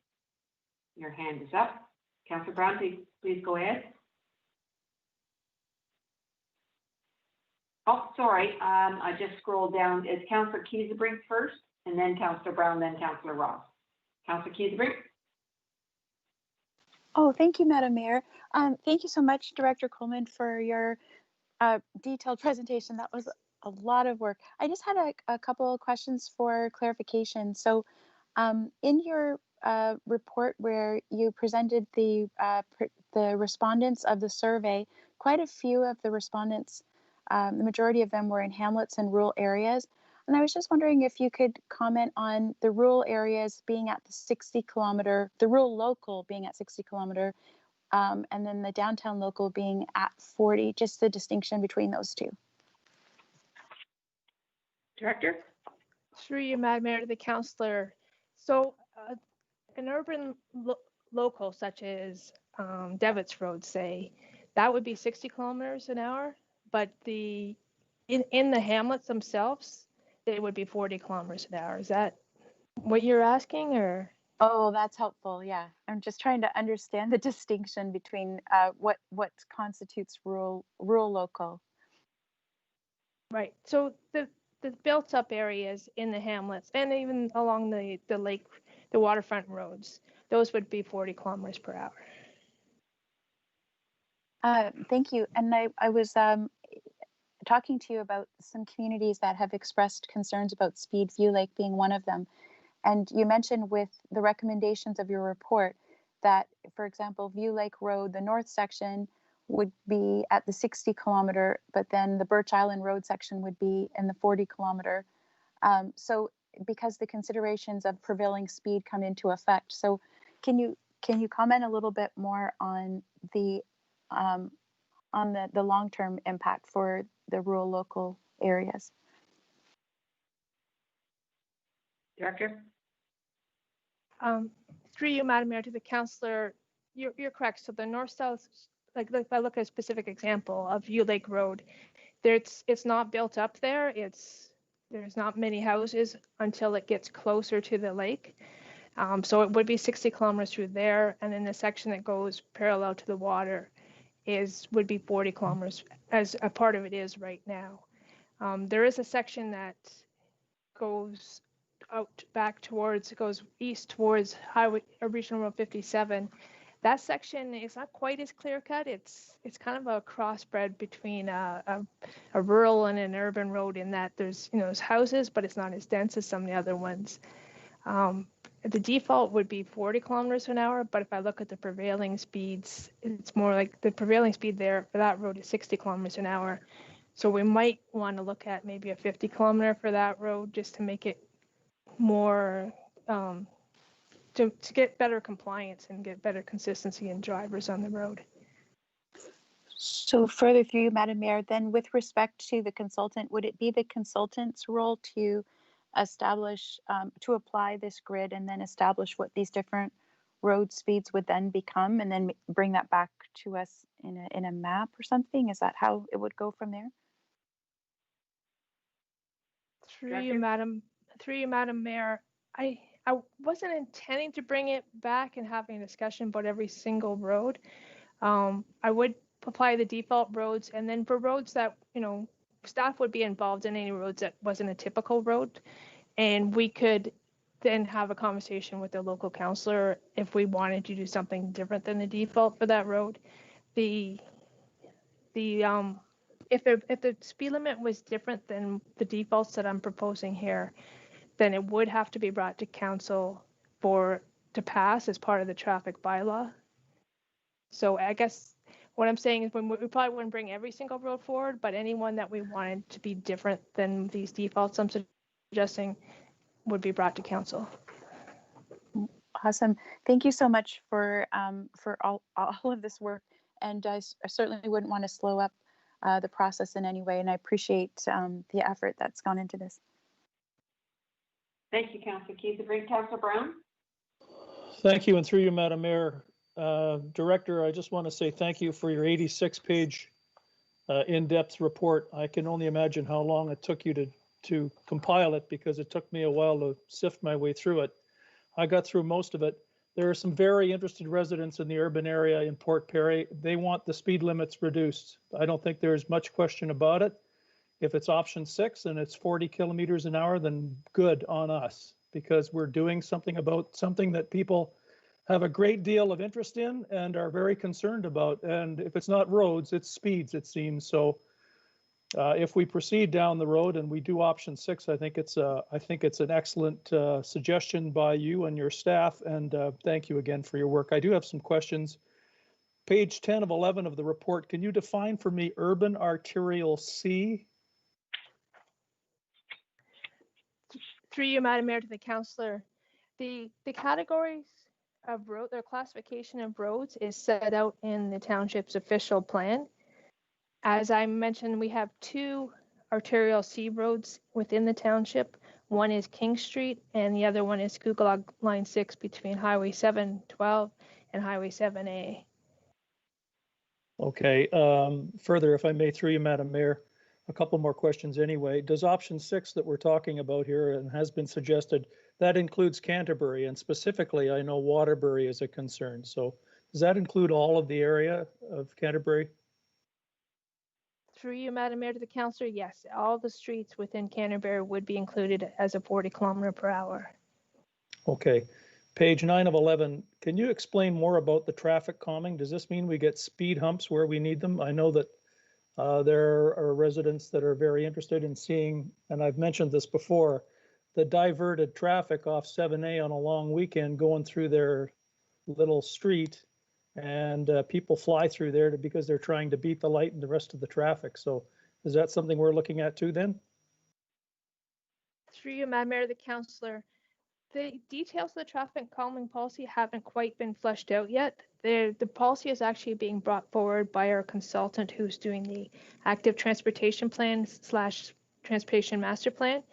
Your hand is up. Councillor Brown, please go ahead. Oh, sorry, I just scrolled down. It's Councillor Kiesebrink first, and then Councillor Brown, then Councillor Ross. Councillor Kiesebrink. Oh, thank you, Madam Mayor. Thank you so much, Director Coleman, for your detailed presentation. That was a lot of work. I just had a couple of questions for clarification. So in your report where you presented the respondents of the survey, quite a few of the respondents, the majority of them were in hamlets and rural areas. And I was just wondering if you could comment on the rural areas being at the 60-kilometer, the rural local being at 60-kilometer, and then the downtown local being at 40, just the distinction between those two. Director? Through you, Madam Mayor, to the councillor. So an urban local such as Devitt's Road, say, that would be 60 kilometers an hour, but in the hamlets themselves, they would be 40 kilometers an hour. Is that what you're asking, or? Oh, that's helpful. Yeah, I'm just trying to understand the distinction between what constitutes rural local. Right. So the built-up areas in the hamlets and even along the lake, the waterfront roads, those would be 40 kilometers per hour. Thank you. And I was talking to you about some communities that have expressed concerns about speed, View Lake being one of them. And you mentioned with the recommendations of your report that, for example, View Lake Road, the north section would be at the 60-kilometer, but then the Birch Island Road section would be in the 40-kilometer. So because the considerations of prevailing speed come into effect. So can you comment a little bit more on the long-term impact for the rural local areas? Director? Through you, Madam Mayor, to the councillor, you're correct. So the north-south, like if I look at a specific example of View Lake Road, it's not built up there. There's not many houses until it gets closer to the lake. So it would be 60 kilometers through there, and then the section that goes parallel to the water would be 40 kilometers, as a part of it is right now. There is a section that goes goes east towards Regional Road 57. That section is not quite as clear cut. It's kind of a crossbred between a rural and an urban road in that there's houses, but it's not as dense as some of the other ones. The default would be 40 kilometers an hour, but if I look at the prevailing speeds, it's more like the prevailing speed there for that road is 60 kilometers an hour. So we might want to look at maybe a 50 kilometer for that road just to make it more, to get better compliance and get better consistency in drivers on the road. So further through you, Madam Mayor, then with respect to the consultant, would it be the consultant's role to establish, to apply this grid and then establish what these different road speeds would then become, and then bring that back to us in a map or something? Is that how it would go from there? Through you, Madam Mayor, I wasn't intending to bring it back and having a discussion about every single road. I would apply the default roads, and then for roads that, staff would be involved in any roads that wasn't a typical road, and we could then have a conversation with the local councillor if we wanted to do something different than the default for that road. If the speed limit was different than the defaults that I'm proposing here, then it would have to be brought to council to pass as part of the traffic bylaw. So I guess what I'm saying is we probably wouldn't bring every single road forward, but anyone that we wanted to be different than these defaults I'm suggesting would be brought to council. Awesome. Thank you so much for all of this work. And I certainly wouldn't want to slow up the process in any way. And I appreciate the effort that's gone into this. Thank you, Councillor Keith. Councillor Brown. Thank you, and through you, Madam Mayor. Director, I just want to say thank you for your 86-page in-depth report. I can only imagine how long it took you to compile it, because it took me a while to sift my way through it. I got through most of it. There are some very interested residents in the urban area in Port Perry. They want the speed limits reduced. I don't think there's much question about it. If it's option 6 and it's 40 kilometers an hour, then good on us, because we're doing something about something that people have a great deal of interest in and are very concerned about. And if it's not roads, it's speeds, it seems. So if we proceed down the road and we do option 6, I think it's an excellent suggestion by you and your staff. And thank you again for your work. I do have some questions. Page 10 of 11 of the report, can you define for me urban arterial C? Through you, Madam Mayor, to the councillor, the categories of road, their classification of roads is set out in the township's official plan. As I mentioned, we have 2 arterial C roads within the township. One is King Street and the other one is Google Line 6 between Highway 712 and Highway 7A. Okay, further, if I may, through you, Madam Mayor, a couple more questions anyway. Does option 6 that we're talking about here and has been suggested, that includes Canterbury, and specifically I know Waterbury is a concern. So does that include all of the area of Canterbury? Through you, Madam Mayor, to the councillor, yes, all the streets within Canterbury would be included as a 40 km/h. Okay, page 9 of 11, can you explain more about the traffic calming? Does this mean we get speed humps where we need them? I know that there are residents that are very interested in seeing, and I've mentioned this before, the diverted traffic off 7A on a long weekend going through their little street, and people fly through there because they're trying to beat the light and the rest of the traffic. So is that something we're looking at too then? Through you, Madam Mayor, the councillor, the details of the traffic calming policy haven't quite been fleshed out yet. The policy is actually being brought forward by our consultant who's doing the active transportation plan / transportation master plan.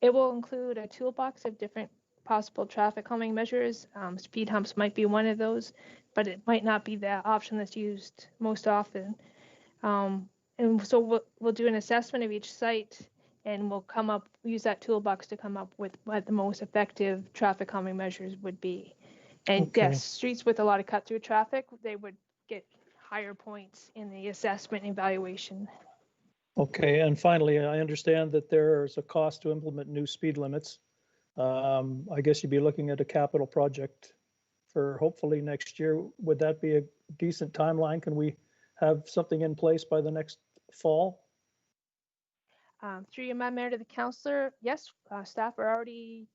It will include a toolbox of different possible traffic calming measures. Speed humps might be one of those, but it might not be the option that's used most often. And so we'll do an assessment of each site, and we'll use that toolbox to come up with what the most effective traffic calming measures would be. And Okay. yes, streets with a lot of cut through traffic, they would get higher points in the assessment and evaluation. Okay, and finally, I understand that there's a cost to implement new speed limits. I guess you'd be looking at a capital project for hopefully next year. Would that be a decent timeline? Can we have something in place by the next fall? Through you, Madam Mayor, to the councillor, yes, staff are already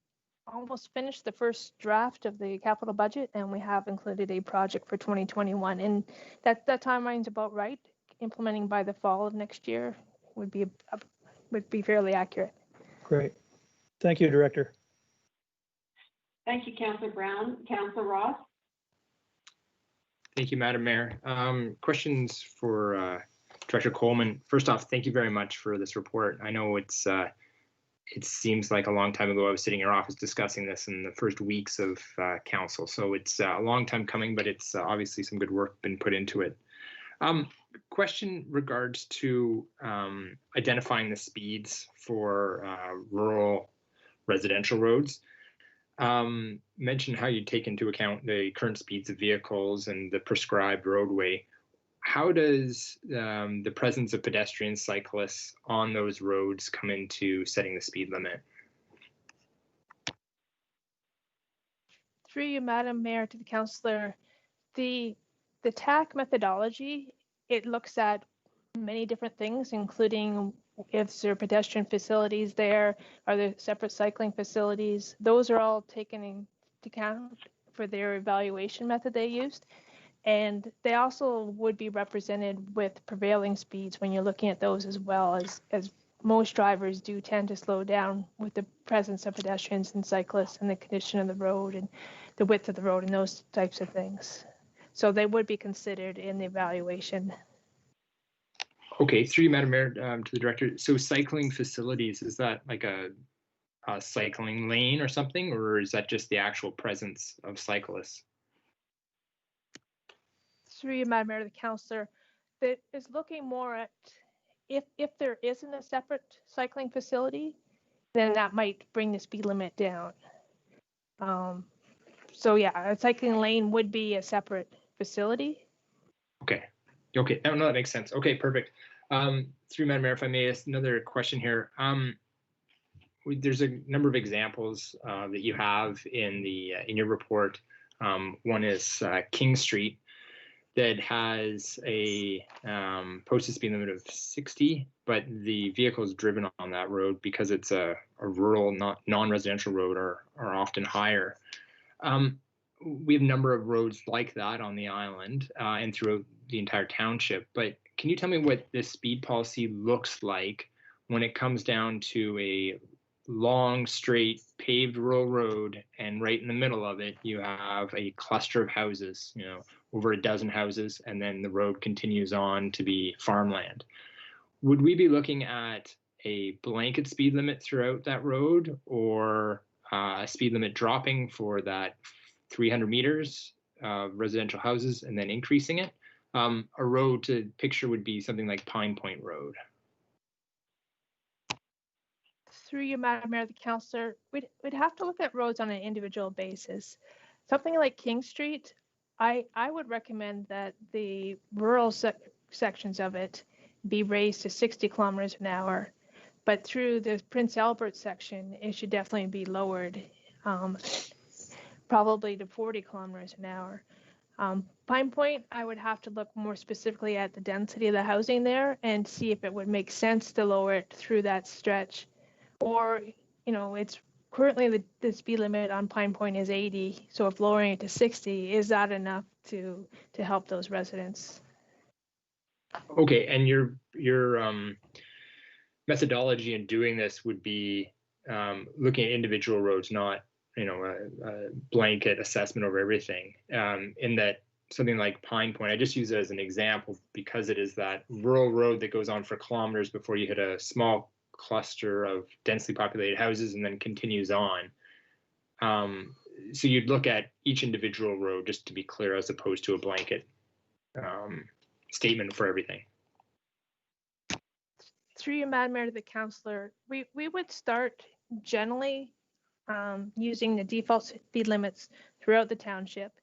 almost finished the first draft of the capital budget, and we have included a project for 2021. And that timeline's about right. Implementing by the fall of next year would be fairly accurate. Great. Thank you, Director. Thank you, Councillor Brown. Councillor Ross. Thank you, Madam Mayor. Questions for Director Coleman. First off, thank you very much for this report. I know it seems like a long time ago I was sitting in your office discussing this in the first weeks of council. So it's a long time coming, but it's obviously some good work been put into it. Question regards to identifying the speeds for rural residential roads. mentioned how you take into account the current speeds of vehicles and the prescribed roadway. How does the presence of pedestrians, cyclists on those roads come into setting the speed limit? Through you, Madam Mayor, to the councillor, the TAC methodology, it looks at many different things, including if there are pedestrian facilities there, are there separate cycling facilities? Those are all taken into account for their evaluation method they used. And they also would be represented with prevailing speeds when you're looking at those, as well as most drivers do tend to slow down with the presence of pedestrians and cyclists and the condition of the road and the width of the road and those types of things. So they would be considered in the evaluation. Okay, through you, Madam Mayor, to the director. So cycling facilities, is that like a cycling lane or something, or is that just the actual presence of cyclists? Through you, Madam Mayor, the councillor, that is looking more at if there isn't a separate cycling facility, then that might bring the speed limit down. So yeah, a cycling lane would be a separate facility. Okay. Okay. No, that makes sense. Okay, perfect. Through Madam Mayor, if I may ask another question here. There's a number of examples that you have in your report. One is King Street, that has a posted speed limit of 60, but the vehicles driven on that road, because it's a rural, non-residential road, are often higher. We have a number of roads like that on the island and throughout the entire township, but can you tell me what this speed policy looks like when it comes down to a long, straight, paved rural road, and right in the middle of it, you have a cluster of houses, over a dozen houses, and then the road continues on to be farmland? Would we be looking at a blanket speed limit throughout that road, or a speed limit dropping for that 300 meters of residential houses and then increasing it? A road to picture would be something like Pine Point Road. Through you, Madam Mayor, the councillor, we'd have to look at roads on an individual basis. Something like King Street, I would recommend that the rural sections of it be raised to 60 kilometers an hour, but through the Prince Albert section, it should definitely be lowered, probably to 40 kilometers an hour. Pine Point, I would have to look more specifically at the density of the housing there and see if it would make sense to lower it through that stretch. Or, it's currently the speed limit on Pine Point is 80. So if lowering it to 60, is that enough to help those residents? Okay, and your methodology in doing this would be looking at individual roads, not a blanket assessment over everything. In that something like Pine Point, I just use it as an example because it is that rural road that goes on for kilometers before you hit a small cluster of densely populated houses and then continues on. So you'd look at each individual road, just to be clear, as opposed to a blanket statement for everything. Through you, Madam Mayor, to the councillor, we would start generally using the default speed limits throughout the township.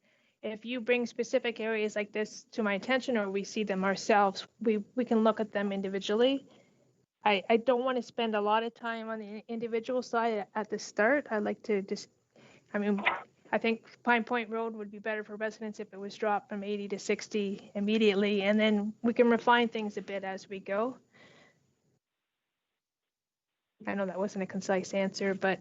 If you bring specific areas like this to my attention, or we see them ourselves, we can look at them individually. I don't want to spend a lot of time on the individual side at the start. I'd like to I think Pine Point Road would be better for residents if it was dropped from 80 to 60 immediately, and then we can refine things a bit as we go. I know that wasn't a concise answer, but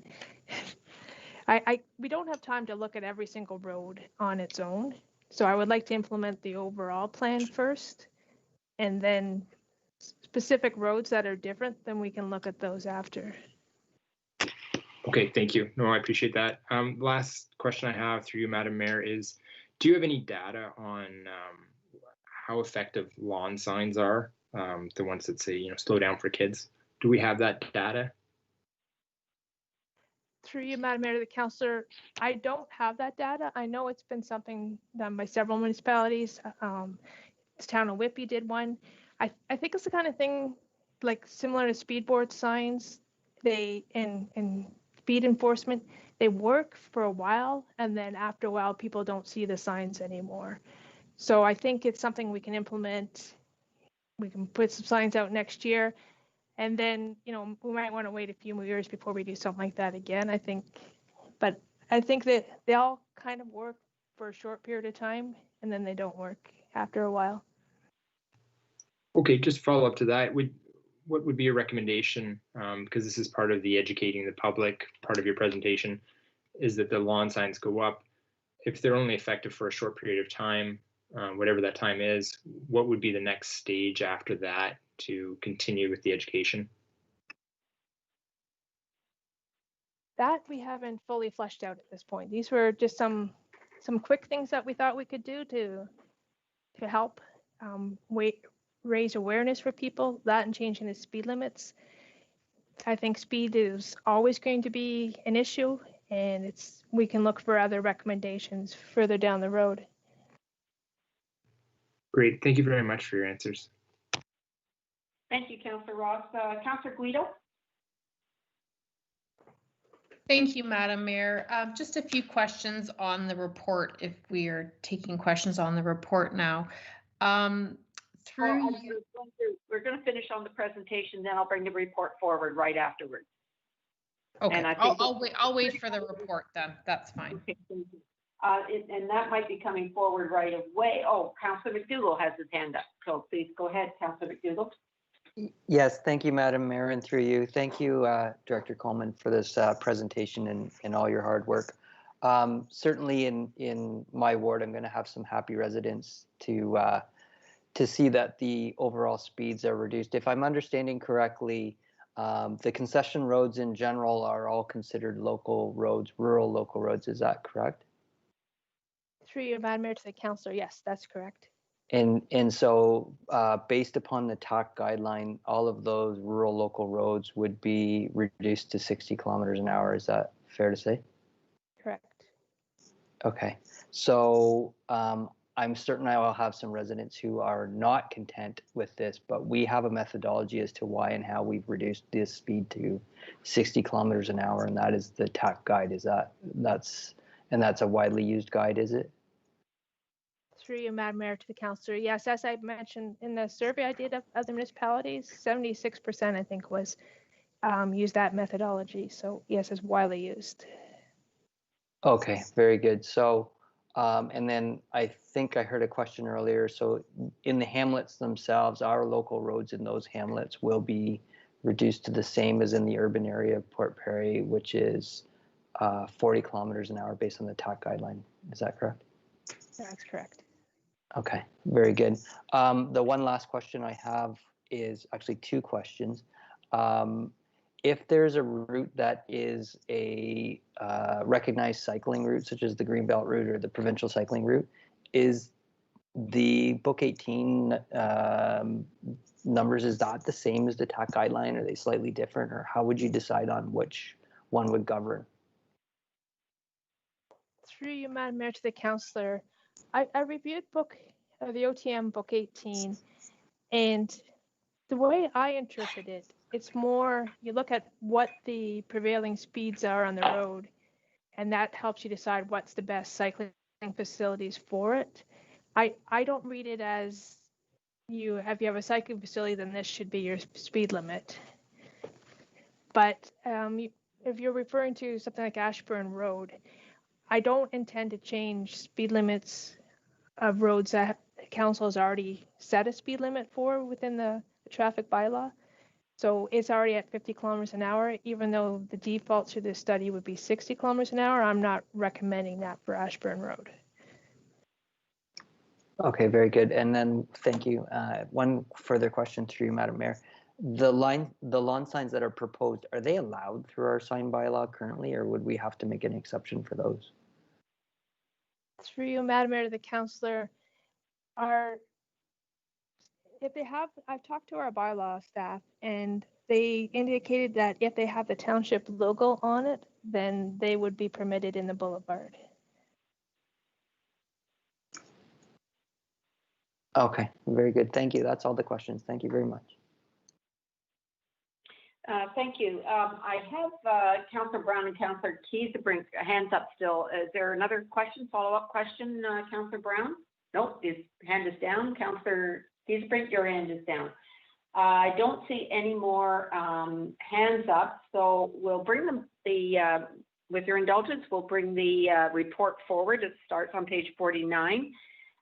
we don't have time to look at every single road on its own. So I would like to implement the overall plan first, and then specific roads that are different, then we can look at those after. Okay, thank you. No, I appreciate that. Last question I have through you, Madam Mayor, is do you have any data on how effective lawn signs are, the ones that say, slow down for kids? Do we have that data? Through you, Madam Mayor, to the councillor, I don't have that data. I know it's been something done by several municipalities. The town of Whitby did one. I think it's the kind of thing like similar to speed board signs. They in speed enforcement, they work for a while, and then after a while, people don't see the signs anymore. So I think it's something we can implement. We can put some signs out next year, and then, you know, we might want to wait a few more years before we do something like that again, I think. But I think that they all kind of work for a short period of time, and then they don't work after a while. Okay, just follow up to that. What would be your recommendation? Because this is part of the educating the public part of your presentation, is that the lawn signs go up. If they're only effective for a short period of time, whatever that time is, what would be the next stage after that to continue with the education? That we haven't fully fleshed out at this point. These were just some quick things that we thought we could do to help raise awareness for people, that and changing the speed limits. I think speed is always going to be an issue, and we can look for other recommendations further down the road. Great, thank you very much for your answers. Thank you, Councillor Ross. Councillor Guido? Thank you, Madam Mayor. Just a few questions on the report, if we are taking questions on the report now. We're going to finish on the presentation, then I'll bring the report forward right afterwards. Okay, and I think I'll wait for the report then. That's fine. Okay. And that might be coming forward right away. Oh, Councillor McDougall has his hand up, so please go ahead, Councillor McDougall. Yes, thank you, Madam Mayor, and through you. Thank you, Director Coleman, for this presentation and all your hard work. Certainly in my ward, I'm going to have some happy residents to see that the overall speeds are reduced. If I'm understanding correctly, the concession roads in general are all considered local roads, rural local roads. Is that correct? Through your Madam Mayor to the councillor, yes, that's correct. And so based upon the TAC guideline, all of those rural local roads would be reduced to 60 kilometers an hour. Is that fair to say? Correct. Okay, so I'm certain I will have some residents who are not content with this, but we have a methodology as to why and how we've reduced this speed to 60 kilometers an hour, and that is the TAC guide. Is that's a widely used guide, is it? Through you, Madam Mayor, to the councillor. Yes, as I mentioned in the survey I did of other municipalities, 76% I think was used that methodology. So yes, it's widely used. Okay, very good. So, and then I think I heard a question earlier. So in the hamlets themselves, our local roads in those hamlets will be reduced to the same as in the urban area of Port Perry, which is 40 kilometers an hour based on the TAC guideline. Is that correct? That's correct. Okay, very good. The one last question I have is actually two questions. If there's a route that is a recognized cycling route, such as the Greenbelt route or the provincial cycling route, is the Book 18 numbers, is that the same as the TAC guideline? Are they slightly different, or how would you decide on which one would govern? Through you, Madam Mayor, to the councillor, I reviewed the OTM Book 18, and the way I interpret it, it's more, you look at what the prevailing speeds are on the road, and that helps you decide what's the best cycling facilities for it. I don't read it as if you have a cycling facility, then this should be your speed limit. But if you're referring to something like Ashburn Road, I don't intend to change speed limits of roads that council has already set a speed limit for within the traffic bylaw. So it's already at 50 kilometers an hour, even though the default to this study would be 60 kilometers an hour. I'm not recommending that for Ashburn Road. Okay, very good. And then, thank you. One further question through you, Madam Mayor. The lawn signs that are proposed, are they allowed through our sign bylaw currently, or would we have to make an exception for those? Through you, Madam Mayor, to the councillor, I've talked to our bylaw staff, and they indicated that if they have the township logo on it, then they would be permitted in the boulevard. Okay, very good. Thank you. That's all the questions. Thank you very much. Thank Thank you. I have Councillor Brown and Councillor Kiesebrink hands up still. Is there another question, follow-up question, Councillor Brown? Nope, his hand is down. Councillor Kiesebrink, your hand is down. I don't see any more hands up, so we'll bring them with your indulgence, we'll bring the report forward. It starts on page 49.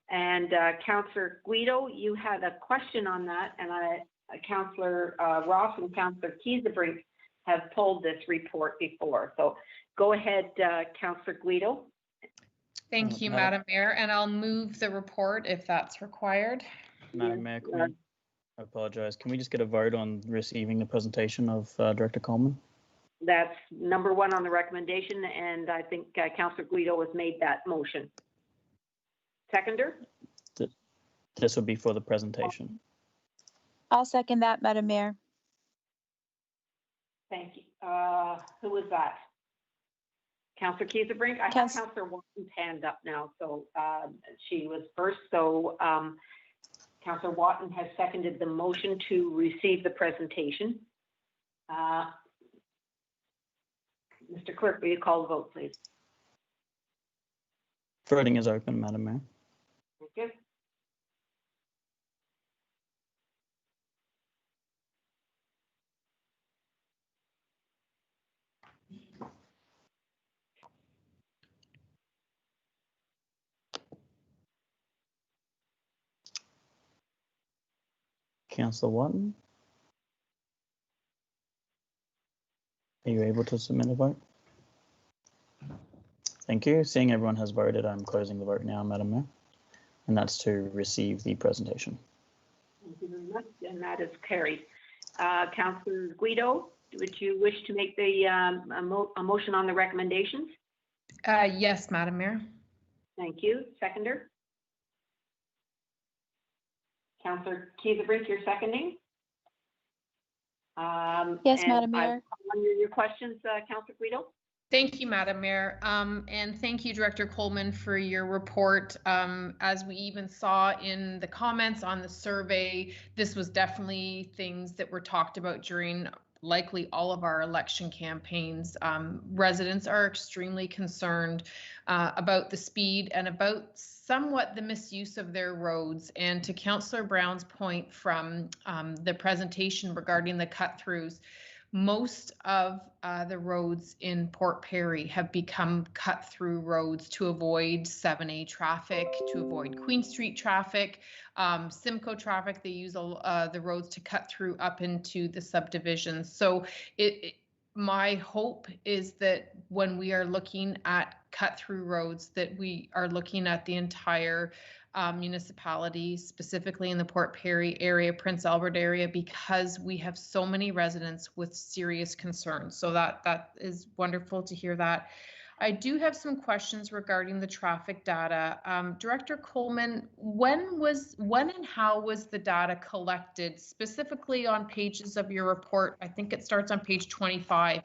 And Councillor Guido, you had a question on that, and Councillor Ross and Councillor Kiesebrink have pulled this report before. So go ahead, Councillor Guido. Thank you, Madam Mayor, and I'll move the report if that's required. Madam Mayor, I apologize. Can we just get a vote on receiving the presentation of Director Coleman? That's number one on the recommendation, and I think Councillor Guido has made that motion. Seconder? This would be for the presentation. I'll second that, Madam Mayor. Thank you. Who was that? Councillor Kiesebrink? I have Councillor Watten's hand up now, so she was first. So Councillor Watten has seconded the motion to receive the presentation. Mr. Clerk, will you call the vote, please? Voting is open, Madam Mayor. Thank you. Councillor Watton? Are you able to submit a vote? Thank you. Seeing everyone has voted, I'm closing the vote now, Madam Mayor. And that's to receive the presentation. Thank you very much, and that is carried. Councillor Guido, would you wish to make the a motion on the recommendations? Yes, Madam Mayor. Thank you. Seconder? Councillor Kiesebrink, you're seconding? Yes, Madam Mayor. Your questions, Councillor Guido? Thank you, Madam Mayor. And thank you, Director Coleman, for your report. As we even saw in the comments on the survey, this was definitely things that were talked about during likely all of our election campaigns. Residents are extremely concerned about the speed and about somewhat the misuse of their roads. And to Councillor Brown's point from the presentation regarding the cut-throughs, most of the roads in Port Perry have become cut-through roads to avoid 7A traffic, to avoid Queen Street traffic, Simcoe traffic. They use the roads to cut through up into the subdivisions. So my hope is that when we are looking at cut-through roads, that we are looking at the entire municipality, specifically in the Port Perry area, Prince Albert area, because we have so many residents with serious concerns. So that is wonderful to hear that. I do have some questions regarding the traffic data. Director Coleman, when and how was the data collected, specifically on pages of your report? I think it starts on page 25,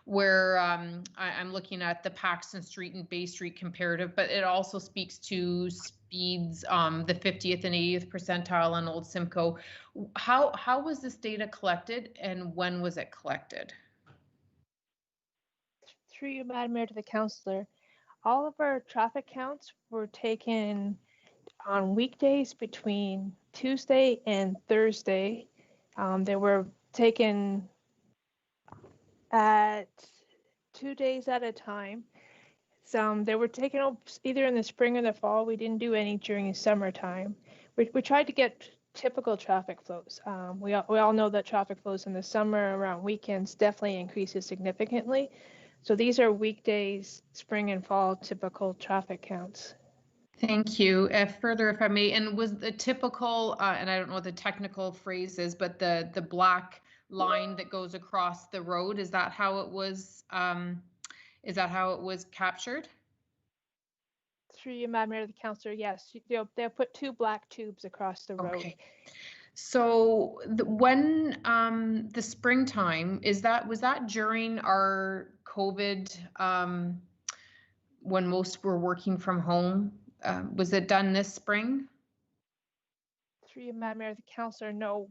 where I'm looking at the Paxton Street and Bay Street comparative, but it also speaks to speeds, the 50th and 80th percentile on Old Simcoe. How was this data collected, and when was it collected? Through you, Madam Mayor, to the councillor, all of our traffic counts were taken on weekdays between Tuesday and Thursday. They were taken at 2 days at a time. They were taken either in the spring or the fall. We didn't do any during the summertime. We tried to get typical traffic flows. We all know that traffic flows in the summer around weekends definitely increases significantly. So these are weekdays, spring and fall typical traffic counts. Thank you. Further, if I may, and was the typical, and I don't know what the technical phrase is, but the black line that goes across the road, is that how it was? Is that how it was captured? Through you, Madam Mayor, the councillor, yes. They'll put 2 black tubes across the road. Okay. So when the springtime, was that during our COVID, when most were working from home? Was it done this spring? Through you, Madam Mayor, the councillor, no.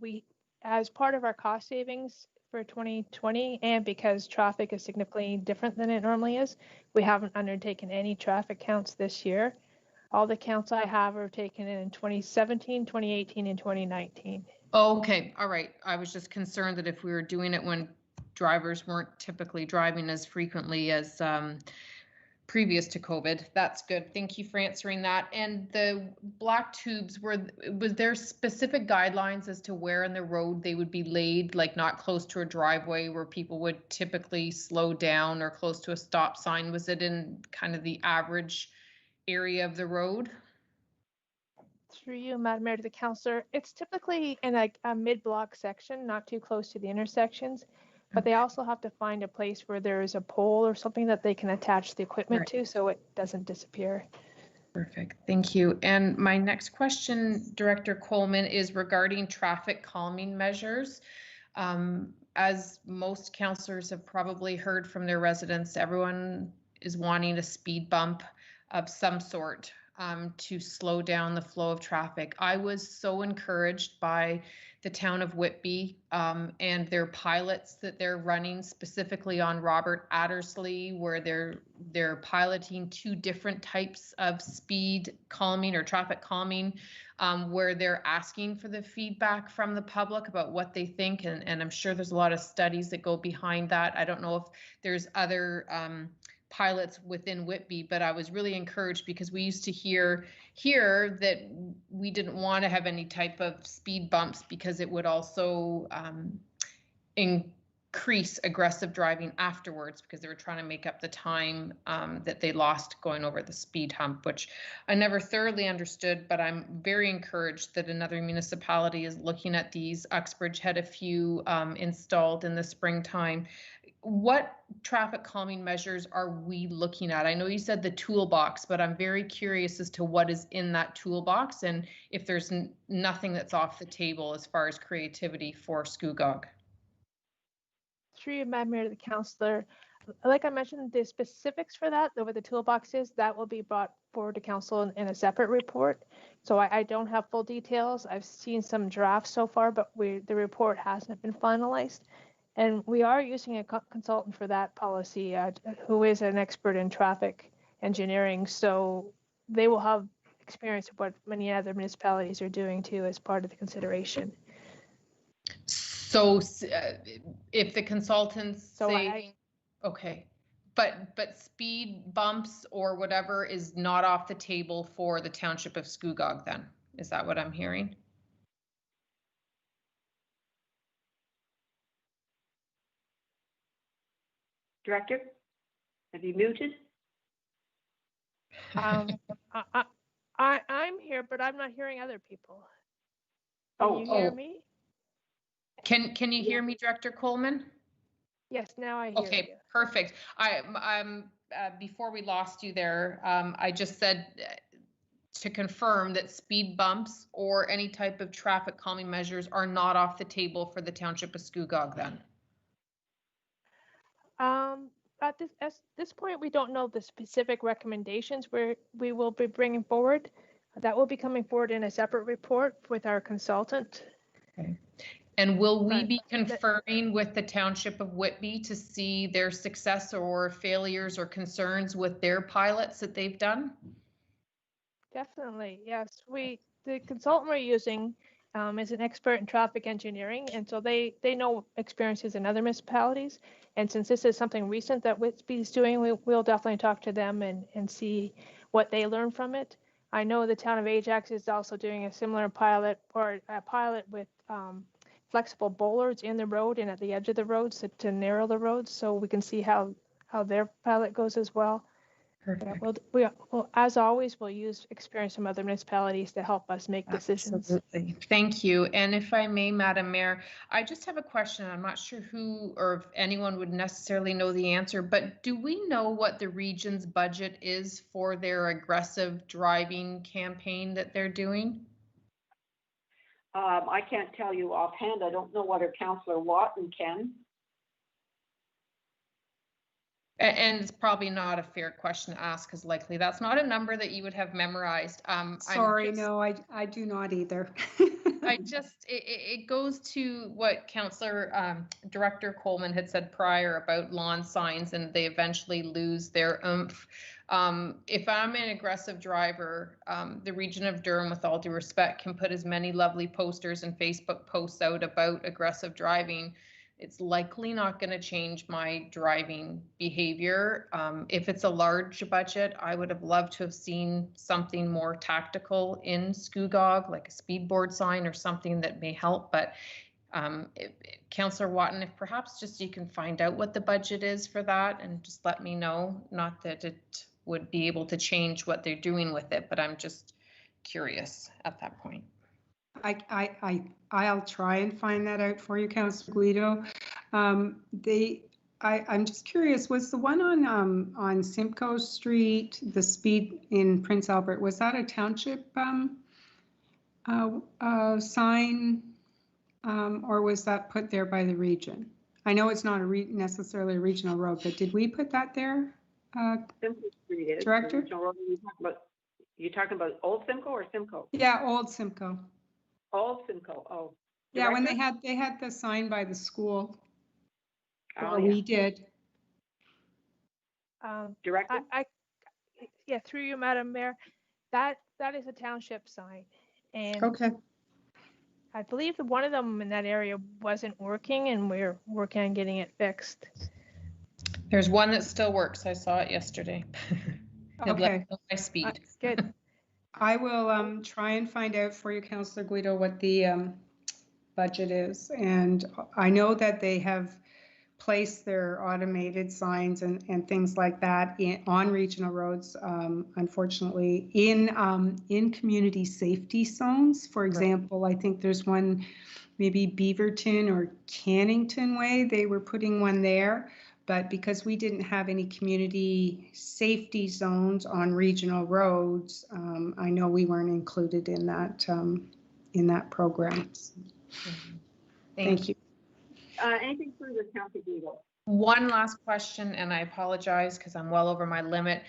As part of our cost savings for 2020, and because traffic is significantly different than it normally is, we haven't undertaken any traffic counts this year. All the counts I have are taken in 2017, 2018, and 2019. Oh, okay, all right. I was just concerned that if we were doing it when drivers weren't typically driving as frequently as previous to COVID. That's good. Thank you for answering that. And the black tubes, was there specific guidelines as to where in the road they would be laid, like not close to a driveway where people would typically slow down or close to a stop sign? Was it in kind of the average area of the road? Through you, Madam Mayor, to the councillor, it's typically in a mid-block section, not too close to the intersections, but they also have to find a place where there is a pole or something that they can attach the equipment to so it doesn't disappear. Perfect, thank you. And my next question, Director Coleman, is regarding traffic calming measures. As most councillors have probably heard from their residents, everyone is wanting a speed bump of some sort to slow down the flow of traffic. I was so encouraged by the town of Whitby and their pilots that they're running specifically on Robert Addersley, where they're piloting 2 different types of speed calming or traffic calming, where they're asking for the feedback from the public about what they think, and I'm sure there's a lot of studies that go behind that. I don't know if there's other pilots within Whitby, but I was really encouraged because we used to hear here that we didn't want to have any type of speed bumps because it would also increase aggressive driving afterwards because they were trying to make up the time that they lost going over the speed hump, which I never thoroughly understood, but I'm very encouraged that another municipality is looking at these. Uxbridge had a few installed in the springtime. What traffic calming measures are we looking at? I know you said the toolbox, but I'm very curious as to what is in that toolbox and if there's nothing that's off the table as far as creativity for Scugog. Through you, Madam Mayor, to the councillor, like I mentioned, the specifics for that, what the toolbox is, that will be brought forward to council in a separate report. So I don't have full details. I've seen some drafts so far, but the report hasn't been finalized. And we are using a consultant for that policy who is an expert in traffic engineering. So they will have experience of what many other municipalities are doing too as part of the consideration. So if the consultants say, okay, but speed bumps or whatever is not off the table for the township of Scugog then? Is that what I'm hearing? Director, have you muted? I'm here, but I'm not hearing other people. Can you hear me? Can you hear me, Director Coleman? Yes, now I hear you. Okay, perfect. I'm before we lost you there, I just said to confirm that speed bumps or any type of traffic calming measures are not off the table for the township of Scugog then. At this point, we don't know the specific recommendations we will be bringing forward. That will be coming forward in a separate report with our consultant. Okay. And will we be conferring with the township of Whitby to see their success or failures or concerns with their pilots that they've done? Definitely, yes. The consultant we're using is an expert in traffic engineering, and so they know experiences in other municipalities. And since this is something recent that Whitby's doing, we'll definitely talk to them and see what they learn from it. I know the town of Ajax is also doing a similar pilot with flexible bollards in the road and at the edge of the roads to narrow the roads, so we can see how their pilot goes as well. Perfect. Yeah, well, as always, we'll use experience from other municipalities to help us make decisions. Absolutely. Thank you. And if I may, Madam Mayor, I just have a question. I'm not sure who or if anyone would necessarily know the answer, but do we know what the region's budget is for their aggressive driving campaign that they're doing? I can't tell you offhand. I don't know what our Councillor Watton can. And it's probably not a fair question to ask, because likely that's not a number that you would have memorized. Sorry, no, I do not either. It goes to what Councillor Director Coleman had said prior about lawn signs, and they eventually lose their oomph. If I'm an aggressive driver, the region of Durham, with all due respect, can put as many lovely posters and Facebook posts out about aggressive driving. It's likely not going to change my driving behavior. If it's a large budget, I would have loved to have seen something more tactical in Scugog, like a speed board sign or something that may help. But Councillor Watton, if perhaps just you can find out what the budget is for that and just let me know. Not that it would be able to change what they're doing with it, but I'm just curious at that point. I'll try and find that out for you, Councillor Guido. I'm just curious, was the one on Simcoe Street, the speed in Prince Albert, was that a township sign, or was that put there by the region? I know it's not necessarily a regional road, but did we put that there? Simcoe Street is Director? You talking about Old Simcoe or Simcoe? Yeah, Old Simcoe. Old Simcoe. Oh. Yeah, when Director? they had the sign by the school. Oh, Or yeah. we did. Director? Yeah, through you, Madam Mayor, that is a township sign. And okay. I believe that one of them in that area wasn't working, and we're working on getting it fixed. There's one that still works. I saw it yesterday. Okay. My speed. Good. I will try and find out for you, Councillor Guido, what the budget is. And I know that they have placed their automated signs and things like that on regional roads, unfortunately, in community safety zones. For example, I think there's one, maybe Beaverton or Cannington Way, they were putting one there. But because we didn't have any community safety zones on regional roads, I know we weren't included in that program. Thank you. Anything further, Councillor Guido? One last question, and I apologize because I'm well over my limit.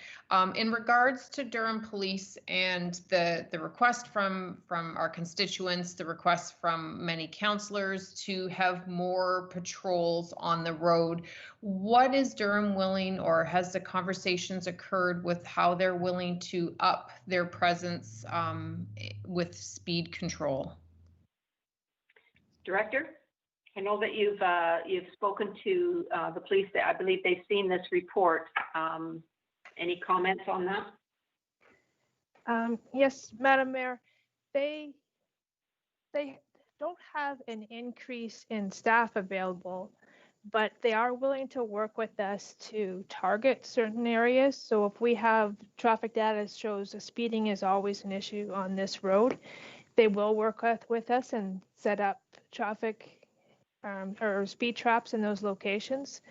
In regards to Durham Police and the request from our constituents, the request from many councillors to have more patrols on the road, what is Durham willing, or has the conversations occurred with how they're willing to up their presence with speed control? Director? I know that you've spoken to the police. I believe they've seen this report. Any comments on that? Yes, Madam Mayor. They don't have an increase in staff available, but they are willing to work with us to target certain areas. So if we have traffic data that shows speeding is always an issue on this road, they will work with us and set up traffic or speed traps in those locations.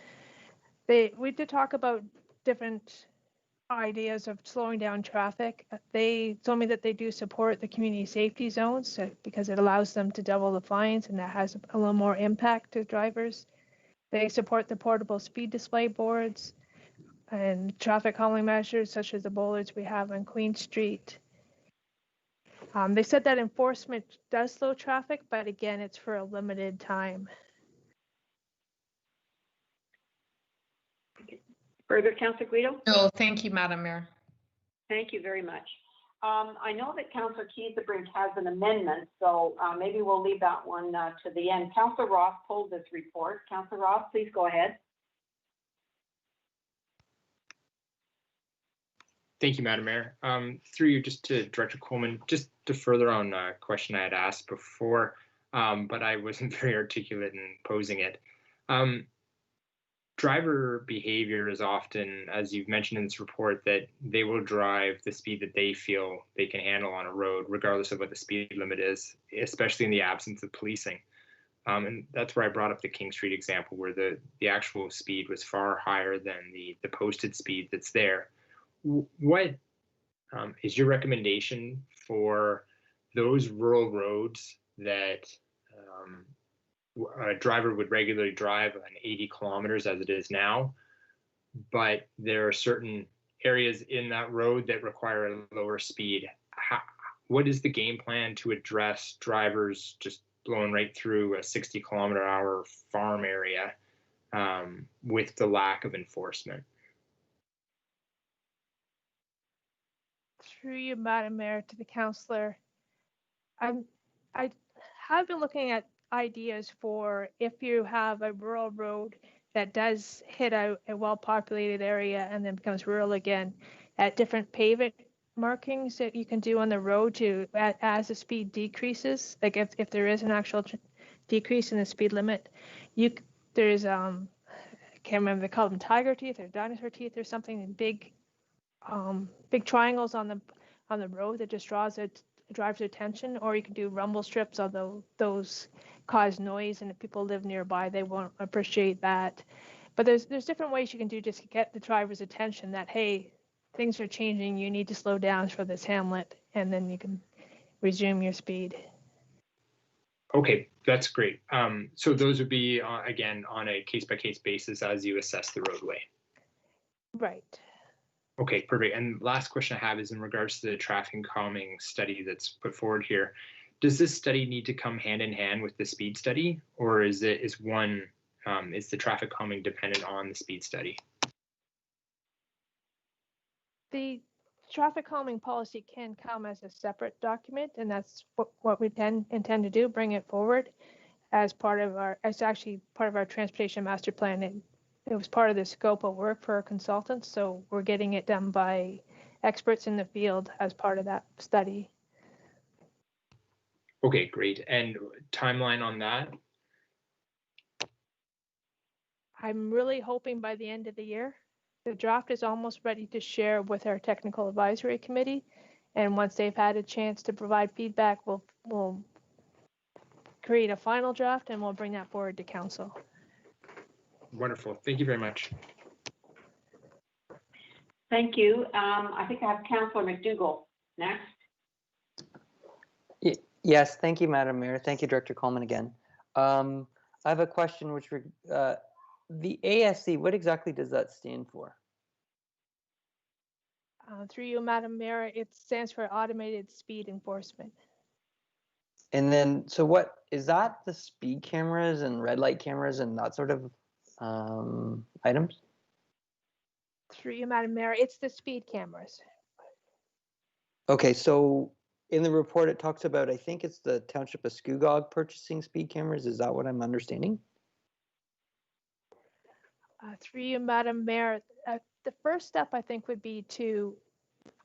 We did talk about different ideas of slowing down traffic. They told me that they do support the community safety zones because it allows them to double the fines, and that has a little more impact to drivers. They support the portable speed display boards and traffic calming measures such as the bollards we have on Queen Street. They said that enforcement does slow traffic, but again, it's for a limited time. Further, Councillor Guido? No, thank you, Madam Mayor. Thank you very much. I know that Councillor Keysebridge has an amendment, so maybe we'll leave that one to the end. Councillor Ross pulled this report. Councillor Ross, please go ahead. Thank you, Madam Mayor. Through you, just to Director Coleman, just to further on a question I had asked before, but I wasn't very articulate in posing it. Driver behavior is often, as you've mentioned in this report, that they will drive the speed that they feel they can handle on a road, regardless of what the speed limit is, especially in the absence of policing. And that's where I brought up the King Street example, where the actual speed was far higher than the posted speed that's there. What is your recommendation for those rural roads that a driver would regularly drive on 80 kilometers as it is now? but there are certain areas in that road that require a lower speed. What is the game plan to address drivers just blowing right through a 60-kilometer-hour farm area with the lack of enforcement? Through you, Madam Mayor, to the councillor, I have been looking at ideas for if you have a rural road that does hit a well-populated area and then becomes rural again, at different pavement markings that you can do on the road to as the speed decreases. Like if there is an actual decrease in the speed limit, there's I can't remember, they call them tiger teeth or dinosaur teeth or something, big triangles on the road that just drives attention, or you can do rumble strips, although those cause noise and if people live nearby they won't appreciate that. But there's different ways you can do just to get the driver's attention that, hey, things are changing, you need to slow down for this hamlet, and then you can resume your speed. Okay, that's great. So those would be, again, on a case-by-case basis as you assess the roadway. Right. Okay, perfect. And last question I have is in regards to the traffic calming study that's put forward here. Does this study need to come hand in hand with the speed study, or is the traffic calming dependent on the speed study? The traffic calming policy can come as a separate document, and that's what we intend to do, bring it forward as part of our transportation master plan. It was part of the scope of work for our consultants, so we're getting it done by experts in the field as part of that study. Okay, great. And timeline on that? I'm really hoping by the end of the year. The draft is almost ready to share with our technical advisory committee, and once they've had a chance to provide feedback, we'll create a final draft and we'll bring that forward to council. Wonderful. Thank you very much. Thank you. I think I have Councillor McDougall next. Yes, thank you, Madam Mayor. Thank you, Director Coleman again. I have a question which the ASC, what exactly does that stand for? Through you, Madam Mayor, it stands for Automated Speed Enforcement. And then, so what is that? The speed cameras and red light cameras and that sort of items? Through you, Madam Mayor, it's the speed cameras. Okay, so in the report it talks about, I think it's the Township of Scugog purchasing speed cameras. Is that what I'm understanding? Through you, Madam Mayor, the first step I think would be to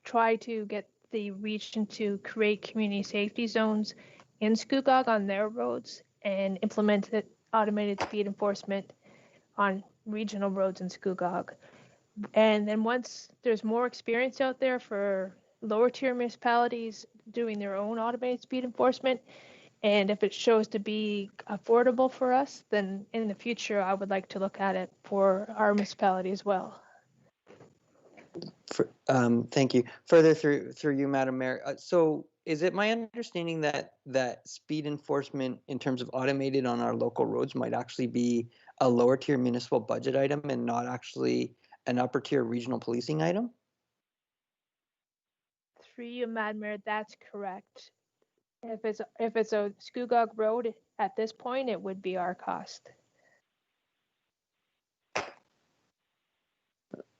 try to get the region to create community safety zones in Scugog on their roads and implement automated speed enforcement on regional roads in Scugog. And then once there's more experience out there for lower tier municipalities doing their own automated speed enforcement, and if it shows to be affordable for us, then in the future, I would like to look at it for our municipality as well. Thank you. Further through you, Madam Mayor. So is it my understanding that speed enforcement in terms of automated on our local roads might actually be a lower tier municipal budget item and not actually an upper tier regional policing item? Through you, Madam Mayor, that's correct. If it's a Scugog road at this point, it would be our cost.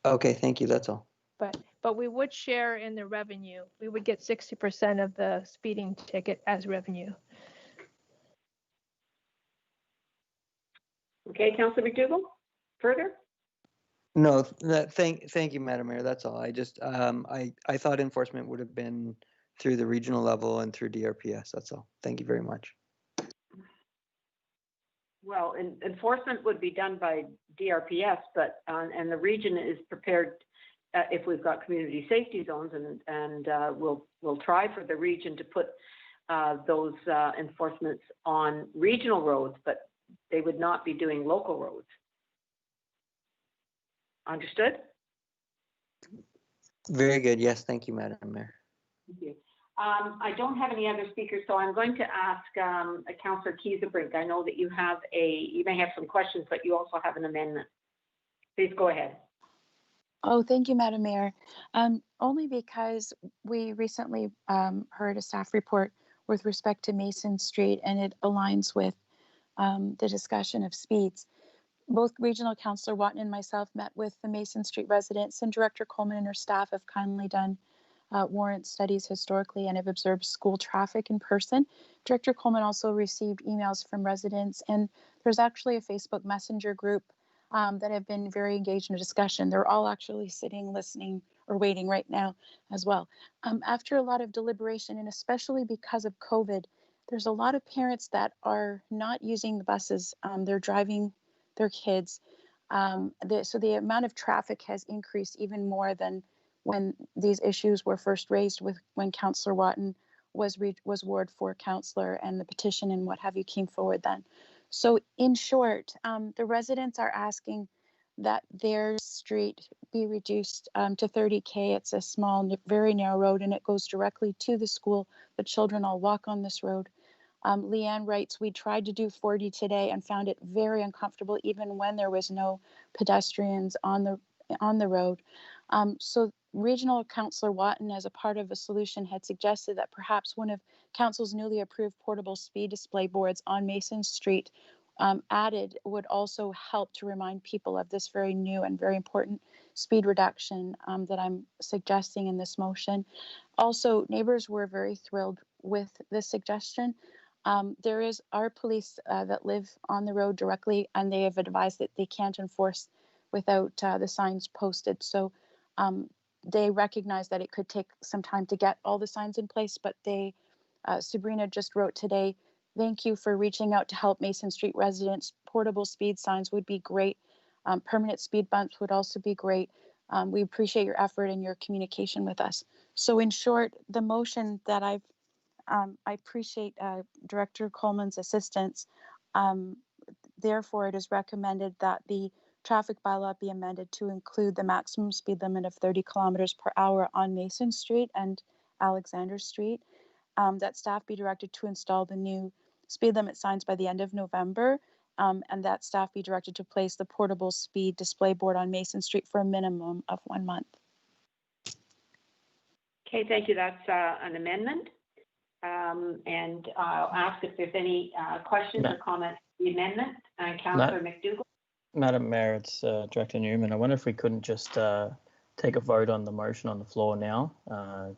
Okay, thank you. That's all. But we would share in the revenue. We would get 60% of the speeding ticket as revenue. Okay, Councillor McDougall, further? No, thank you, Madam Mayor. That's all. I just I thought enforcement would have been through the regional level and through DRPS. That's all. Thank you very much. Well, enforcement would be done by DRPS, but and the region is prepared if we've got community safety zones, and we'll try for the region to put those enforcements on regional roads, but they would not be doing local roads. Understood? Very good. Yes, thank you, Madam Mayor. Thank you. I don't have any other speakers, so I'm going to ask Councillor Kiesebrink. I know that you may have some questions, but you also have an amendment. Please go ahead. Oh, thank you, Madam Mayor. Only because we recently heard a staff report with respect to Mason Street, and it aligns with the discussion of speeds. Both Regional Councillor Watton and myself met with the Mason Street residents, and Director Coleman and her staff have kindly done warrant studies historically and have observed school traffic in person. Director Coleman also received emails from residents, and there's actually a Facebook Messenger group that have been very engaged in a discussion. They're all actually sitting, listening, or waiting right now as well. After a lot of deliberation, and especially because of COVID, there's a lot of parents that are not using the buses. They're driving their kids. So the amount of traffic has increased even more than when these issues were first raised with when Councillor Watton was Ward 4 councillor and the petition and what have you came forward then. So in short, the residents are asking that their street be reduced to 30K. It's a small, very narrow road, and it goes directly to the school. The children all walk on this road. Leanne writes, we tried to do 40 today and found it very uncomfortable, even when there was no pedestrians on the road. So Regional Councillor Watton, as a part of a solution, had suggested that perhaps one of Council's newly approved portable speed display boards on Mason Street added would also help to remind people of this very new and very important speed reduction that I'm suggesting in this motion. Also, neighbors were very thrilled with this suggestion. There is our police that live on the road directly, and they have advised that they can't enforce without the signs posted. So they recognize that it could take some time to get all the signs in place, but Sabrina just wrote today, thank you for reaching out to help Mason Street residents. Portable speed signs would be great. Permanent speed bumps would also be great. We appreciate your effort and your communication with us. So in short, the motion that I appreciate Director Coleman's assistance. Therefore, it is recommended that the traffic bylaw be amended to include the maximum speed limit of 30 kilometers per hour on Mason Street and Alexander Street. That staff be directed to install the new speed limit signs by the end of November, and that staff be directed to place the portable speed display board on Mason Street for a minimum of 1 month. Okay, thank you. That's an amendment. And I'll ask if there's any questions or comments on the amendment. Councillor McDougall. Madam Mayor, it's Director Newman. I wonder if we couldn't just take a vote on the motion on the floor now,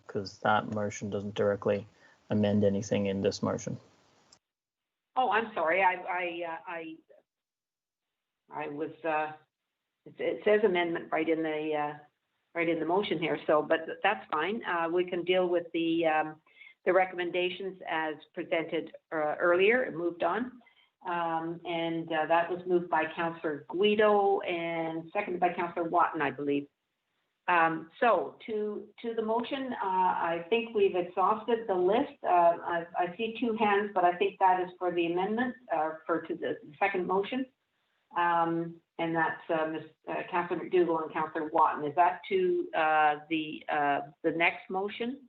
because that motion doesn't directly amend anything in this motion. Oh, I'm sorry. I was. It says amendment right in the motion here. So, but that's fine. We can deal with the recommendations as presented earlier and moved on. And that was moved by Councillor Guido and seconded by Councillor Watton, I believe. So to the motion, I think we've exhausted the list. I see two hands, but I think that is for the amendment, to the second motion. And that's Councillor McDougall and Councillor Watton. Is that to the next motion?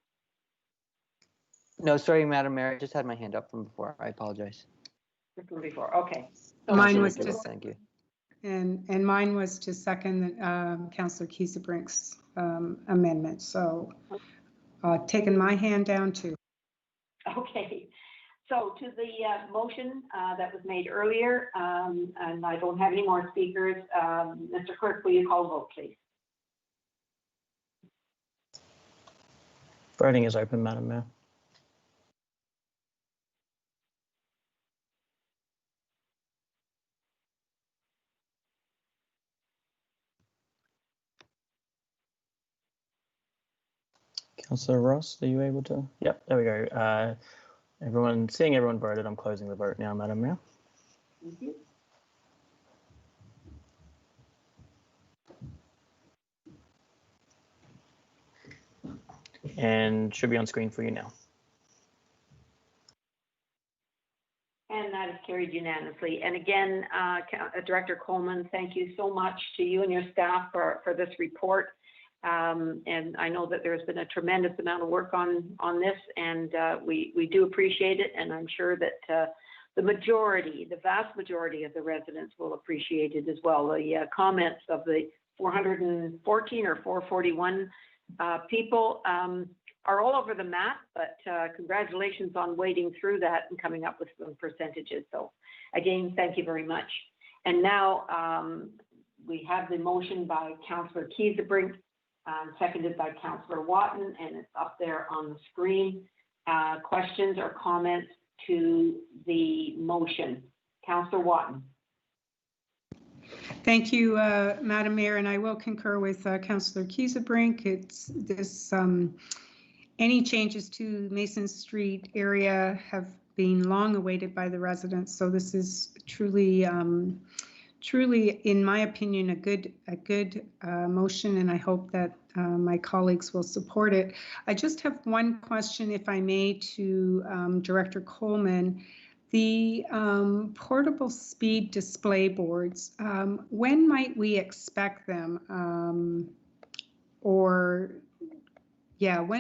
No, sorry, Madam Mayor, I just had my hand up from before. I apologize. From before, okay. So mine was to thank you. And mine was to second Councillor Kiesebrink's amendment. So taking my hand down too. Okay. So to the motion that was made earlier, and I don't have any more speakers. Mr. Clerk, will you call the vote, please? Voting is open, Madam Mayor. Councillor Ross, are you able to? Yep, there we go. Seeing everyone voted, I'm closing the vote now, Madam Mayor. Thank you. And should be on screen for you now. And that is carried unanimously. And again, Director Coleman, thank you so much to you and your staff for this report. And I know that there's been a tremendous amount of work on this, and we do appreciate it. And I'm sure that the vast majority of the residents will appreciate it as well. The comments of the 414 or 441 people are all over the map, but congratulations on wading through that and coming up with some percentages. So again, thank you very much. And now we have the motion by Councillor Kiesebrink, seconded by Councillor Watton, and it's up there on the screen. Questions or comments to the motion? Councillor Watton. Thank you, Madam Mayor, and I will concur with Councillor Kiesebrink. It's this, any changes to Mason Street area have been long awaited by the residents. So this is truly, truly, in my opinion, a good motion, and I hope that my colleagues will support it. I just have one question, if I may, to Director Coleman. The portable speed display boards, when might we expect them? When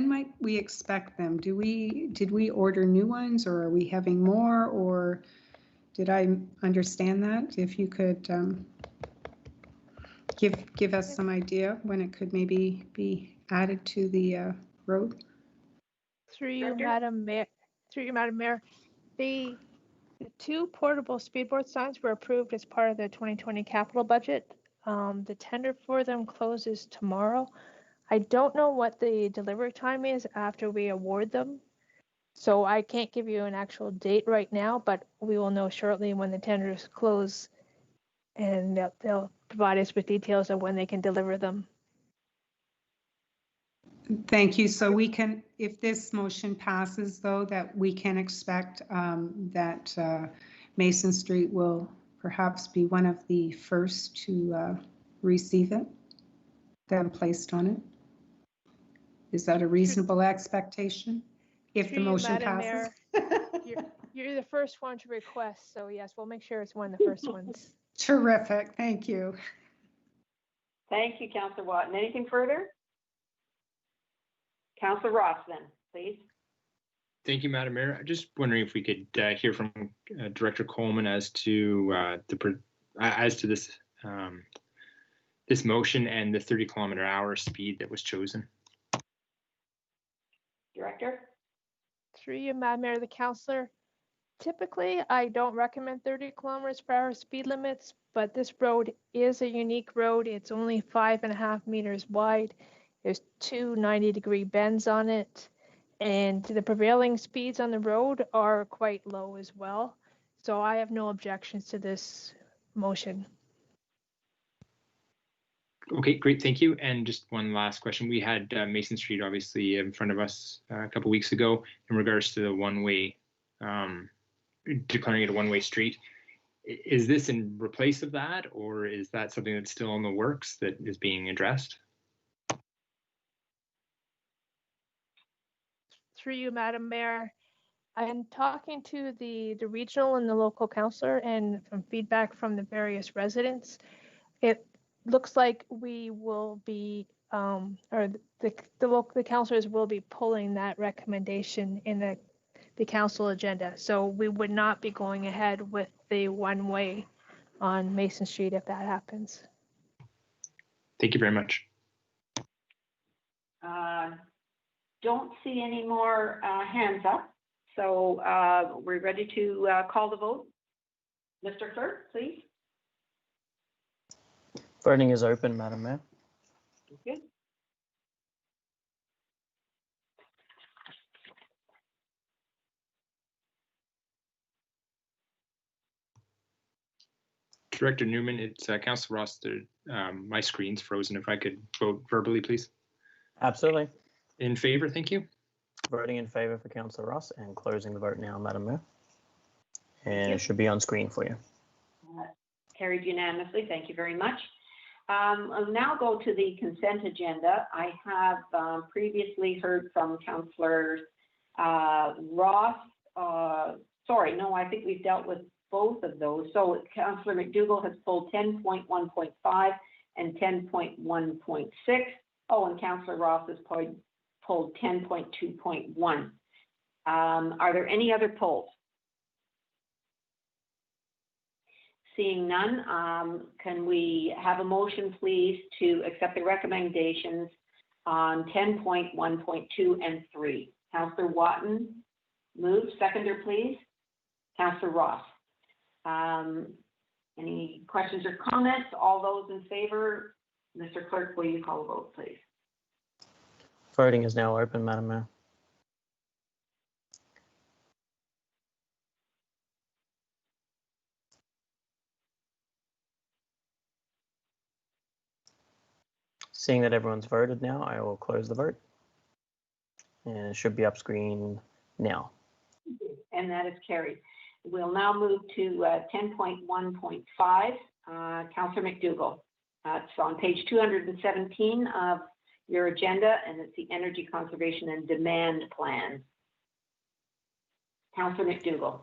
might we expect them? Did we order new ones, or are we having more, or did I understand that? If you could give us some idea when it could maybe be added to the road. Through you, Madam Mayor. The two portable speedboard signs were approved as part of the 2020 capital budget. The tender for them closes tomorrow. I don't know what the delivery time is after we award them, so I can't give you an actual date right now, but we will know shortly when the tenders close, and they'll provide us with details of when they can deliver them. Thank you. So we can, if this motion passes, though, that we can expect that Mason Street will perhaps be one of the first to receive it, then placed on it. Is that a reasonable expectation if the motion passes? Mayor, you're the first one to request, so yes, we'll make sure it's one of the first ones. Terrific. Thank you. Thank you, Councillor Watton. Anything further? Councillor Ross, then, please. Thank you, Madam Mayor. I'm just wondering if we could hear from Director Coleman as to this this motion and the 30-kilometer-hour speed that was chosen. Director. Through you, Madam Mayor, the councillor. Typically, I don't recommend 30 kilometers per hour speed limits, but this road is a unique road. It's only 5.5 meters wide. There's two 90-degree bends on it, and the prevailing speeds on the road are quite low as well. So I have no objections to this motion. Okay, great, thank you. And just one last question. We had Mason Street obviously in front of us a couple weeks ago in regards to the one-way, declaring it a one-way street. Is this in replace of that, or is that something that's still in the works that is being addressed? Through you, Madam Mayor, I'm talking to the regional and the local councillor, and from feedback from the various residents, it looks like we will be, or the councillors will be pulling that recommendation in the council agenda. So we would not be going ahead with the one-way on Mason Street if that happens. Thank you very much. Don't see any more hands up. So we're ready to call the vote. Mr. Clerk, please. Voting is open, Madam Mayor. Okay. Director Newman, it's Councillor Ross. My screen's frozen. If I could vote verbally, please. Absolutely. In favor, thank you. Voting in favor for Councillor Ross and closing the vote now, Madam Mayor. And it should be on screen for you. Carried unanimously. Thank you very much. I'll now go to the consent agenda. I have previously heard from Councillor Ross. Sorry, no, I think we've dealt with both of those. So Councillor McDougall has pulled 10.1.5 and 10.1.6. Oh, and Councillor Ross has pulled 10.2.1. Are there any other polls? Seeing none, can we have a motion, please, to accept the recommendations on 10.1.2 and 3? Councillor Watton moves. Seconder, please. Councillor Ross. Any questions or comments? All those in favor? Mr. Clerk, will you call a vote, please? Voting is now open, Madam Mayor. Seeing that everyone's voted now, I will close the vote. And it should be up screen now. And that is carried. We'll now move to 10.1.5. Councillor McDougall. It's on page 217 of your agenda, and it's the Energy Conservation and Demand Plan. Councillor McDougall.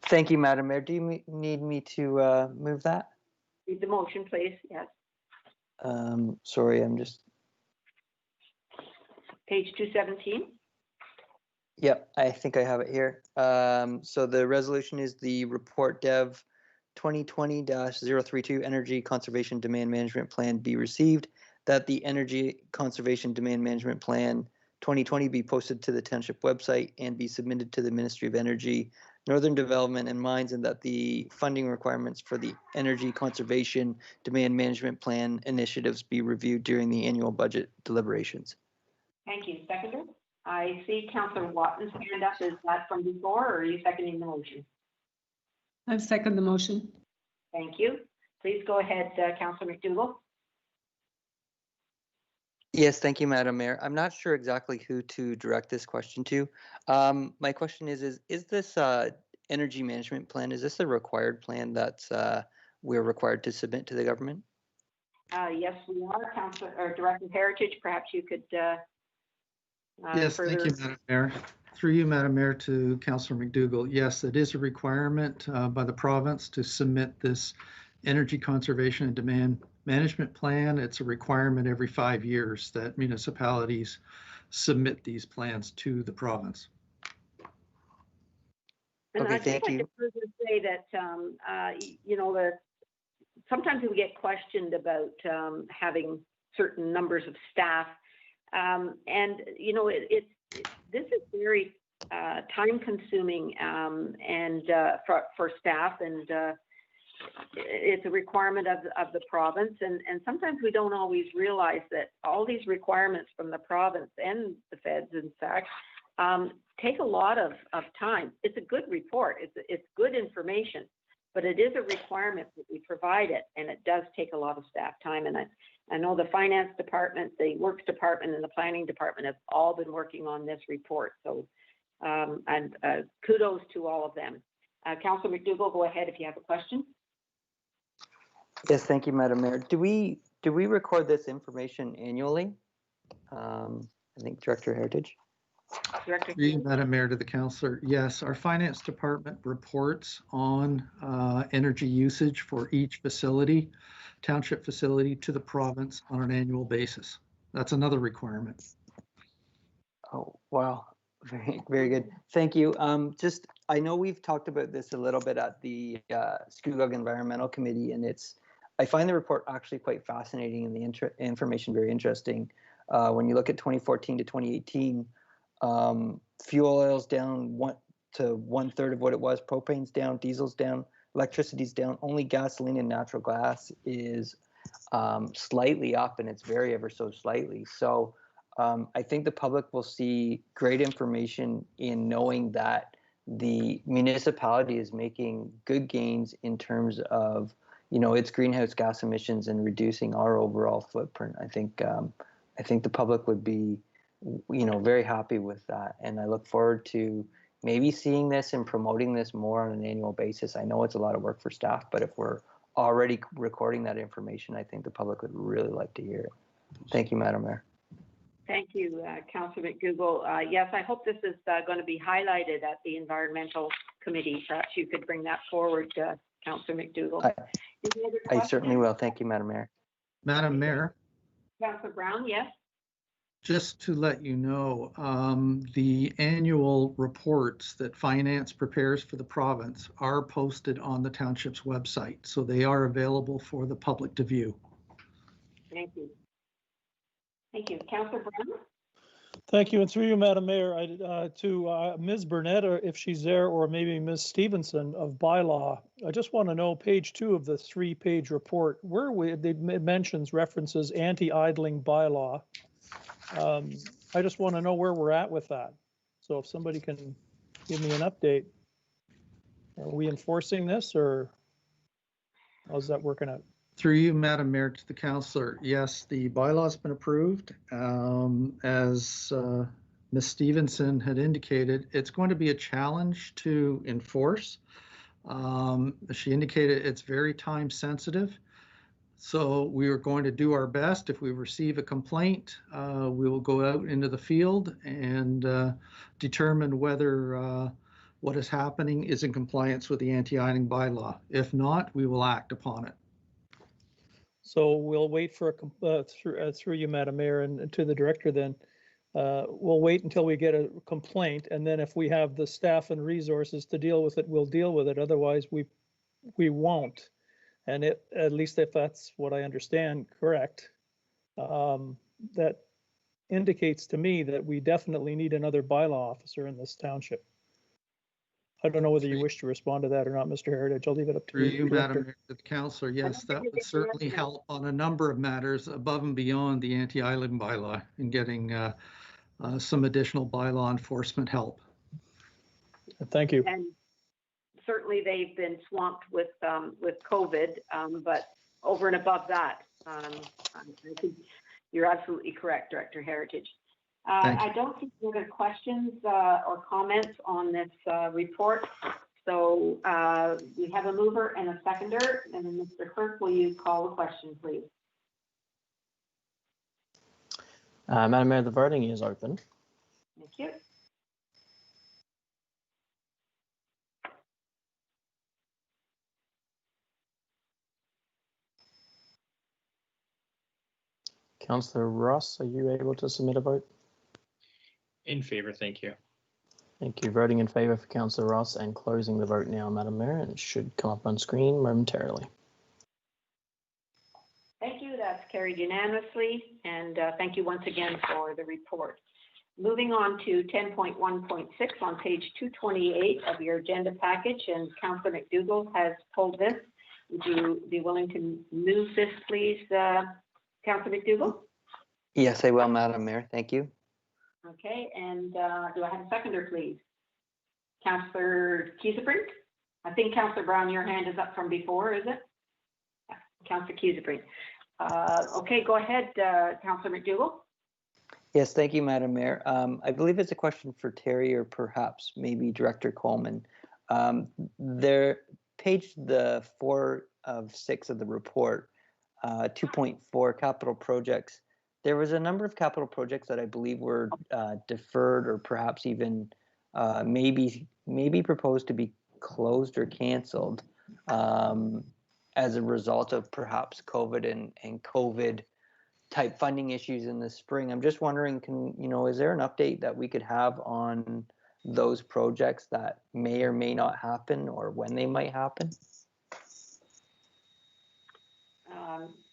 Thank you, Madam Mayor. Do you need me to move that? Read the motion, please. Yes. Sorry, I'm just. Page 217. Yep, I think I have it here. So the resolution is the Report Dev 2020-032 Energy Conservation Demand Management Plan be received, that the Energy Conservation Demand Management Plan 2020 be posted to the Township website and be submitted to the Ministry of Energy, Northern Development and Mines, and that the funding requirements for the Energy Conservation Demand Management Plan initiatives be reviewed during the annual budget deliberations. Thank you. Seconder? I see Councillor Watton's hand up. Is that from before, or are you seconding the motion? I second the motion. Thank you. Please go ahead, Councillor McDougall. Yes, thank you, Madam Mayor. I'm not sure exactly who to direct this question to. My question is this energy management plan, is this a required plan that we're required to submit to the government? Yes, we are. Councillor or Director Heritage, perhaps you could yes, further... thank you, Madam Mayor. Through you, Madam Mayor, to Councillor McDougall. Yes, it is a requirement by the province to submit this energy conservation and demand management plan. It's a requirement every 5 years that municipalities submit these plans to the province. And okay, I think I could further say that, you know, sometimes we get questioned about having certain numbers of staff. And, you know, this is very time consuming and for staff, and it's a requirement of the province. And sometimes we don't always realize that all these requirements from the province and the feds, in fact, take a lot of time. It's a good report. It's good information, but it is a requirement that we provide it, and it does take a lot of staff time. And I know the finance department, the works department, and the planning department have all been working on this report. So, and kudos to all of them. Councillor McDougall, go ahead if you have a question. Yes, thank you, Madam Mayor. Do we record this information annually? I think Director Heritage. Director. Madam Mayor, to the councillor. Yes, our finance department reports on energy usage for each facility, township facility, to the province on an annual basis. That's another requirement. Oh, wow. Very, very good. Thank you. I know we've talked about this a little bit at the Scugog Environmental Committee, and I find the report actually quite fascinating and the information very interesting. When you look at 2014 to 2018, fuel oil's down 1/3 of what it was, propane's down, diesel's down, electricity's down, only gasoline and natural gas is slightly up, and it's very ever so slightly. So I think the public will see great information in knowing that the municipality is making good gains in terms of, you know, its greenhouse gas emissions and reducing our overall footprint. I think the public would be, you know, very happy with that, and I look forward to maybe seeing this and promoting this more on an annual basis. I know it's a lot of work for staff, but if we're already recording that information, I think the public would really like to hear it. Thank you, Madam Mayor. Thank you, Councillor McDougall. Yes, I hope this is going to be highlighted at the Environmental Committee. Perhaps you could bring that forward, Councillor McDougall. I certainly will. Thank you, Madam Mayor. Madam Mayor. Councillor Brown, yes. Just to let you know, the annual reports that finance prepares for the province are posted on the township's website, so they are available for the public to view. Thank you. Thank you. Councillor Brown? Thank you, and through you, Madam Mayor, to Ms. Burnett, or if she's there, or maybe Ms. Stevenson of bylaw. I just want to know page 2 of the 3-page report, where it mentions references anti-idling bylaw. I just want to know where we're at with that. So if somebody can give me an update, are we enforcing this, or how's that working out? Through you, Madam Mayor, to the councillor, yes, the bylaw's been approved. As Ms. Stevenson had indicated, it's going to be a challenge to enforce. She indicated it's very time sensitive. So we are going to do our best. If we receive a complaint, we will go out into the field and determine whether what is happening is in compliance with the anti-idling bylaw. If not, we will act upon it. So we'll wait for through you, Madam Mayor, and to the director then. We'll wait until we get a complaint, and then if we have the staff and resources to deal with it, we'll deal with it. Otherwise, we won't. And at least if that's what I understand, correct, that indicates to me that we definitely need another bylaw officer in this township. I don't know whether you wish to respond to that or not, Mr. Heritage. I'll leave it up to you, Madam Mayor, the councillor. Yes, that would certainly help on a number of matters above and beyond the anti-idling bylaw in getting some additional bylaw enforcement help. Thank you. And certainly they've been swamped with COVID, but over and above that, I think you're absolutely correct, Director Heritage. I don't think there are questions or comments on this report. So we have a mover and a seconder, and then Mr. Clerk, will you call the question, please? Madam Mayor, the voting is open. Thank you. Councillor Ross, are you able to submit a vote? In favor, thank you. Thank you. Voting in favour for Councillor Ross and closing the vote now, Madam Mayor, and it should come up on screen momentarily. Thank you. That's carried unanimously, and thank you once again for the report. Moving on to 10.1.6 on page 228 of your agenda package, and Councillor McDougall has pulled this. Would you be willing to move this, please, Councillor McDougall? Yes, I will, Madam Mayor. Thank you. Okay, and do I have a seconder, please? Councillor Kiesebrink? I think Councillor Brown, your hand is up from before, is it? Yeah, Councillor Kiesebrink. Okay, go ahead, Councillor McDougall. Yes, thank you, Madam Mayor. I believe it's a question for Terry or perhaps maybe Director Coleman. Page 4 of 6 of the report, 2.4 capital projects. There was a number of capital projects that I believe were deferred or perhaps even maybe proposed to be closed or canceled as a result of perhaps COVID and COVID type funding issues in the spring. I'm just wondering, is there an update that we could have on those projects that may or may not happen or when they might happen?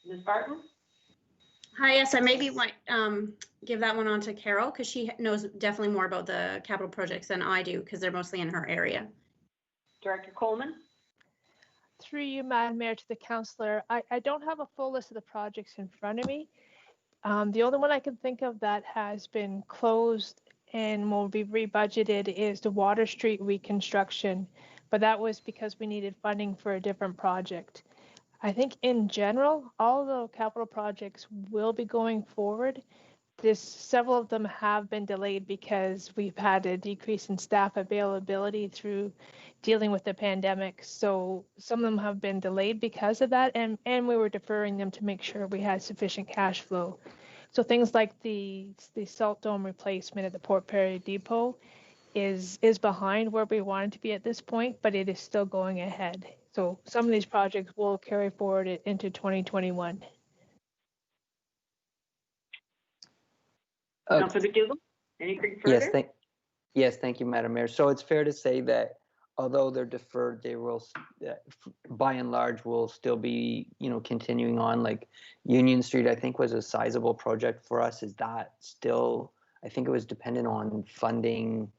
Ms. Barton? Hi, yes, I maybe might give that one on to Carol because she knows definitely more about the capital projects than I do because they're mostly in her area. Director Coleman? Through you, Madam Mayor, to the councillor, I don't have a full list of the projects in front of me. The only one I can think of that has been closed and will be rebudgeted is the Water Street reconstruction, but that was because we needed funding for a different project. I think in general, all the capital projects will be going forward. Several of them have been delayed because we've had a decrease in staff availability through dealing with the pandemic. So some of them have been delayed because of that, and we were deferring them to make sure we had sufficient cash flow. So things like the salt dome replacement at the Port Perry Depot is behind where we wanted to be at this point, but it is still going ahead. So some of these projects will carry forward into 2021. Councillor McDougall, anything further? Yes, thank you, Madam Mayor. So it's fair to say that although they're deferred, they will, by and large, will still be, continuing on. Like Union Street, I think was a sizable project for us. Is that still, I think it was dependent on funding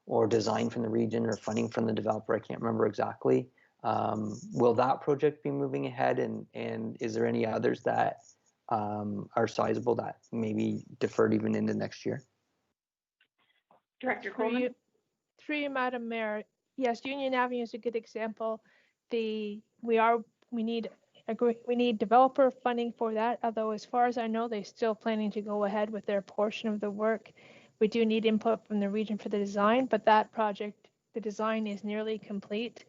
or design from the region or funding from the developer. I can't remember exactly. Will that project be moving ahead? And is there any others that are sizable that maybe deferred even into next year? Director Coleman. Through you, Madam Mayor. Yes, Union Avenue is a good example. We need developer funding for that. Although, as far as I know, they're still planning to go ahead with their portion of the work. We do need input from the region for the design, but that project, the design is nearly complete,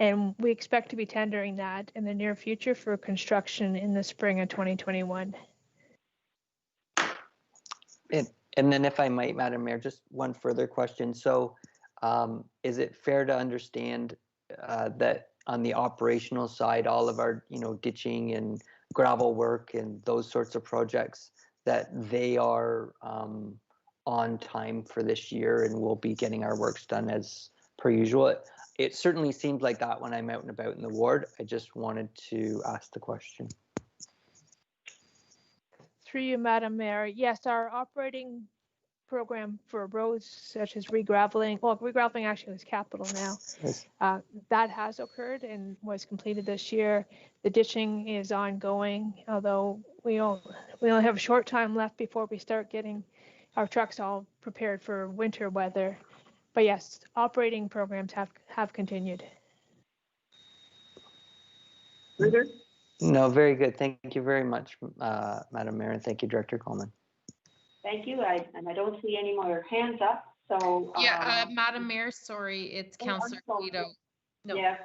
and we expect to be tendering that in the near future for construction in the spring of 2021. And then if I might, Madam Mayor, just one further question. So is it fair to understand that on the operational side, all of our, ditching and gravel work and those sorts of projects, that they are on time for this year and we'll be getting our works done as per usual? It certainly seemed like that when I'm out and about in the ward. I just wanted to ask the question. Through you, Madam Mayor. Yes, our operating program for roads such as regraveling, well, regraveling actually is capital now. Yes. That has occurred and was completed this year. The ditching is ongoing, although we only have a short time left before we start getting our trucks all prepared for winter weather. But yes, operating programs have continued. No, very good. Thank you very much, Madam Mayor, and thank you, Director Coleman. Thank you. I don't see any more hands up. So yeah, Madam Mayor, sorry, it's Councillor Guido. No. Yes,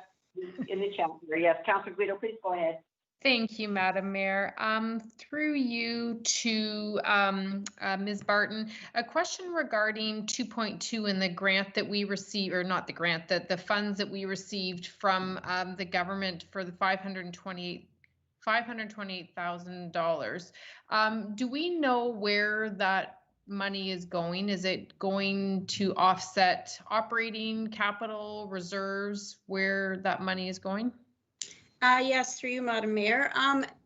in the chat here. Yes, Councillor Guido, please go ahead. Thank you, Madam Mayor. Through you to Ms. Barton, a question regarding 2.2 and the grant that we received, or not the grant, the funds that we received from the government for the $528,000. Do we know where that money is going? Is it going to offset operating capital reserves, where that money is going? Yes, through you, Madam Mayor.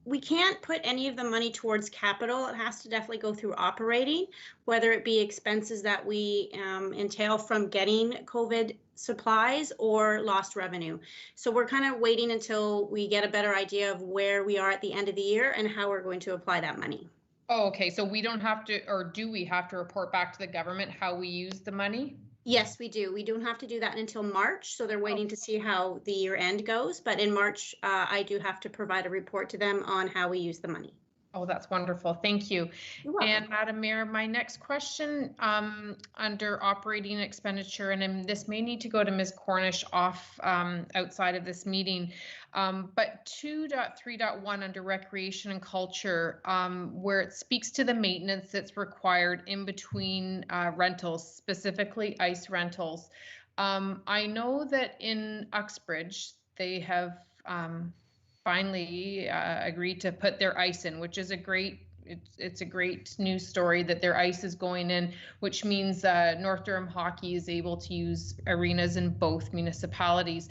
We can't put any of the money towards capital. It has to definitely go through operating, whether it be expenses that we entail from getting COVID supplies or lost revenue. So we're kind of waiting until we get a better idea of where we are at the end of the year and how we're going to apply that money. Oh, okay. So we don't have to, or do we have to report back to the government how we use the money? Yes, we do. We don't have to do that until March. So they're waiting to see how the year end goes. But in March, I do have to provide a report to them on how we use the money. Oh, that's wonderful. Thank you. You're welcome. And Madam Mayor, my next question under operating expenditure, and this may need to go to Ms. Cornish off outside of this meeting, but 2.3.1 under recreation and culture, where it speaks to the maintenance that's required in between rentals, specifically ice rentals. I know that in Uxbridge, they have finally agreed to put their ice in, which is a great, it's a great news story that their ice is going in, which means North Durham Hockey is able to use arenas in both municipalities.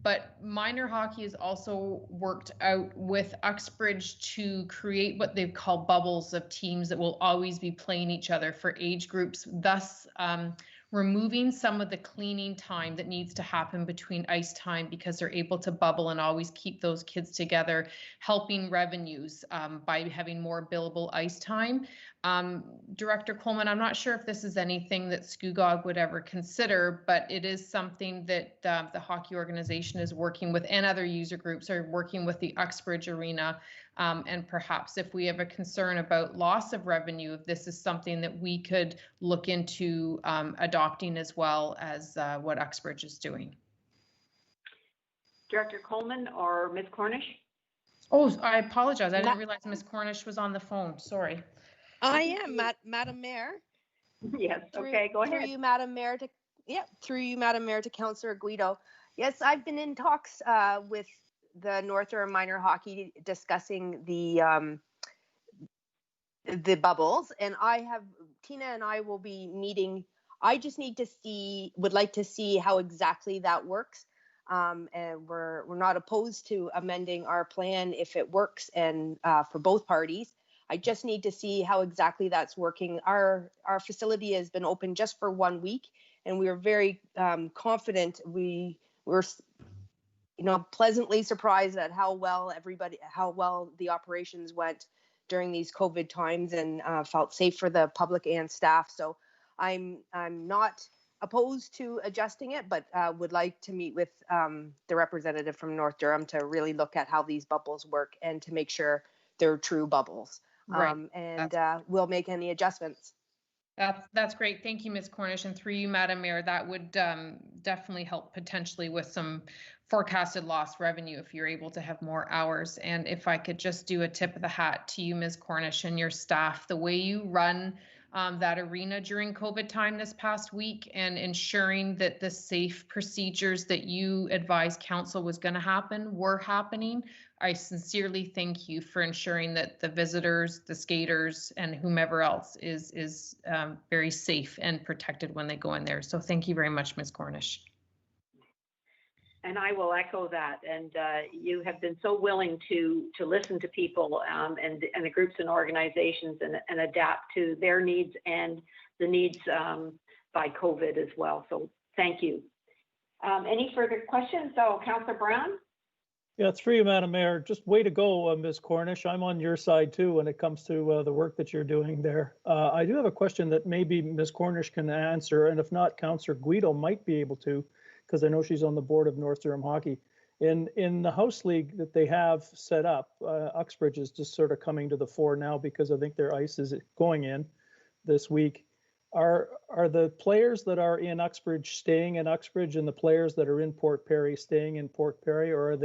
But minor hockey has also worked out with Uxbridge to create what they've called bubbles of teams that will always be playing each other for age groups, thus removing some of the cleaning time that needs to happen between ice time, because they're able to bubble and always keep those kids together, helping revenues by having more billable ice time. Director Coleman, I'm not sure if this is anything that SCUGOG would ever consider, but it is something that the hockey organization is working with, and other user groups are working with the Uxbridge Arena. And perhaps if we have a concern about loss of revenue, if this is something that we could look into adopting as well as what Uxbridge is doing. Director Coleman or Ms. Cornish? Oh, I apologize. I didn't realize Ms. Cornish was on the phone. Sorry. I am, Madam Mayor. Yes, okay, go ahead. Through you, Madam Mayor, to Councillor Guido. Yes, I've been in talks with the North Durham Minor Hockey discussing the bubbles, and I have Tina and I will be meeting. I just would like to see how exactly that works. And we're not opposed to amending our plan if it works and for both parties. I just need to see how exactly that's working. Our facility has been open just for 1 week, and we are very confident. We were, pleasantly surprised at how well the operations went during these COVID times, and felt safe for the public and staff. So I'm not opposed to adjusting it, but would like to meet with the representative from North Durham to really look at how these bubbles work and to make sure they're true bubbles. Right. We'll make any adjustments. That's great. Thank you, Ms. Cornish. And through you, Madam Mayor, that would definitely help potentially with some forecasted lost revenue if you're able to have more hours. And if I could just do a tip of the hat to you, Ms. Cornish, and your staff, the way you run that arena during COVID time this past week and ensuring that the safe procedures that you advised council was going to happen were happening. I sincerely thank you for ensuring that the visitors, the skaters, and whomever else is very safe and protected when they go in there. So thank you very much, Ms. Cornish. And I will echo that. And you have been so willing to listen to people and the groups and organizations and adapt to their needs and the needs by COVID as well. So thank you. Any further questions? So Councillor Brown? Yeah, through you, Madam Mayor. Just way to go, Ms. Cornish. I'm on your side too when it comes to the work that you're doing there. I do have a question that maybe Ms. Cornish can answer, and if not, Councillor Guido might be able to, because I know she's on the board of North Durham Hockey. In the house league that they have set up, Uxbridge is just sort of coming to the fore now because I think their ice is going in this week. Are the players that are in Uxbridge staying in Uxbridge and the players that are in Port Perry staying in Port Perry, or are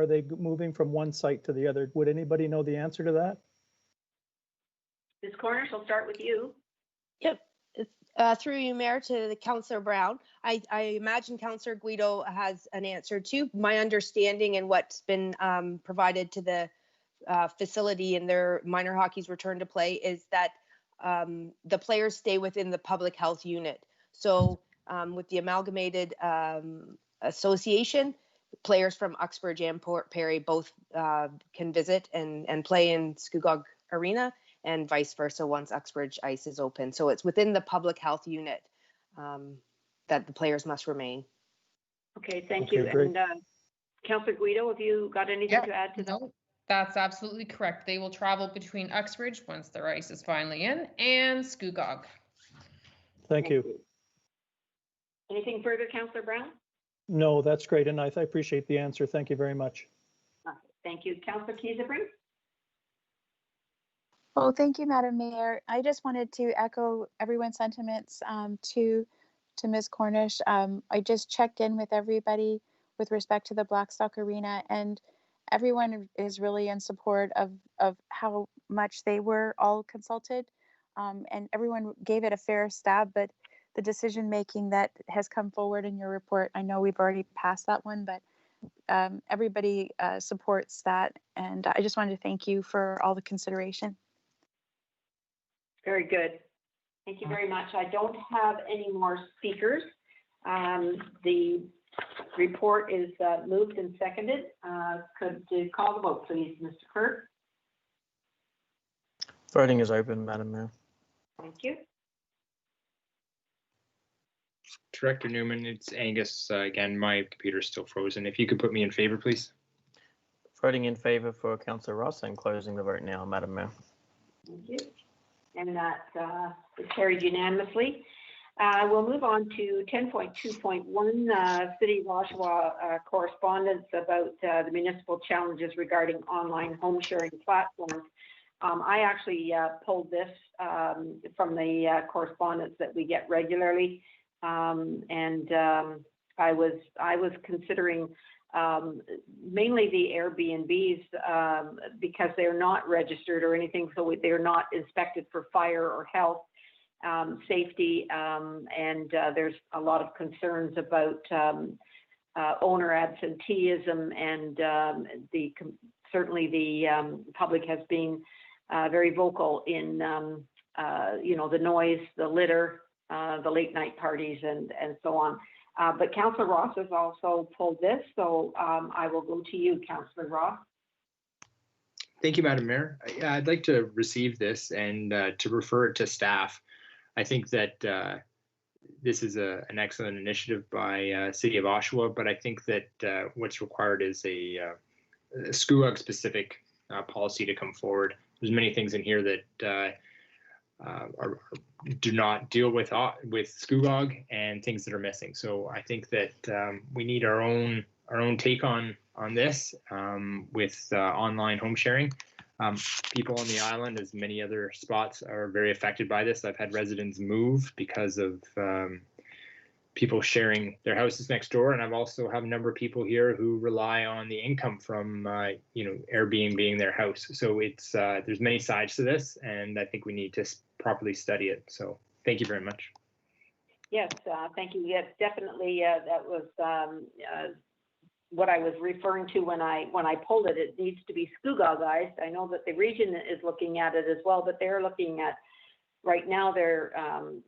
they moving from one site to the other? Would anybody know the answer to that? Ms. Cornish, I'll start with you. Yep. Through you, Mayor, to the Councillor Brown. I imagine Councillor Guido has an answer too. My understanding and what's been provided to the facility in their minor hockey's return to play is that the players stay within the public health unit. So with the amalgamated association, players from Uxbridge and Port Perry both can visit and play in Scugog Arena, and vice versa once Uxbridge ice is open. So it's within the public health unit that the players must remain. Okay, thank you. Great. And Councillor Guido, have you got anything to add to that? No, that's absolutely correct. They will travel between Uxbridge once their ice is finally in and Scugog. Thank you. Anything further, Councillor Brown? No, that's great. And I appreciate the answer. Thank you very much. Okay, thank you. Councillor Kiesebrink? Oh, thank you, Madam Mayor. I just wanted to echo everyone's sentiments to Ms. Cornish. I just checked in with everybody with respect to the Blackstock Arena, and everyone is really in support of how much they were all consulted, and everyone gave it a fair stab, but the decision making that has come forward in your report, I know we've already passed that one, but everybody supports that, and I just wanted to thank you for all the consideration. Very good. Thank you very much. I don't have any more speakers. The report is moved and seconded. Could you call the vote, please, Mr. Clerk? Voting is open, Madam Mayor. Thank you. Director Newman, it's Angus again. My computer's still frozen. If you could put me in favor, please. Voting in favor for Councillor Ross and closing the vote now, Madam Mayor. Thank you. And that is carried unanimously. We'll move on to 10.2.1, City of Oshawa correspondence about the municipal challenges regarding online home sharing platforms. I actually pulled this from the correspondence that we get regularly, and I was considering mainly the Airbnbs because they're not registered or anything, so they're not inspected for fire or health safety, and there's a lot of concerns about owner absenteeism, and certainly the public has been very vocal in you know, the noise, the litter, the late night parties and so on. But Councillor Ross has also pulled this, so I will go to you, Councillor Ross. Thank you, Madam Mayor. I'd like to receive this and to refer it to staff. I think that this is an excellent initiative by City of Oshawa, but I think that what's required is a SCUAG specific policy to come forward. There's many things in here that do not deal with SCUAG and things that are missing. So I think that we need our own take on this with online home sharing. People on the island, as many other spots, are very affected by this. I've had residents move because of people sharing their houses next door, and I've also have a number of people here who rely on the income from you know, Airbnb being their house. So it's there's many sides to this, and I think we need to properly study it. So thank you very much. Yes, thank you. Yes, definitely. That was what I was referring to when I pulled it. It needs to be SCUAGized. I know that the region is looking at it as well, but they're looking at, right now they're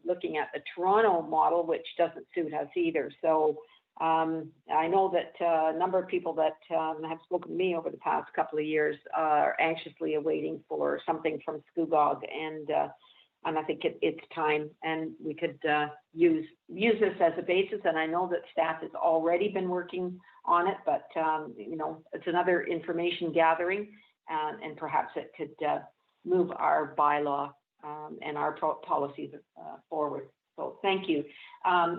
looking at the Toronto model, which doesn't suit us either. So I know that a number of people that have spoken to me over the past couple of years are anxiously awaiting for something from SCUAG, and I think it's time, and we could use this as a basis. And I know that staff has already been working on it, but you know, it's another information gathering, and perhaps it could move our bylaw and our policies forward. So thank you.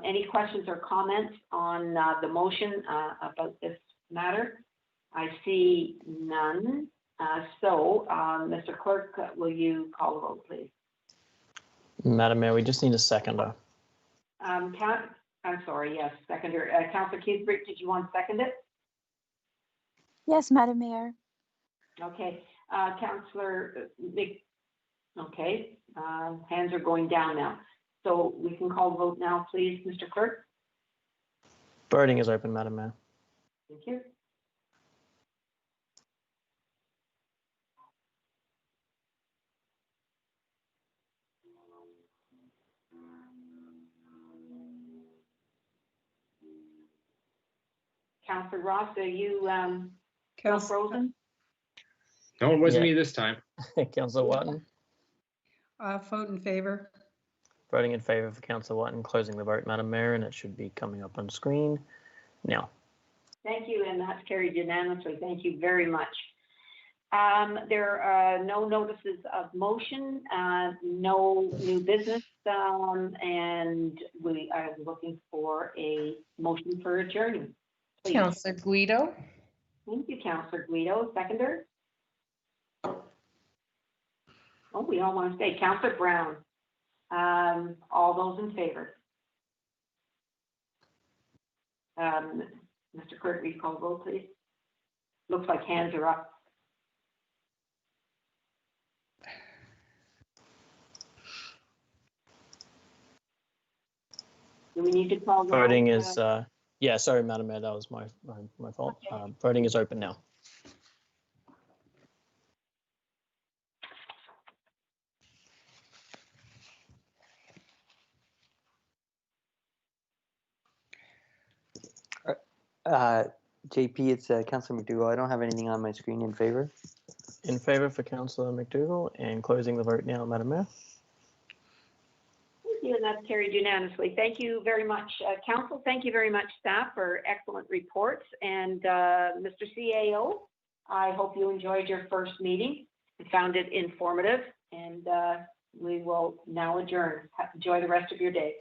Any questions or comments on the motion about this matter? I see none. So Mr. Clerk, will you call the vote, please? Madam Mayor, we just need a seconder. I'm sorry, yes, seconder. Councillor Keithbrick, did you want to second it? Yes, Madam Mayor. Okay, Councillor, okay, hands are going down now. So we can call the vote now, please, Mr. Clerk. Voting is open, Madam Mayor. Thank you. Councillor Ross, are you still frozen? No, it wasn't me this time. Councillor Watton. Vote in favor. Voting in favour for Councillor Watton. Closing the vote, Madam Mayor, and it should be coming up on screen now. Thank you, and that's carried unanimously. Thank you very much. There are no notices of motion, no new business, and we are looking for a motion for adjournment. Please. Councillor Guido. Thank you, Councillor Guido. Seconder? Oh, we all want to stay. Councillor Brown. All those in favor? Mr. Clerk, will you call the roll, please? Looks like hands are up. Do we need to call the Voting roll? is, yeah, sorry, Madam Mayor, that was my fault. Okay. Voting is open now. JP, it's Councillor McDougall. I don't have anything on my screen. In favor? In favour for Councillor McDougall, and closing the vote now, Madam Mayor. Thank you, and that's carried unanimously. Thank you very much, Council. Thank you very much, staff, for excellent reports. And Mr. CAO, I hope you enjoyed your first meeting and found it informative. And we will now adjourn. Enjoy the rest of your day.